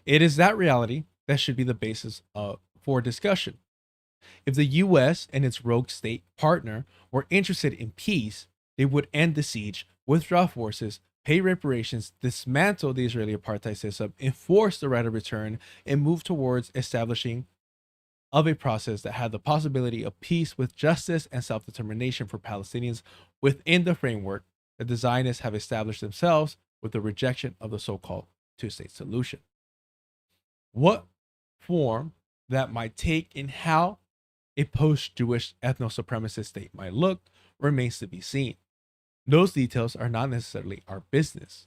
It is that reality that should be the basis for discussion. If the U.S. and its rogue state partner were interested in peace, they would end the siege, withdraw forces, pay reparations, dismantle the Israeli apartheid system, enforce the right of return, and move towards establishing of a process that had the possibility of peace with justice and self-determination for Palestinians within the framework that the Zionists have established themselves with the rejection of the so-called two-state solution. What form that might take and how a post-Jewish ethno-supremacist state might look remains to be seen. Those details are not necessarily our business.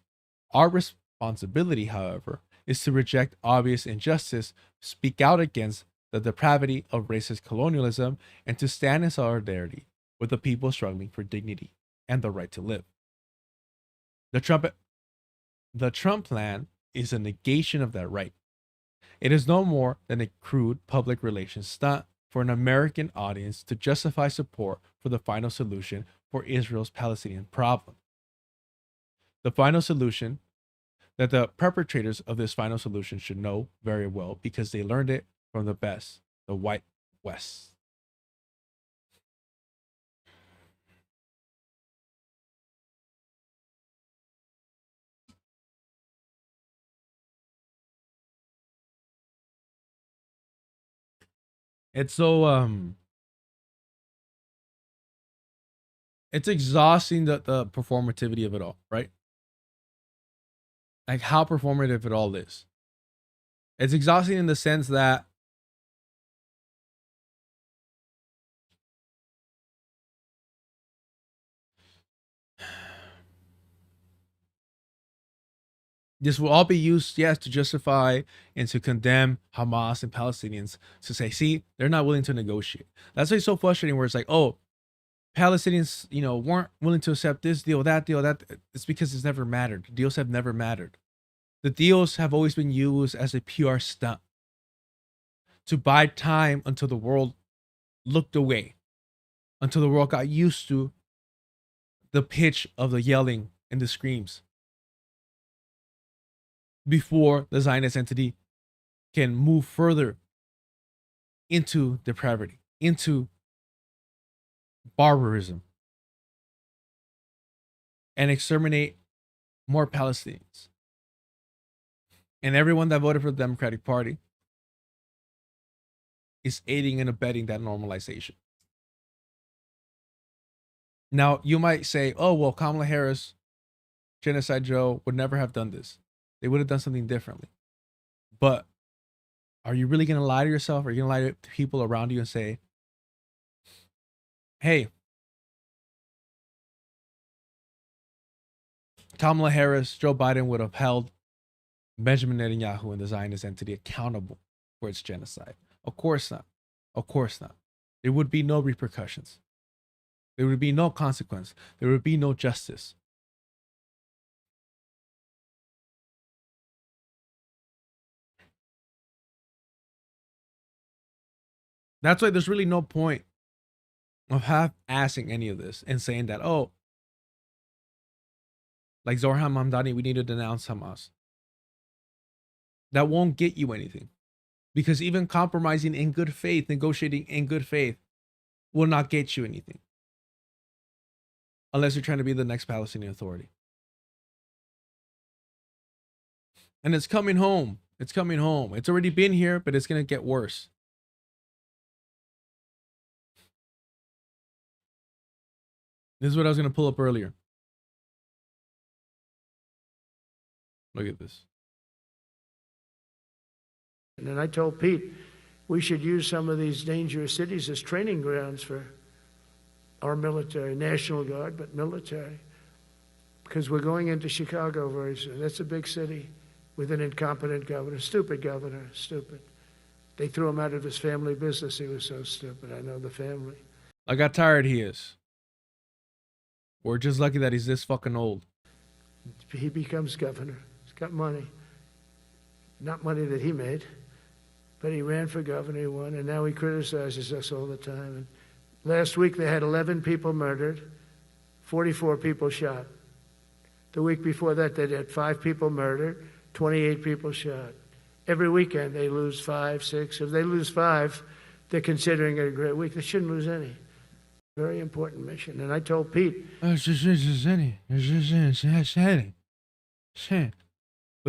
Our responsibility, however, is to reject obvious injustice, speak out against the depravity of racist colonialism, and to stand in solidarity with the people struggling for dignity and the right to live. The Trump plan is a negation of that right. It is no more than a crude public relations stunt for an American audience to justify support for the final solution for Israel's Palestinian problem. The final solution that the perpetrators of this final solution should know very well because they learned it from the best, the white West. It's so it's exhausting the performativity of it all, right? Like how performative it all is. It's exhausting in the sense that this will all be used, yes, to justify and to condemn Hamas and Palestinians, to say, see, they're not willing to negotiate. That's why it's so frustrating where it's like, oh, Palestinians, weren't willing to accept this deal, that deal, that. It's because it's never mattered. The deals have never mattered. The deals have always been used as a PR stunt to buy time until the world looked away, until the world got used to the pitch of the yelling and the screams, before the Zionist entity can move further into depravity, into barbarism, and exterminate more Palestinians. And everyone that voted for the Democratic Party is aiding and abetting that normalization. Now, you might say, oh, well, Kamala Harris, Genocide Joe, would never have done this. They would have done something differently. But are you really going to lie to yourself? Are you going to lie to people around you and say, hey, Kamala Harris, Joe Biden would have held Benjamin Netanyahu and the Zionist entity accountable for its genocide? Of course not. Of course not. There would be no repercussions. There would be no consequence. There would be no justice. That's why there's really no point of half-assing any of this and saying that, oh, like Zohran Mamdani, we need to denounce Hamas. That won't get you anything. Because even compromising in good faith, negotiating in good faith, will not get you anything. Unless you're trying to be the next Palestinian Authority. And it's coming home. It's coming home. It's already been here, but it's going to get worse. This is what I was going to pull up earlier. Look at this. And then I told Pete, we should use some of these dangerous cities as training grounds for our military, National Guard, but military. Because we're going into Chicago very soon. That's a big city with an incompetent governor, stupid, stupid. They threw him out of his family business. He was so stupid. I know the family. Look how tired he is. We're just lucky that he's this fucking old. He becomes governor. He's got money. Not money that he made. But he ran for governor, he won, and now he criticizes us all the time. And last week they had 11 people murdered, 44 people shot. The week before that they had 5 people murdered, 28 people shot. Every weekend they lose 5, 6. If they lose 5, they're considering it a great week. They shouldn't lose any. Very important mission. And I told Pete. But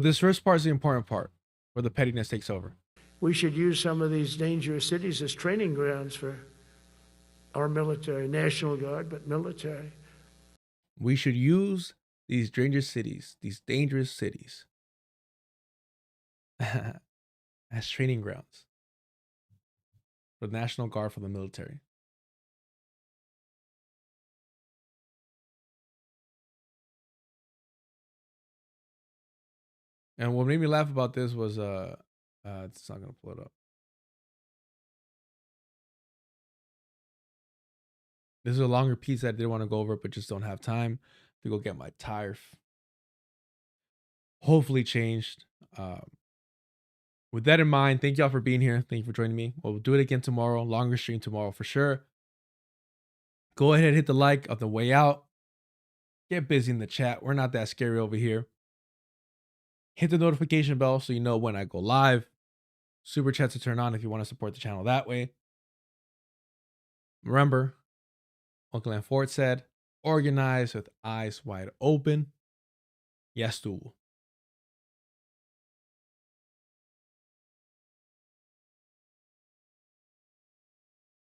this first part is the important part, where the pettiness takes over. We should use some of these dangerous cities as training grounds for our military, National Guard, but military. We should use these dangerous cities as training grounds for the National Guard, for the military. And what made me laugh about this was it's not gonna pull it up. This is a longer piece that I did want to go over, but just don't have time to go get my tire hopefully changed. With that in mind, thank y'all for being here. Thank you for joining me. We'll do it again tomorrow. Longer stream tomorrow for sure. Go ahead and hit the like on the way out. Get busy in the chat. We're not that scary over here. Hit the notification bell so you know when I go live. Super chats to turn on if you want to support the channel that way. Remember, Uncle Ford said, organize with eyes wide open. Yes, tú.